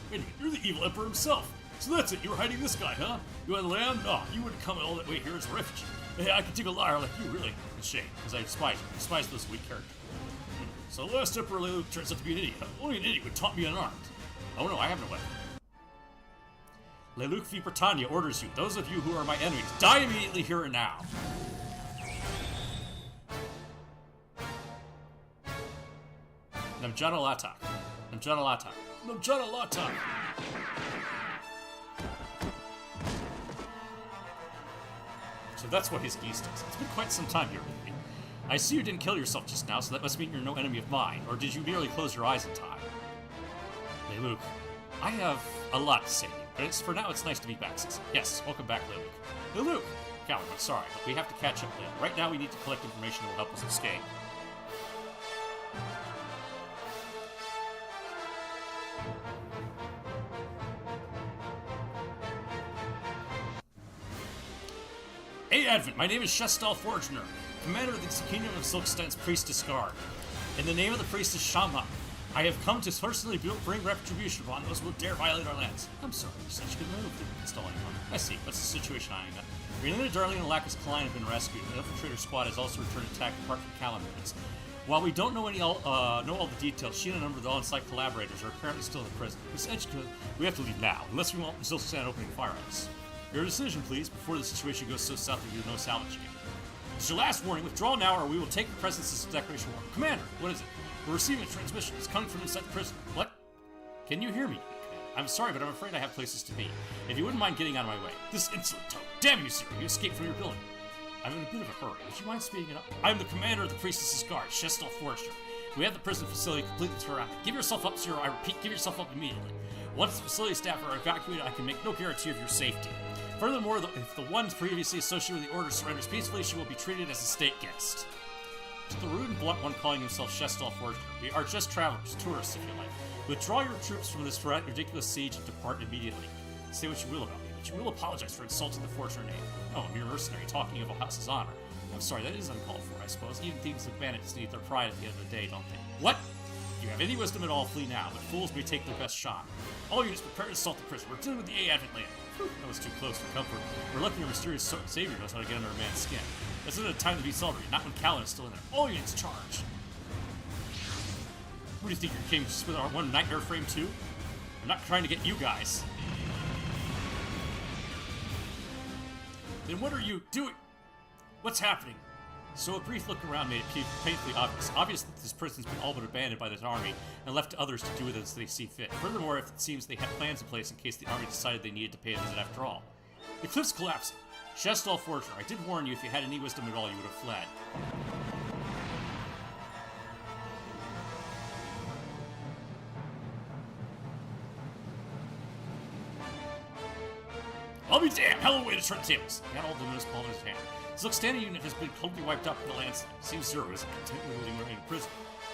Wait a minute, you're the evil emperor himself. So that's it, you were hiding this guy, huh? You had land? No, you wouldn't come all that way here as a refugee. Hey, I could take a liar like you, really. It's a shame, because I despise you. I despise those weak characters. So the last Emperor Lelouch turns out to be an idiot. Only an idiot would taunt me unarmed. Oh no, I have no weapon. Lelouch V. Britannia orders you, those of you who are my enemies, die immediately here and now. Namjana Latak. Namjana Latak. Namjana Latak! So that's what his geese does. It's been quite some time here with me. I see you didn't kill yourself just now, so that must mean you're no enemy of mine. Or did you merely close your eyes in time? Lelouch, I have a lot to say to you, but for now it's nice to be back, Cece. Yes, welcome back, Lelouch. Lelouch! Coward, I'm sorry, but we have to catch up later. Right now we need to collect information that will help us escape. Hey Advent, my name is Shestal Forgener, commander of the Kingdom of Zilkistan's Priestess Guard. In the name of the Priestess Shamha, I have come to personally bring retribution upon those who dare violate our lands. I'm sorry, you're such a good move installing one. I see, what's the situation I got? Raylene, Darlene, and Lacus Klein have been rescued. The infiltrator squad has also returned attack apart from Calamity. While we don't know all the details, she and a number of the on-site collaborators are apparently still in prison. Miss Edgecombe, we have to leave now, unless we want Zilkistan opening fire on us. Your decision, please, before the situation goes so south that you no salvage again. It's your last warning. Withdraw now, or we will take your presence as a declaration of war. Commander, what is it? We're receiving a transmission. It's coming from inside the prison. What? Can you hear me? I'm sorry, but I'm afraid I have places to be. If you wouldn't mind getting out of my way. This insolent tone. Damn you, Zero. You escaped from your building. I'm in a bit of a hurry. Would you mind speeding it up? I'm the commander of the Priestess's Guard, Shestal Forrester. We have the prison facility completely surrounded. Give yourself up, Zero. I repeat, give yourself up immediately. Once the facility staff are evacuated, I can make no guarantee of your safety. Furthermore, if the one previously associated with the Order surrenders peacefully, she will be treated as a state guest. To the rude and blunt one calling himself Shestal Forger, we are just travelers, tourists if you like. Withdraw your troops from this ridiculous siege and depart immediately. Say what you will about me, but you will apologize for insulting the Forger name. Oh, a mere mercenary talking of a house's honor. I'm sorry, that is uncalled for, I suppose. Even thieves and bandits need their pride at the end of the day, don't they? What? You you have any wisdom at all, flee now, but fools may take their best shot. All units prepare to assault the prison. We're dealing with the A Advent Land. That was too close for comfort. We're lucky our mysterious savior knows how to get under a man's skin. This isn't a time to be celebrated, not when Callan is still in there. All units charge! What do you think, you came just with our one nightmare frame too? I'm not trying to get you guys. Then what are you doing? What's happening? So a brief look around made it painfully obvious that this prison's been all but abandoned by this army and left to others to do with it as they see fit. Furthermore, it seems they had plans in place in case the army decided they needed to pay a visit after all. The cliff's collapsing. Shestal Forger, I did warn you, if you had any wisdom at all, you would have fled. I'll be damned! Hell of a way to turn the tables! He had all the municipal in his hand. His Luxtania unit has been totally wiped out in the landslide. Seems Zero isn't content with living in prison.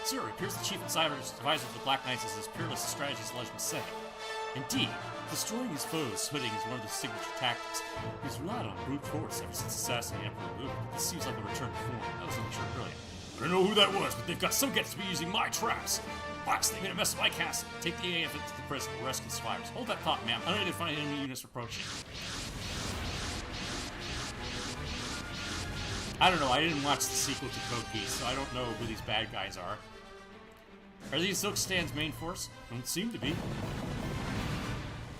Zero appears the chief advisor of the Black Knights as peerless strategies the legend say. Indeed, destroying his foes' footing is one of the signature tactics. He's relied on brute force ever since assassinating Emperor Luke. This seems like a return to form. That was sure brilliant. I don't know who that was, but they've got some guts to be using my traps. Fox, they made a mess of my castle. Take the AF to the prison. We'll rescue the survivors. Hold that thought, ma'am. I don't need to find enemy units approaching. I don't know. I didn't watch the sequel to Code Geass, so I don't know who these bad guys are. Are these Zilkstan's main force? Don't seem to be.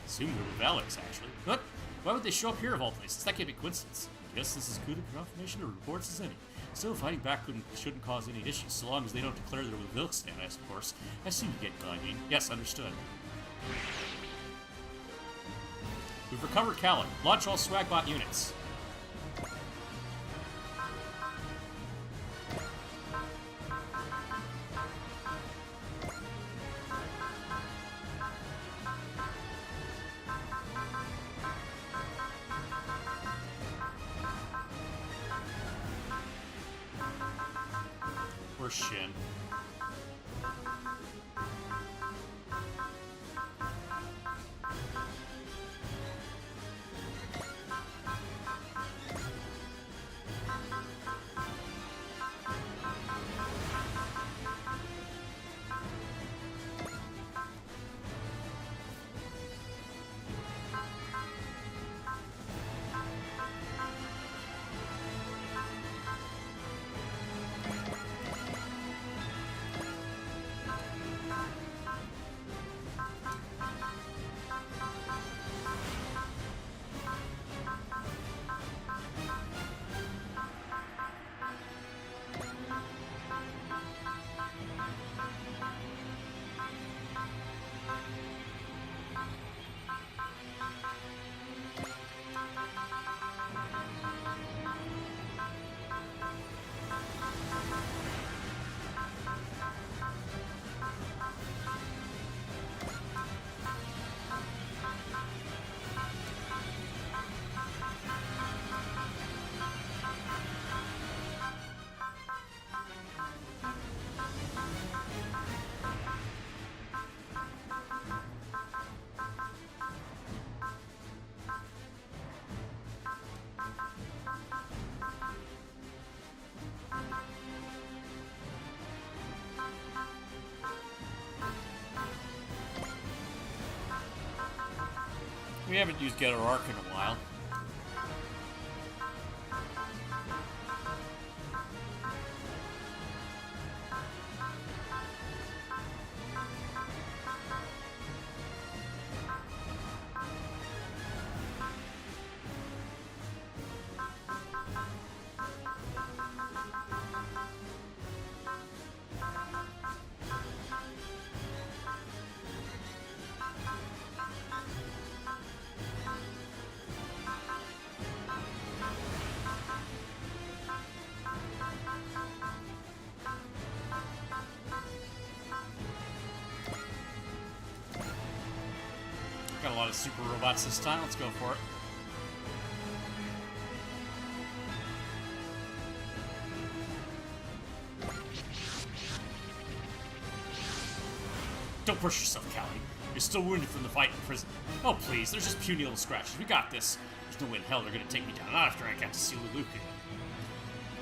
Assume they're with Valix, actually. What? Why would they show up here of all places? That can't be coincidence. I guess this is good confirmation or reports as any. Still, fighting back shouldn't cause any issues, so long as they don't declare they're with Vilkstan, of course. I see you get going. Yes, understood. We've recovered Callan. Launch all Swagbot units. Or Shin. We haven't used Getter Arc in a while. Got a lot of super robots this time. Let's go for it. Don't push yourself, Callie. You're still wounded from the fight in prison. Oh, please. There's just puny little scratches. We got this. There's no way in hell they're going to take me down. Not after I got to see Lelouch again.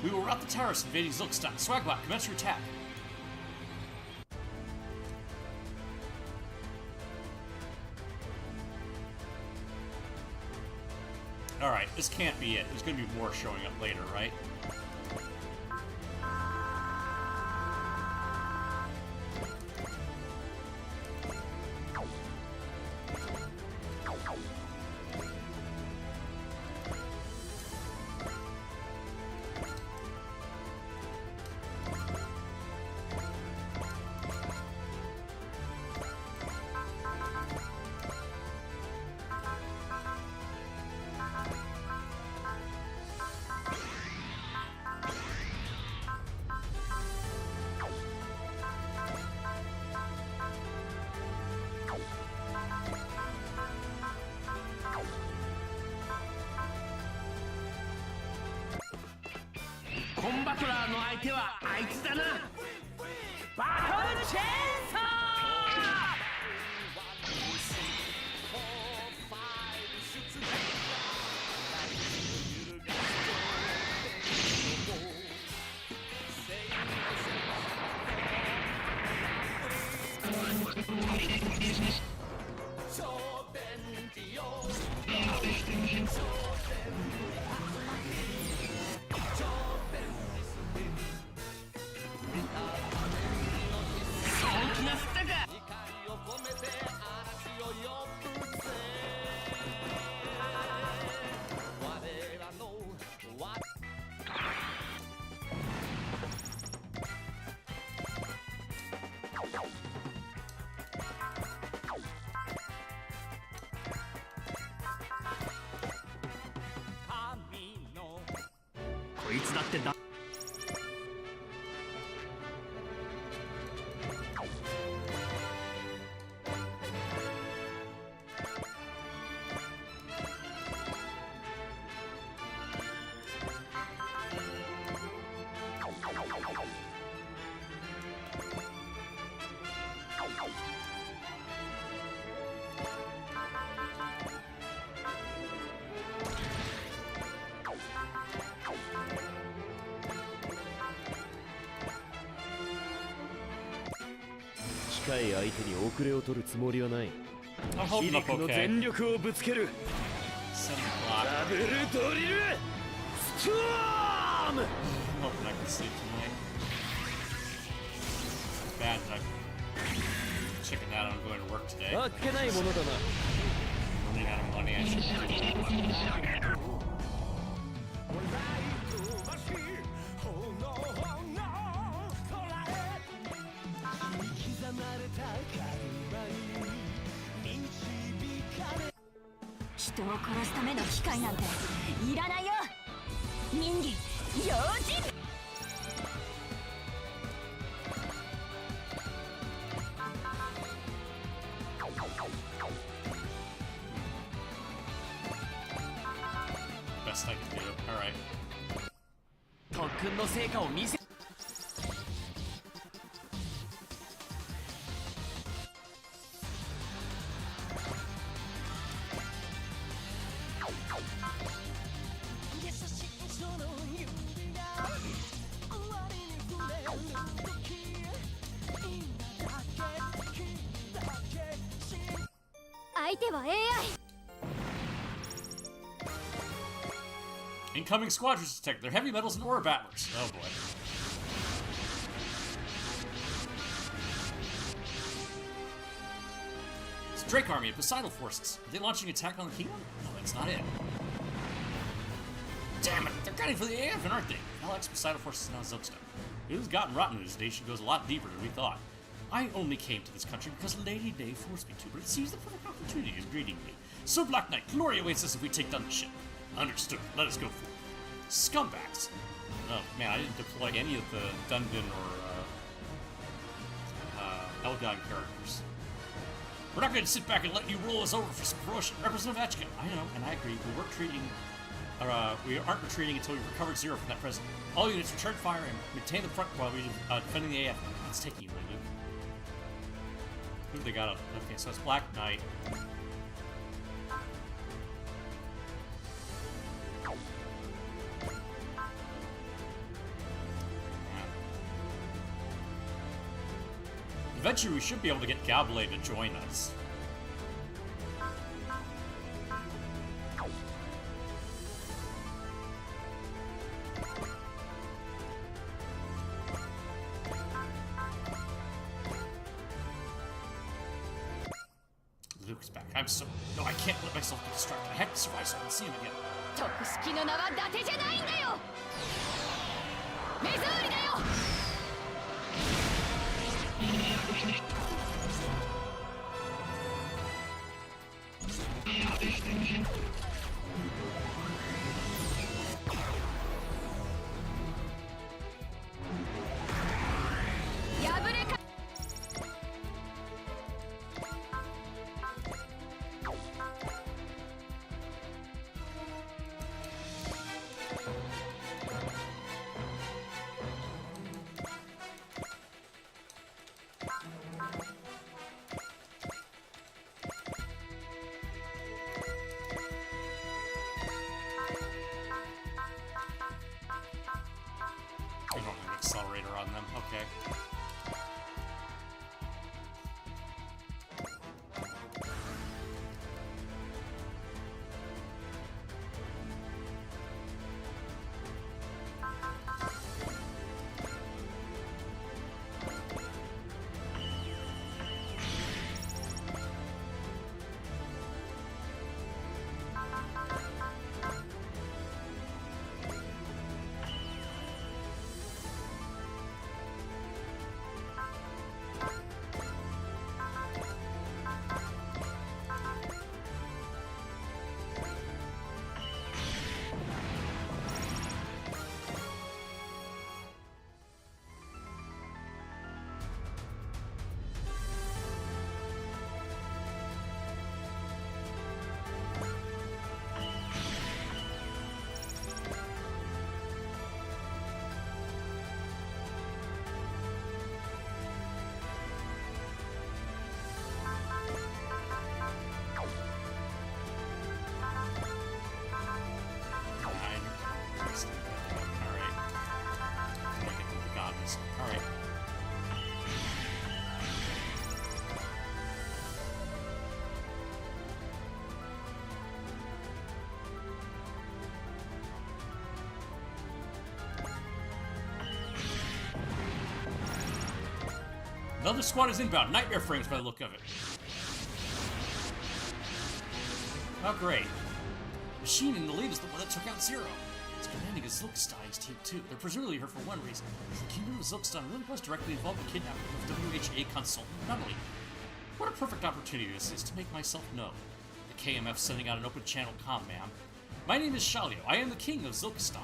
We will rout the terrorists invading Zilkstan. Swagbot, commence your attack. Alright, this can't be it. There's gonna be more showing up later, right?コンバトラーの相手はあいつだな。バトルチェーンソこいつだってだ。近い相手に遅れを取るつもりはない。 I'm holding キリ up クの okay. 全力をぶつける。 Send ダ block. ブルドリルストーム。 I'm hoping I can sleep tonight. Bad that I'm checking out on going to work today. あっけないものだな。 Running out of money, I should. People を殺すための機械なんていらないよ。仁義用心。Best I can do. All right. 特訓の成果を見せ。相手は AI。 Incoming squadrons detected. They're heavy metals and ore battlers. Oh boy. It's Drake Army of Poseidon forces. Are they launching an attack on the kingdom? No, that's not it. Damn it! They're gunning for the AF, aren't they? Alex Poseidon forces now Zilkstone. It has gotten rotten in this nation goes a lot deeper than we thought. I only came to this country because Lady Day forced me to, but it seems the perfect opportunity is greeting me. So Black Knight, glory awaits us if we take down the ship. Understood. Let us go forth. Scumbags. Oh man, I didn't deploy any of the Dundon or Elgon characters. We're not going to sit back and let you roll us over for some promotion. Representative Achika, I know, and I agree. We aren't retreating until we've recovered Zero from that prison. All units return fire and maintain the front while we defending the AF. It's taking you, Luke. Who they got up? Okay, so it's Black Knight. Eventually, we should be able to get Gablade to join us. I'm so... No, I can't let myself get distracted. I have to survive so I can see him again. 特式の名は伊達じゃないんだよ。目障りだよ。破れか。We don't have an accelerator on them. Okay. Alright. Another squad is inbound. Nightmare frames by the look of it. Oh, great. Machine in the lead is the one that took out Zero. It's commanding a Zilkstein's team, too. They're presumably here for one reason. The Kingdom of Zilkstein really was directly involved in kidnapping of WHA consultant Nunnally. What a perfect opportunity this is to make myself known. The KMF sending out an open channel comm, ma'am. My name is Shalio. I am the King of Zilkstein.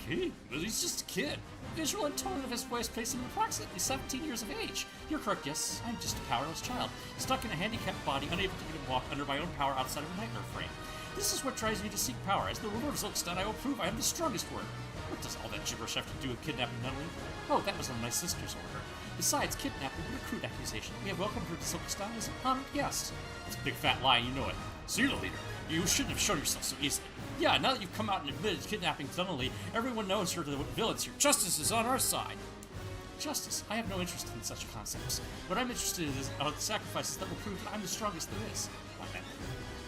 King? Well, he's just a kid. Visual and tone of his voice place him approximately 17 years of age. You're correct, yes. I'm just a powerless child, stuck in a handicapped body, unable to even walk under my own power outside of a nightmare frame. This is what drives me to seek power. As the ruler of Zilkstein, I will prove I am the strongest one. What does all that gibberish have to do with kidnapping Nunnally? Oh, that was on my sister's order. Besides, kidnapping would be a crude accusation. We have welcomed her to Zilkstein as an honored guest. It's a big fat lie, you know it. So you're the leader. You shouldn't have shown yourself so easily. Yeah, now that you've come out and admitted kidnapping Nunnally, everyone knows you're the villains here. Justice is on our side. Justice? I have no interest in such concepts. What I'm interested in is the sacrifices that will prove that I'm the strongest there is. Why then?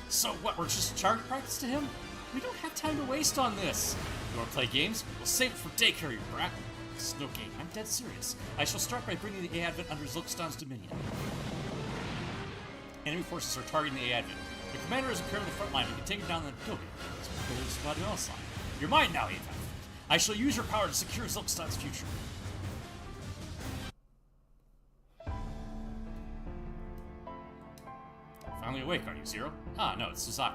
So what, we're just target practice to him? We don't have time to waste on this. You want to play games? We'll save it for daycare, you brat. This is no game. I'm dead serious. I shall start by bringing the A-Advent under Zilkstein's dominion. Enemy forces are targeting the A-Advent. The commander is appearing on the front line. We can take him down and kill him. There's body on side. You're mine now, A-Advent. I shall use your power to secure Zilkstein's future. Finally awake, are you, Zero? Ah, no, it's Suzaku.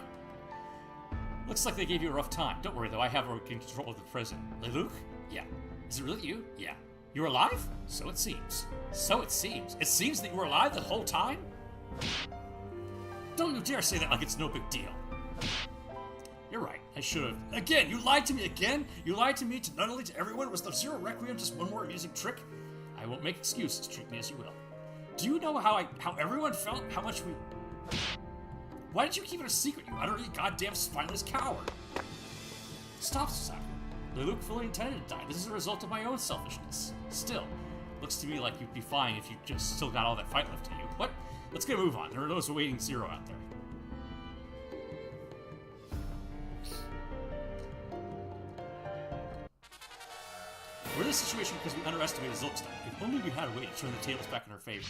Looks like they gave you a rough time. Don't worry, though, I have control of the prison. Lelouch? Yeah. Is it really you? Yeah. You're alive? So it seems. So it seems. It seems that you were alive the whole time? Don't you dare say that like it's no big deal. You're right, I should have. Again, you lied to me again? You lied to me, to not only to everyone. Was the Zero Requiem just one more amusing trick? I won't make excuses, treat me as you will. Do you know how everyone felt? How much we... Why did you keep it a secret, you utterly goddamn spineless coward? Stop, Suzaku. Lelouch fully intended to die. This is a result of my own selfishness. Still, looks to me like you'd be fine if you just still got all that fight left in you. What? Let's get a move on. There are those awaiting Zero out there. We're in this situation because we underestimated Zilkstein. If only we had a way to turn the tables back in our favor.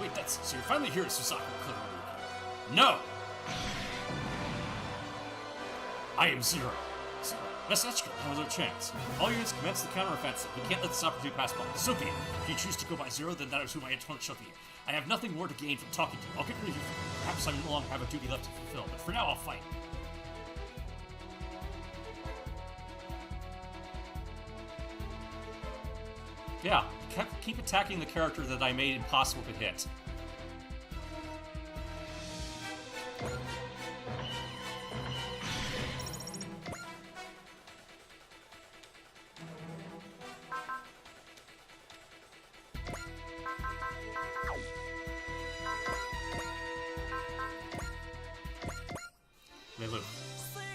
Wait, that's so you're finally here at Susaku Kururugi. No! I am Zero. Zero. Best Etchiko, now's our chance. All units commence the counteroffensive. We can't let this opportunity pass by. So be it. If you choose to go by Zero, then that is who my opponent shall be. I have nothing more to gain from talking to you. I'll get rid of you. Perhaps I no longer have a duty left to fulfill, but for now I'll fight. Yeah, keep attacking the character that I made impossible to hit. Lulu,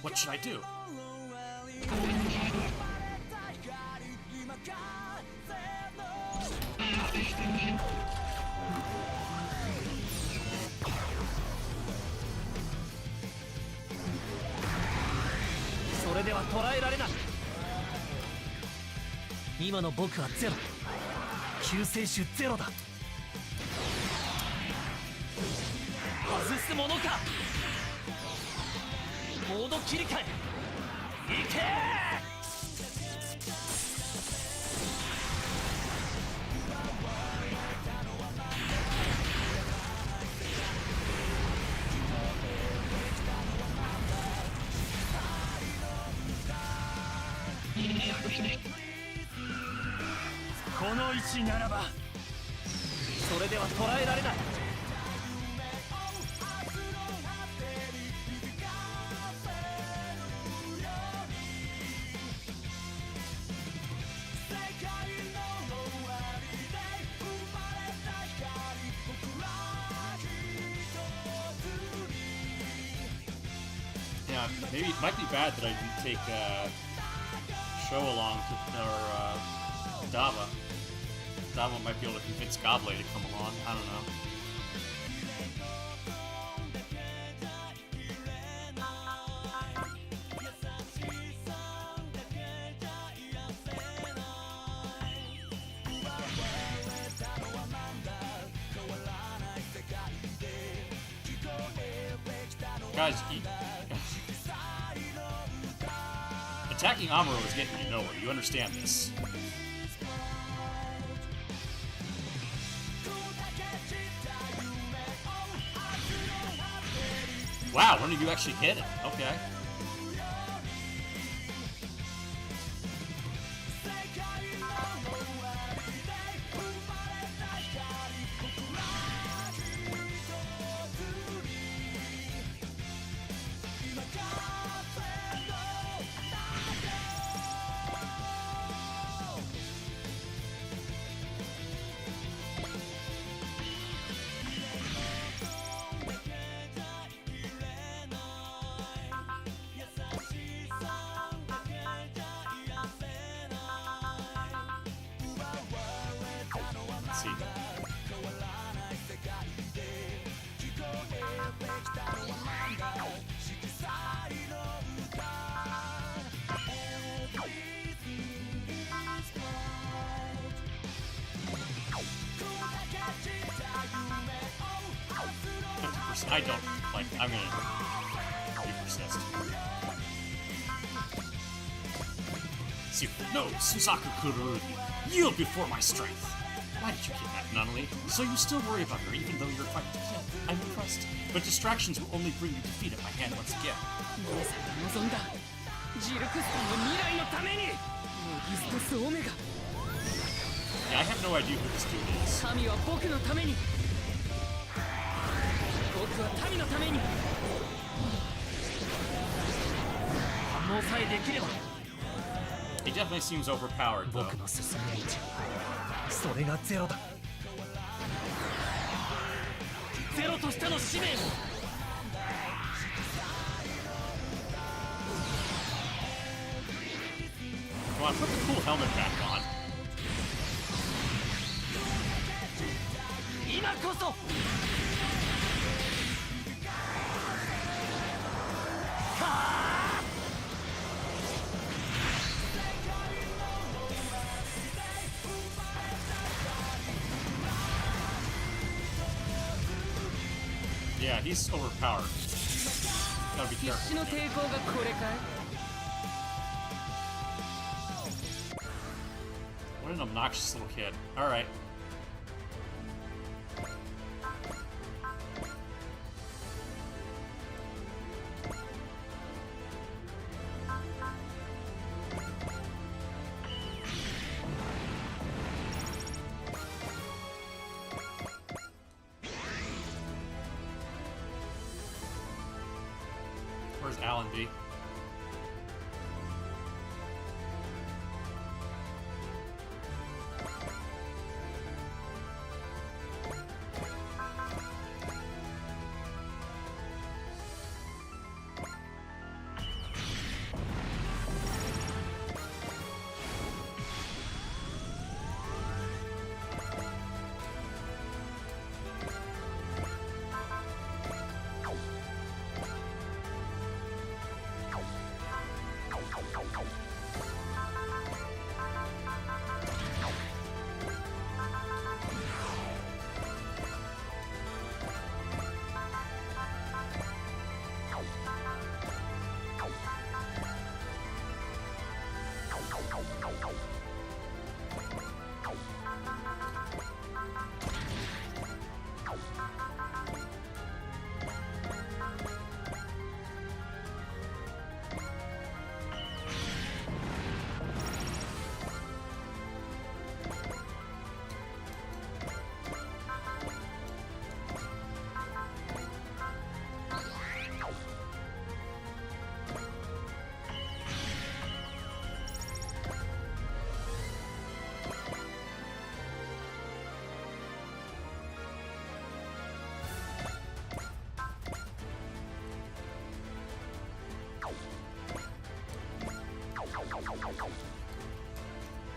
what should I do?それでは捉えられない。今の僕はゼロ、救世主ゼロだ。外すものか。モード切り替え、いけこの位置ならば、それでは捉えられない。Yeah, maybe it might be bad that I didn't take Show along to, or Dava. Dava might be able to convince Goblay to come along. I don't know. Guys, attacking Amuro is getting you nowhere. You understand this. Wow, when did you actually hit it? Okay. I don't like. I'm gonna be persist. See, no, Susaku Kururugi, yield before my strength. Why did you kidnap Nunnally? So you still worry about her, even though you're fighting to kill. I'm impressed. But distractions will only bring you defeat at my hand once again. Yeah, I have no idea who this dude is. 僕は民のために。反応さえできれば。He definitely seems overpowered, though. 僕の進む道、それがゼロだ。ゼロとしての使命を。Come on, put the cool helmet back on. 今こそ。he's overpowered. Gotta be 必 careful. 死の抵抗がこれかい What an obnoxious little kid. Alright. Where's Alan B?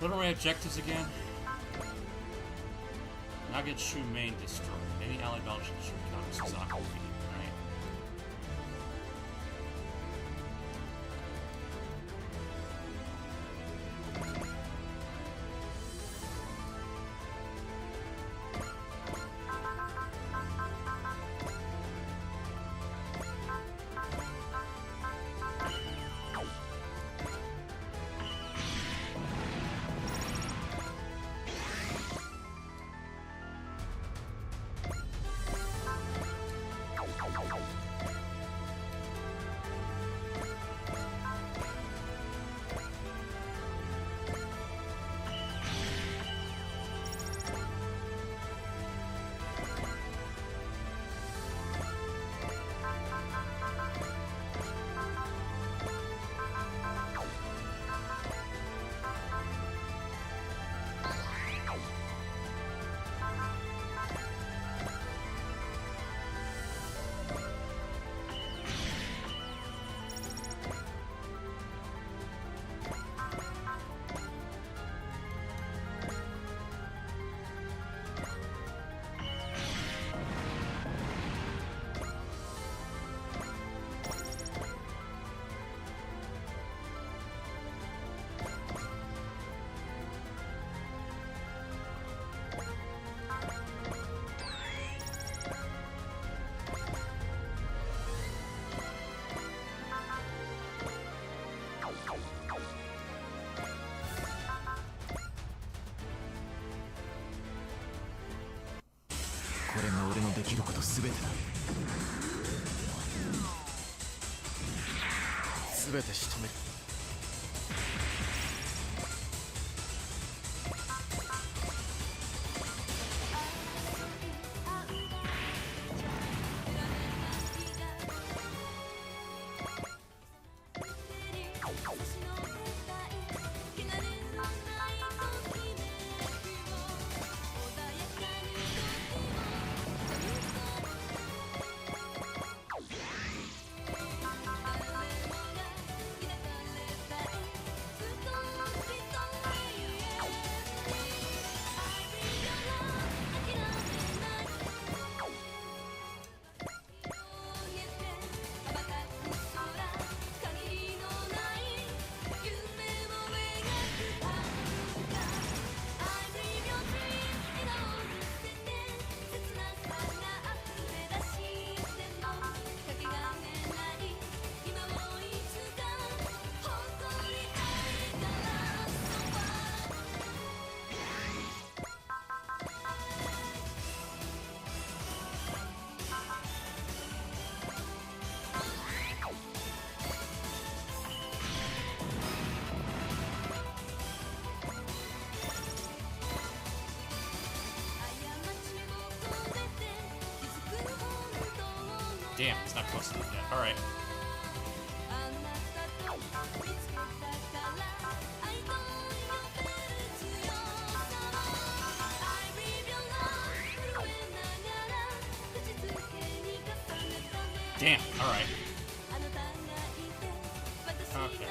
What are my objectives again? Now get Shu Main destroyed. Any allied knowledge of Shu Countess is not complete. Right?これが俺のできること全てだ。全て仕留める。not close enough yet. Alright. Damn, alright. Okay.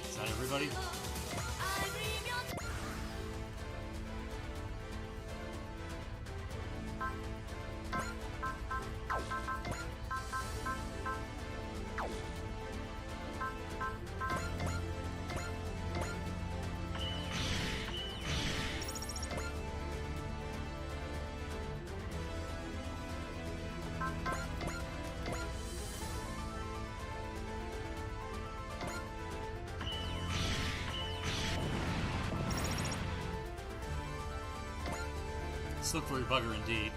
Is that everybody? Slippery bugger indeed.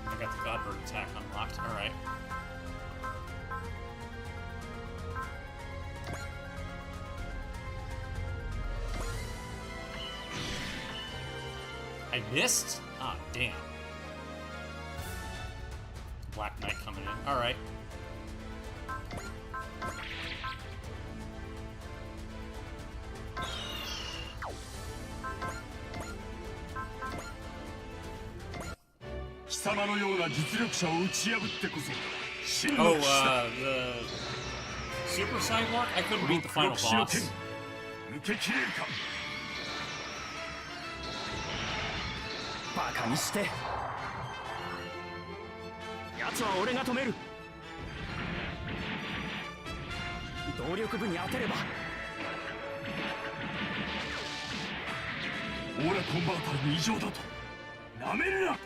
I got the Godbird attack unlocked. Alright. I missed? Ah, damn. Black Knight coming in. Alright. Oh, the Super Cyborg? I couldn't beat the final boss. バカにして奴は俺が止める動力部に当てればオーラコンバーターに異常だとなめるな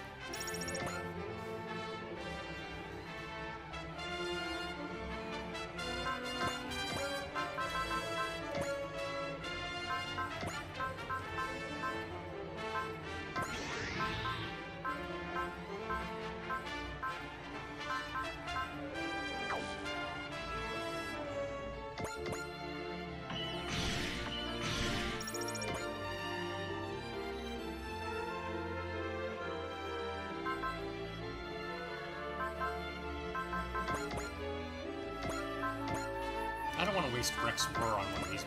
I don't want to waste Rex Spur on one of these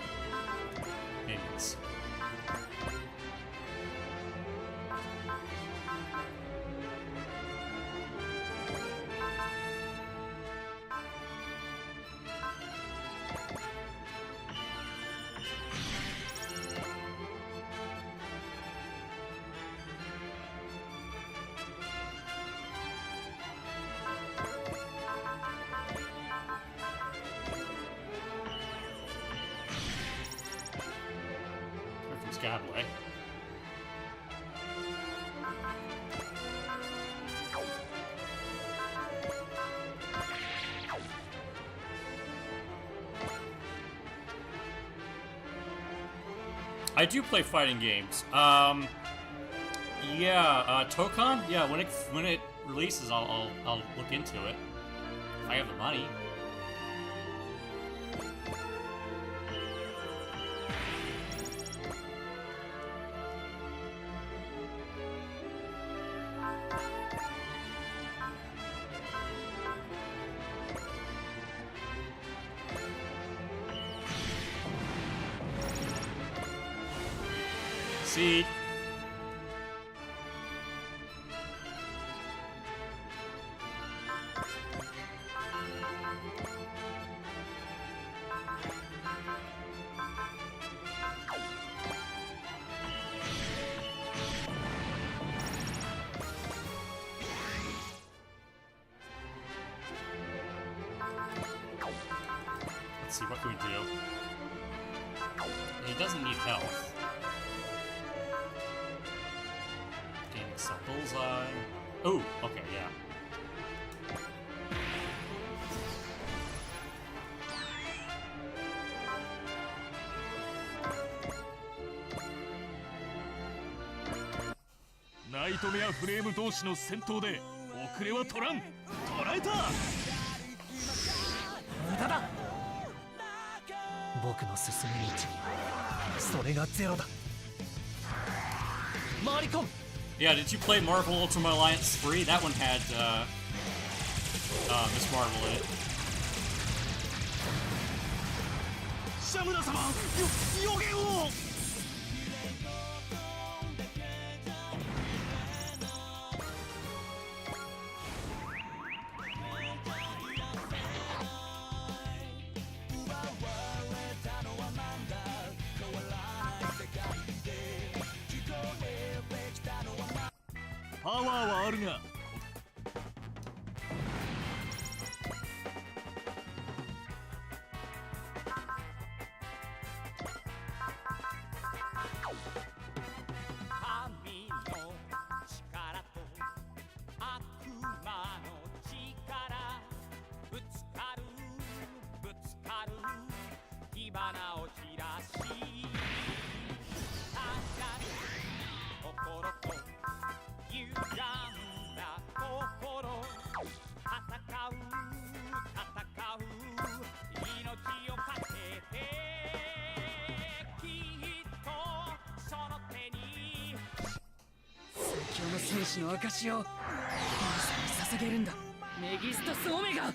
minions. Godway. I do play fighting games. Yeah, Tokon? Yeah, when it releases, I'll look into it. If I have the money. Let's see, what can we do? He doesn't need health. Gaining some bullseye. Oh, okay, yeah.ナイトメアフレーム同士の戦闘で遅れは取らん。捉えた。無駄だ。僕の進む道それがゼロだ。回り込む。 Yeah, did you play Marvel Ultimate Alliance 3? That one had Miss Marvel in it. シャムナ様、予言を。パワーはあるが。神の力と悪魔の力ぶつかるぶつかる火花を散らし心と歪んだ心戦う戦う命をかけてきっとその手に最強の戦士の証をミルサに捧げるんだ。メギストスオメガ。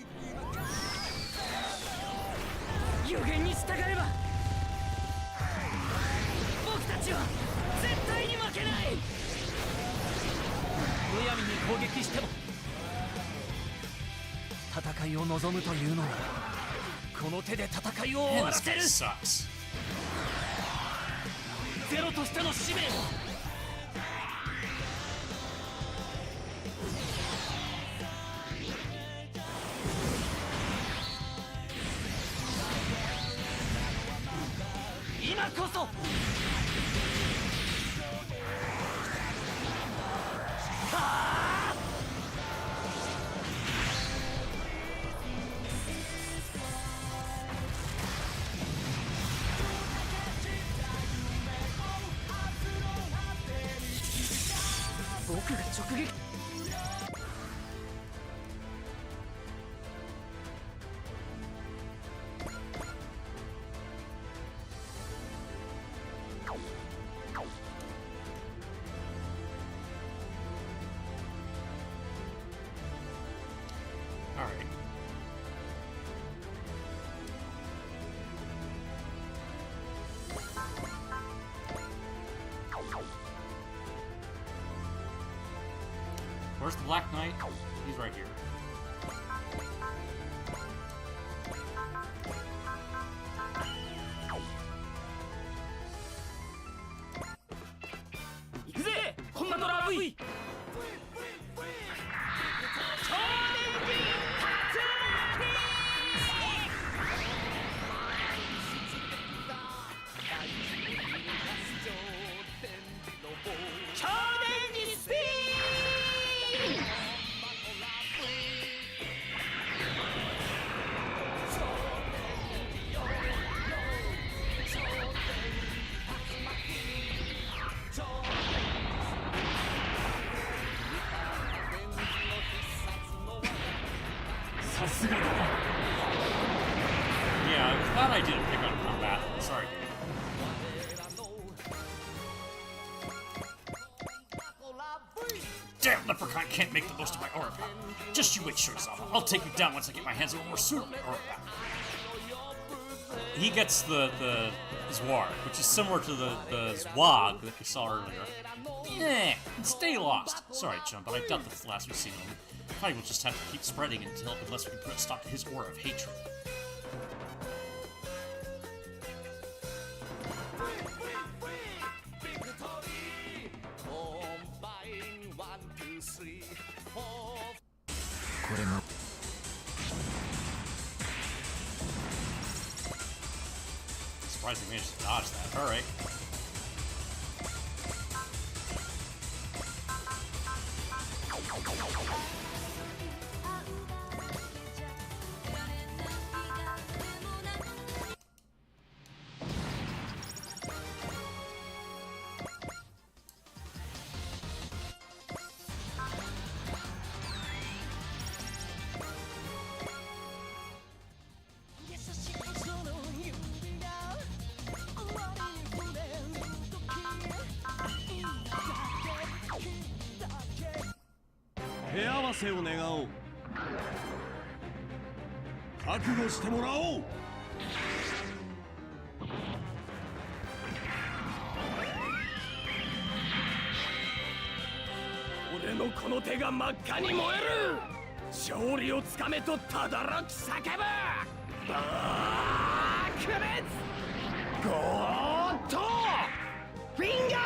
予言に従えば僕たちは絶対に負けない。むやみに攻撃しても戦いを望むというのはこの手で戦いを終 Man, わら this せ guy る sucks. ゼロとしての使命を。今こそ僕が直撃。All right. Where's the Black Knight? He's right here. Yeah, I'm glad I didn't pick on combat. Sorry. Damn, Leprechaun can't make the most of my aura power. Just you wait, Shurizawa. I'll take you down once I get my hands on more suitable aura power. He gets the Zwar, which is similar to the Zwag that we saw earlier. Stay lost. Sorry, chum, but I doubt that's the last we've seen of him. Probably will just have to keep spreading until unless we can put a stop to his aura of hatred. surprised he managed to dodge that. Alright.手合わせを願おう。覚悟してもらおう。俺のこの手が真っ赤に燃える。勝利をつかめとただろき叫ぶ。バークレッツゴーッとフィンガー。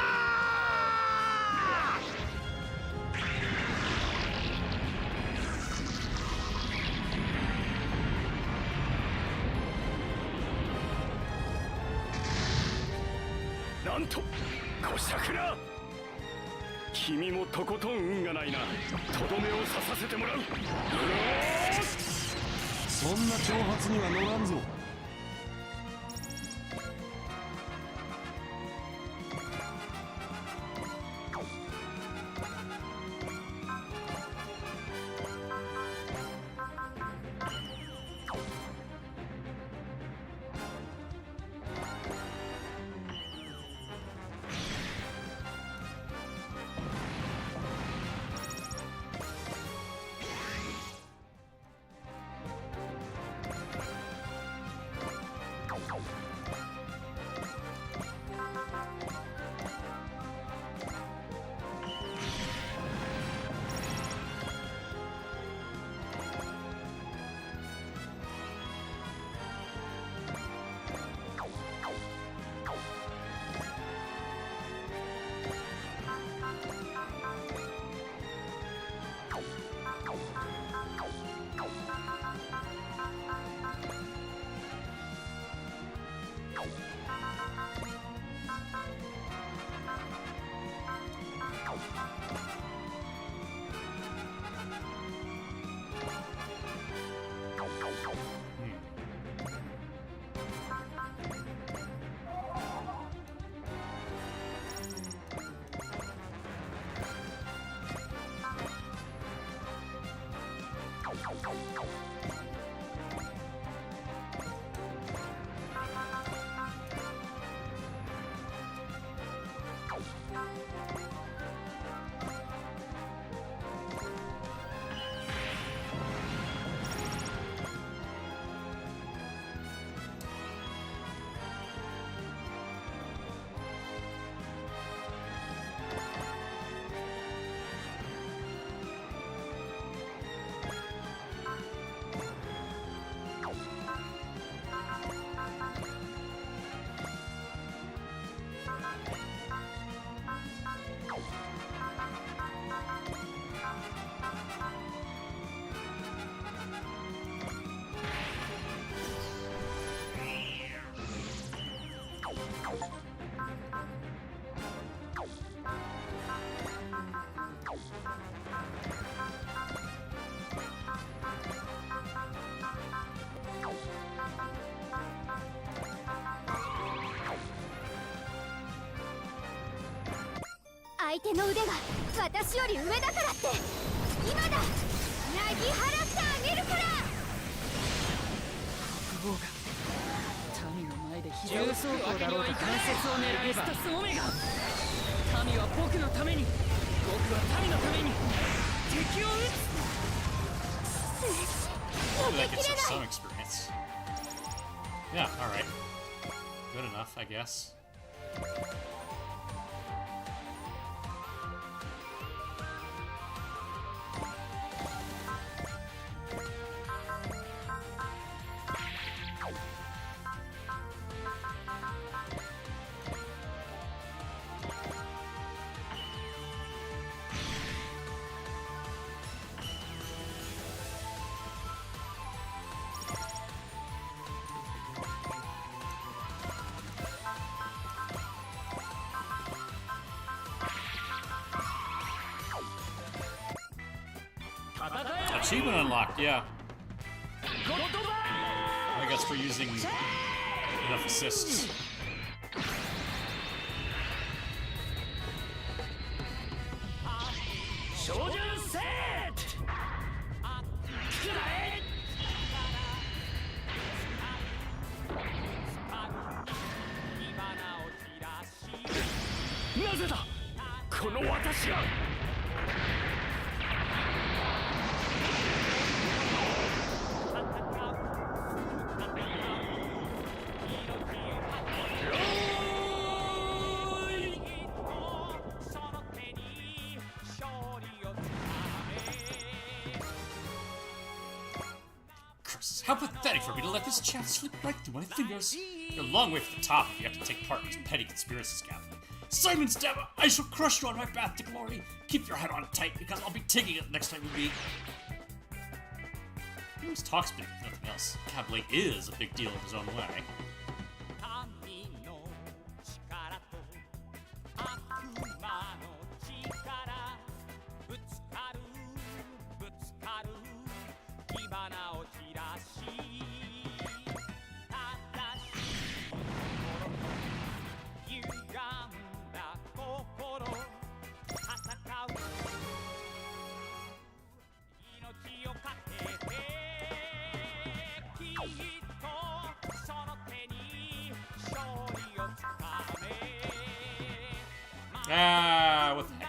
なんと小桜、君もとことん運がないな。とどめを刺させてもらう。そんな挑発には乗らんぞ。相手の腕が私より上だからって今だなぎ払ってあげるから。国王が民の前で膝をつくわけにはいかない。関節を狙えばメギストスオメガ。民は僕のために、僕は民のために敵を撃つ。 That gets us some experience. Yeah, alright. Good enough, I guess. Achievement unlocked, yeah. I guess for using enough assists. Curses, how pathetic for me to let this chance slip right through my fingers. You're a long way from the top if you have to take part in these petty conspiracies, Captain. Simon Stabba, I shall crush you on my path to glory. Keep your head on tight, because I'll be taking it next time we meet. He always talks big, if nothing else. Cablé is a big deal in his own way. Ah, what the heck?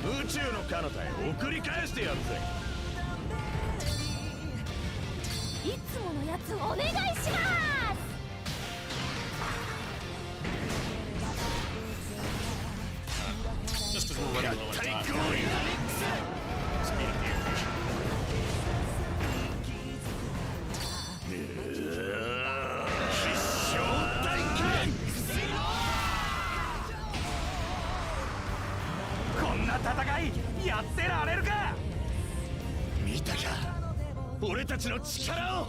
宇宙の彼方へ送り返してやるぜ。いつものやつお願いします。 Just because we're running low on time. Speed of the animation. こんな戦いやってられるか。見たか、俺たちの力を。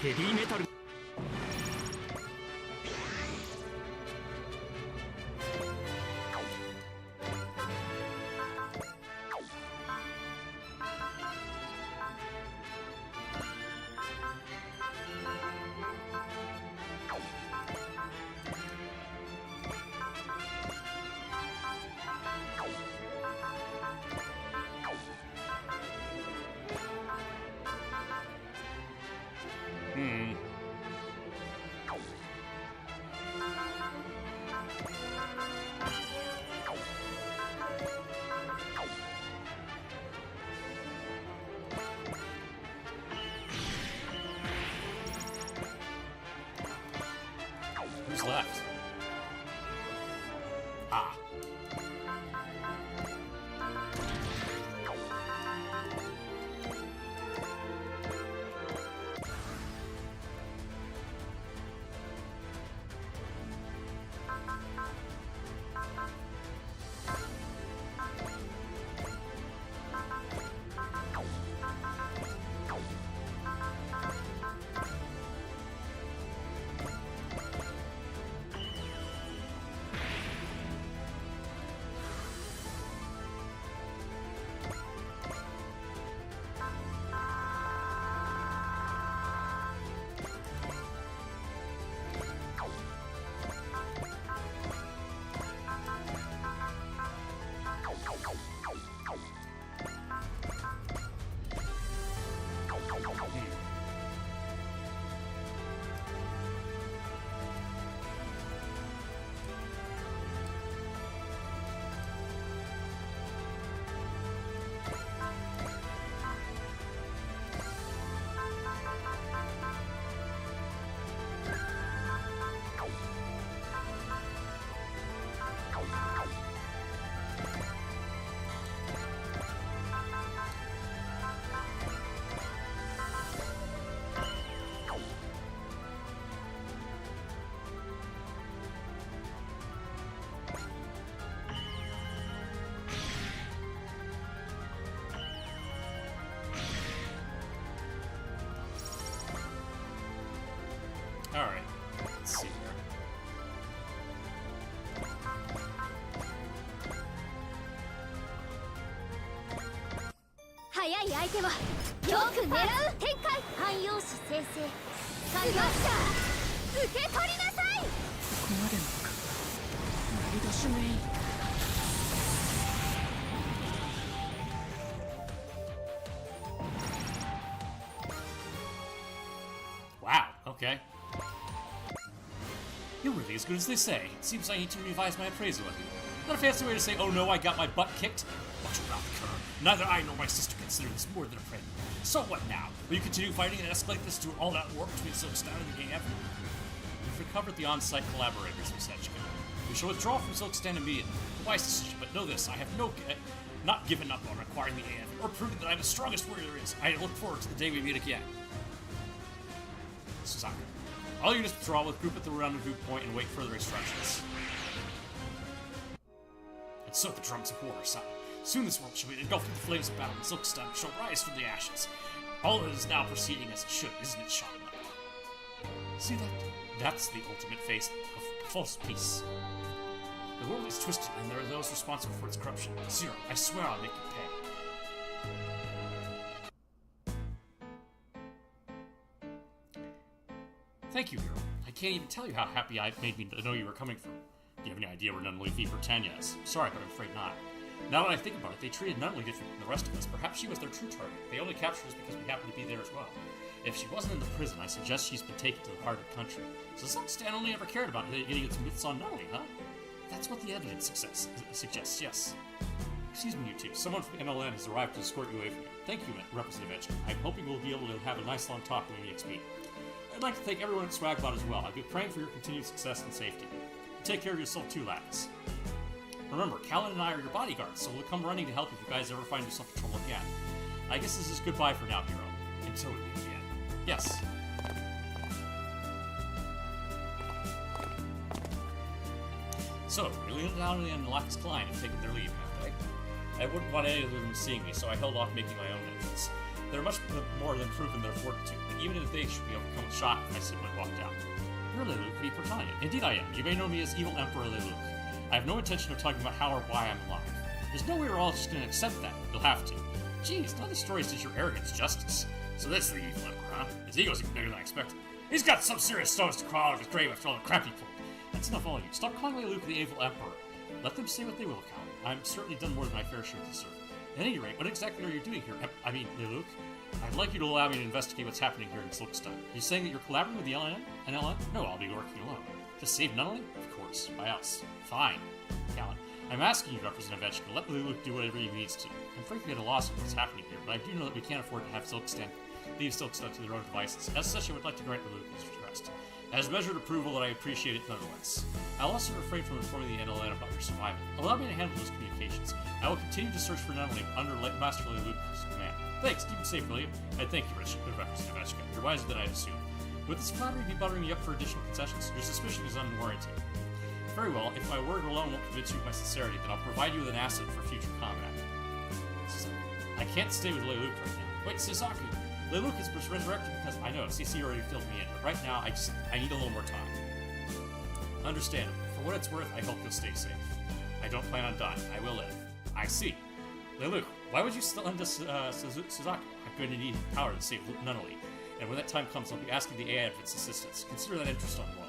ヘビーメタル。Who's left? Ah. Alright. Let's see here. 速い相手はよく狙う展開汎用紙生成スマッシャー受け取りなさい。ここまでなのか。鳴り出しメイン。 Wow, okay. You're really as good as they say. It seems I need to revise my appraisal of you. Not a fancy way to say, oh no, I got my butt kicked? Watch your mouth, Kerr. Neither I nor my sister consider this more than a friend. So what now? Will you continue fighting and escalate this to an all-out war between Silkstone and the AF? We've recovered the on-site collaborators, Miss Etchka. We shall withdraw from Silkstone immediately. A wise decision, but know this, I have not given up on acquiring the AF, or proving that I'm the strongest warrior there is. I look forward to the day we meet again. Suzaku. All units withdraw with group at the rendezvous point and wait further instructions. And so the drums of war sound. Soon this world shall be engulfed in the flames of battle, and Silkstone shall rise from the ashes. All of it is now proceeding as it should, isn't it, Shaman Knight? See that? That's the ultimate face of false peace. The world is twisted, and there are those responsible for its corruption. Zero, I swear I'll make you pay. Thank you, Hero. I can't even tell you how happy it made me to know you were coming from. Do you have any idea where Nunnally V. Britannia is? Sorry, but I'm afraid not. Now that I think about it, they treated Nunnally different from the rest of us. Perhaps she was their true target. They only captured us because we happened to be there as well. If she wasn't in the prison, I suggest she's been taken to the heart of the country. So Silkstone only ever cared about getting its myths on Nunnally, huh? That's what the evidence suggests, yes. Excuse me, you two. Someone from NLN has arrived to escort you away from me. Thank you, Representative Etchka. I'm hoping we'll be able to have a nice long talk when we next meet. I'd like to thank everyone at Swagbot as well. I've been praying for your continued success and safety. Take care of yourself too, lads. Remember, Callan and I are your bodyguards, so we'll come running to help if you guys ever find yourself in trouble again. I guess this is goodbye for now, Hero. Until we meet again. Yes. So, Brilliant Downey and Locke's Klein have taken their leave, have they? I wouldn't want any of them seeing me, so I held off making my own entrance. They're much more than proven their fortitude, but even if they should be overcome with shock, I simply walked out. You're Lelouch V. Britannia. Indeed I am. You may know me as Evil Emperor Lelouch. I have no intention of talking about how or why I'm alive. There's no way we're all just going to accept that. You'll have to. Geez, none of these stories does your arrogance justice. So that's the Evil Emperor, huh? His ego's even bigger than I expected. He's got some serious stones to crawl out of his grave after all the crap he pulled. That's enough all of you. Stop calling Lelouch the Evil Emperor. Let them say what they will, Cal. I'm certainly done more than my fair share to serve. At any rate, what exactly are you doing here? I mean, Lelouch? I'd like you to allow me to investigate what's happening here in Silkstone. You're saying that you're collaborating with the LN? NLN? No, I'll be working alone. To save Nunnally? Of course, by us. Fine. Callan, I'm asking you, Representative Etchka, let Lelouch do whatever he needs to. I'm frankly at a loss of what's happening here, but I do know that we can't afford to have leave Silkstone to their own devices. As such, I would like to grant Lelouch his request. As measured approval, that I appreciate it nonetheless. I'll also refrain from informing the NLN about your survival. Allow me to handle those communications. I will continue to search for Nunnally under Master Lelouch's command. Thanks, keep it safe, will you? And thank you, Representative Etchka. You're wiser than I'd assumed. Would this flattery be buttering me up for additional concessions? Your suspicion is unwarranted. Very well, if my word alone won't convince you of my sincerity, then I'll provide you with an asset for future combat. I can't stay with Lelouch right now. Wait, Suzaku! Lelouch is resurrected because I know, CC already filled me in, but right now I need a little more time. Understandable. For what it's worth, I hope you'll stay safe. I don't plan on dying. I will live. I see. Lelouch, why would you still lend us Suzaku? I'm going to need power to save Nunnally, and when that time comes, I'll be asking the AI Advent's assistance. Consider that interest on loan.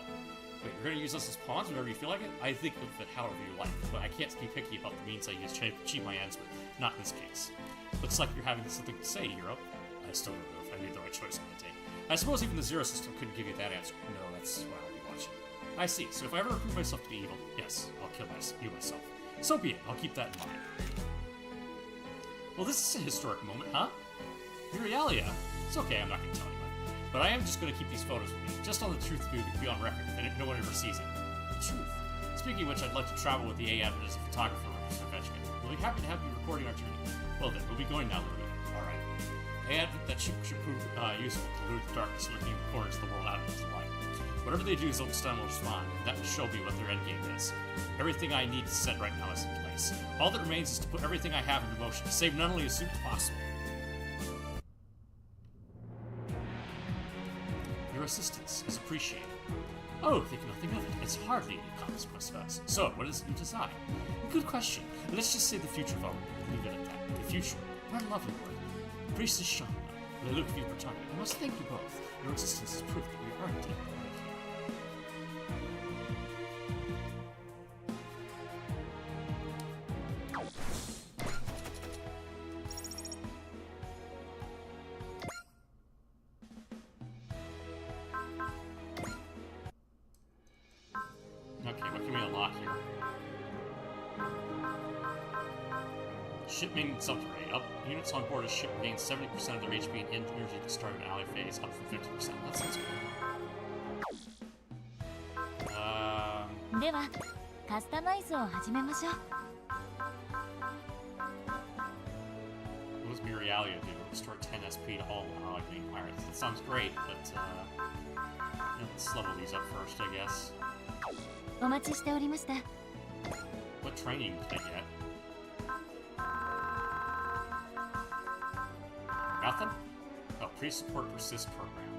Wait, you're going to use us as pawns whenever you feel like it? I think of it however you like, but I can't be picky about the means I use to achieve my ends with. Not in this case. Looks like you're having something to say, Hero. I still don't know if I made the right choice on the day. I suppose even the Zero system couldn't give you that answer. No, that's why I'll be watching. I see. So if I ever prove myself to be evil, yes, I'll kill you myself. So be it. I'll keep that in mind. Well, this is a historic moment, huh? Urialia. It's okay, I'm not going to tell anyone. But I am just going to keep these photos with me, just on the truth to be on record, and if no one ever sees it. The truth. Speaking of which, I'd like to travel with the A Advent as a photographer, Representative Etchka. We'll be happy to have you recording our journey. Well then, we'll be going now, Lelouch. Alright. A Advent, that ship should prove useful to lure the darkness lurking in the corners of the world out into the light. Whatever they do, Silkstone will respond, and that will show me what their endgame is. Everything I need to set right now is in place. All that remains is to put everything I have into motion to save Nunnally as soon as possible. Your assistance is appreciated. Oh, think nothing of it. It's hardly any consequence to us. So, what is it you design? Good question. Let's just say the future of our world. Leave it at that. The future. What a lovely word. Priestess Shana, Lelukia Britannia, I must thank you both. Your existence is proof that we are indeed right here. Okay, what can we unlock here? Ship maintenance upgrade. Up units on board a ship gain 70% of their HP and energy at the start of an ally phase, up from 50%. That sounds good. ではカスタマイズを始めましょう。 What does Mirialia do? Restore 10 SP to all allied main pirates. That sounds great, but let's level these up first, I guess. お待ちしておりました。 What training did I get? Nothing? Oh, pre-support persist program.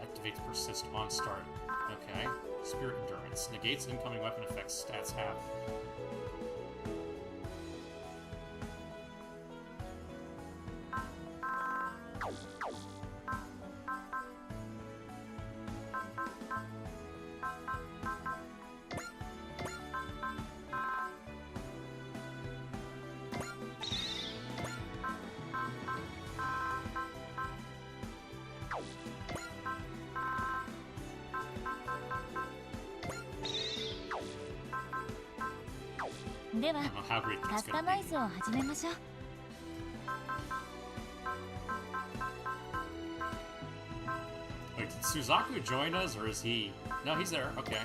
Activates persist on start. Okay. Spirit endurance. Negates incoming weapon effects stats half. I では don't know how great カ that's スタ gonna マイ be. ズを始めましょう。 Wait, did Suzaku join us, or is he... No, he's there. Okay.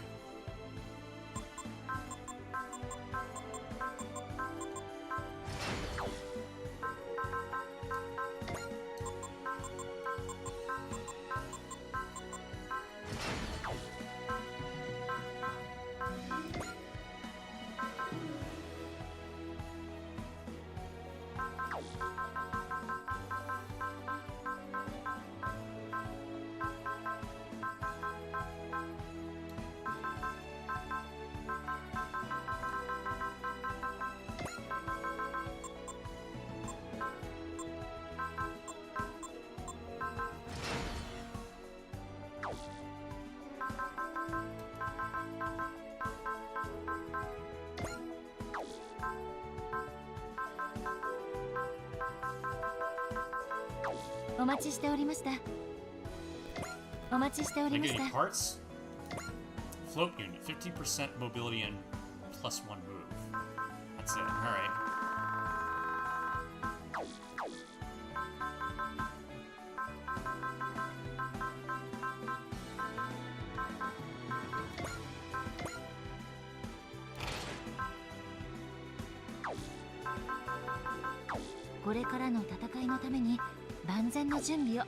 お待ちしておりました。お待ちしてお Can り I ま get し any た。 parts? Float unit, 50% mobility and plus 1 move. That's it. Alright.「これからの戦いのために万全の準備を」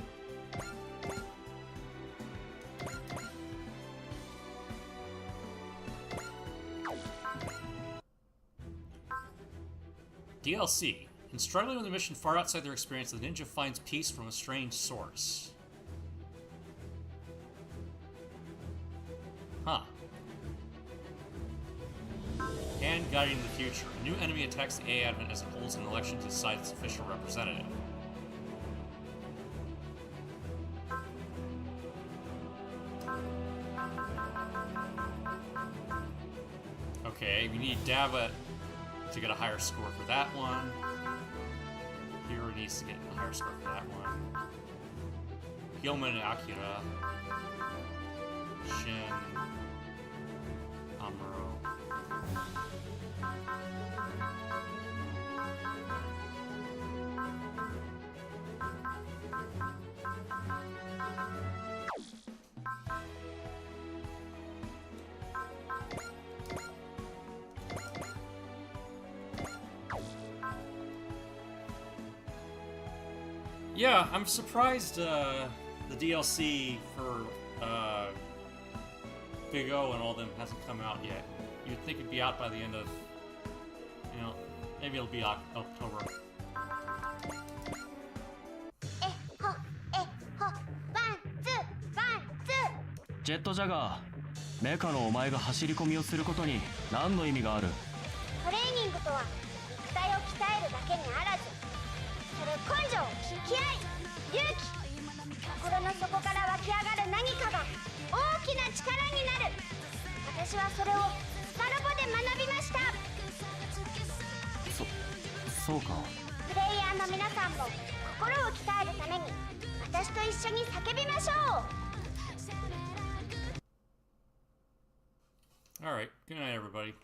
DLC. In struggling with a mission far outside their experience, the ninja finds peace from a strange source. Huh. And guiding the future. A new enemy attacks the A Advent as it holds an election to decide its official representative. Okay, we need Dava to get a higher score for that one. Hero needs to get a higher score for that one. Gilman and Akira. Shin. Amuro. Yeah, I'm surprised the DLC for Big O and all them hasn't come out yet. You'd think it'd be out by the end of, you know, maybe it'll be October. えほえほばんざジェットジャガー、メカのお前が走り込みをすることに何の意味がある？トレーニングとは肉体を鍛えるだけにあらず、それ根性、気合、勇気、心の底から湧き上がる何かが大きな力になる。私はそれをスパロボで学びました。そうか。プレイヤーの皆さんも心を鍛えるために私と一緒に叫びましょう。Alright, good night, everybody.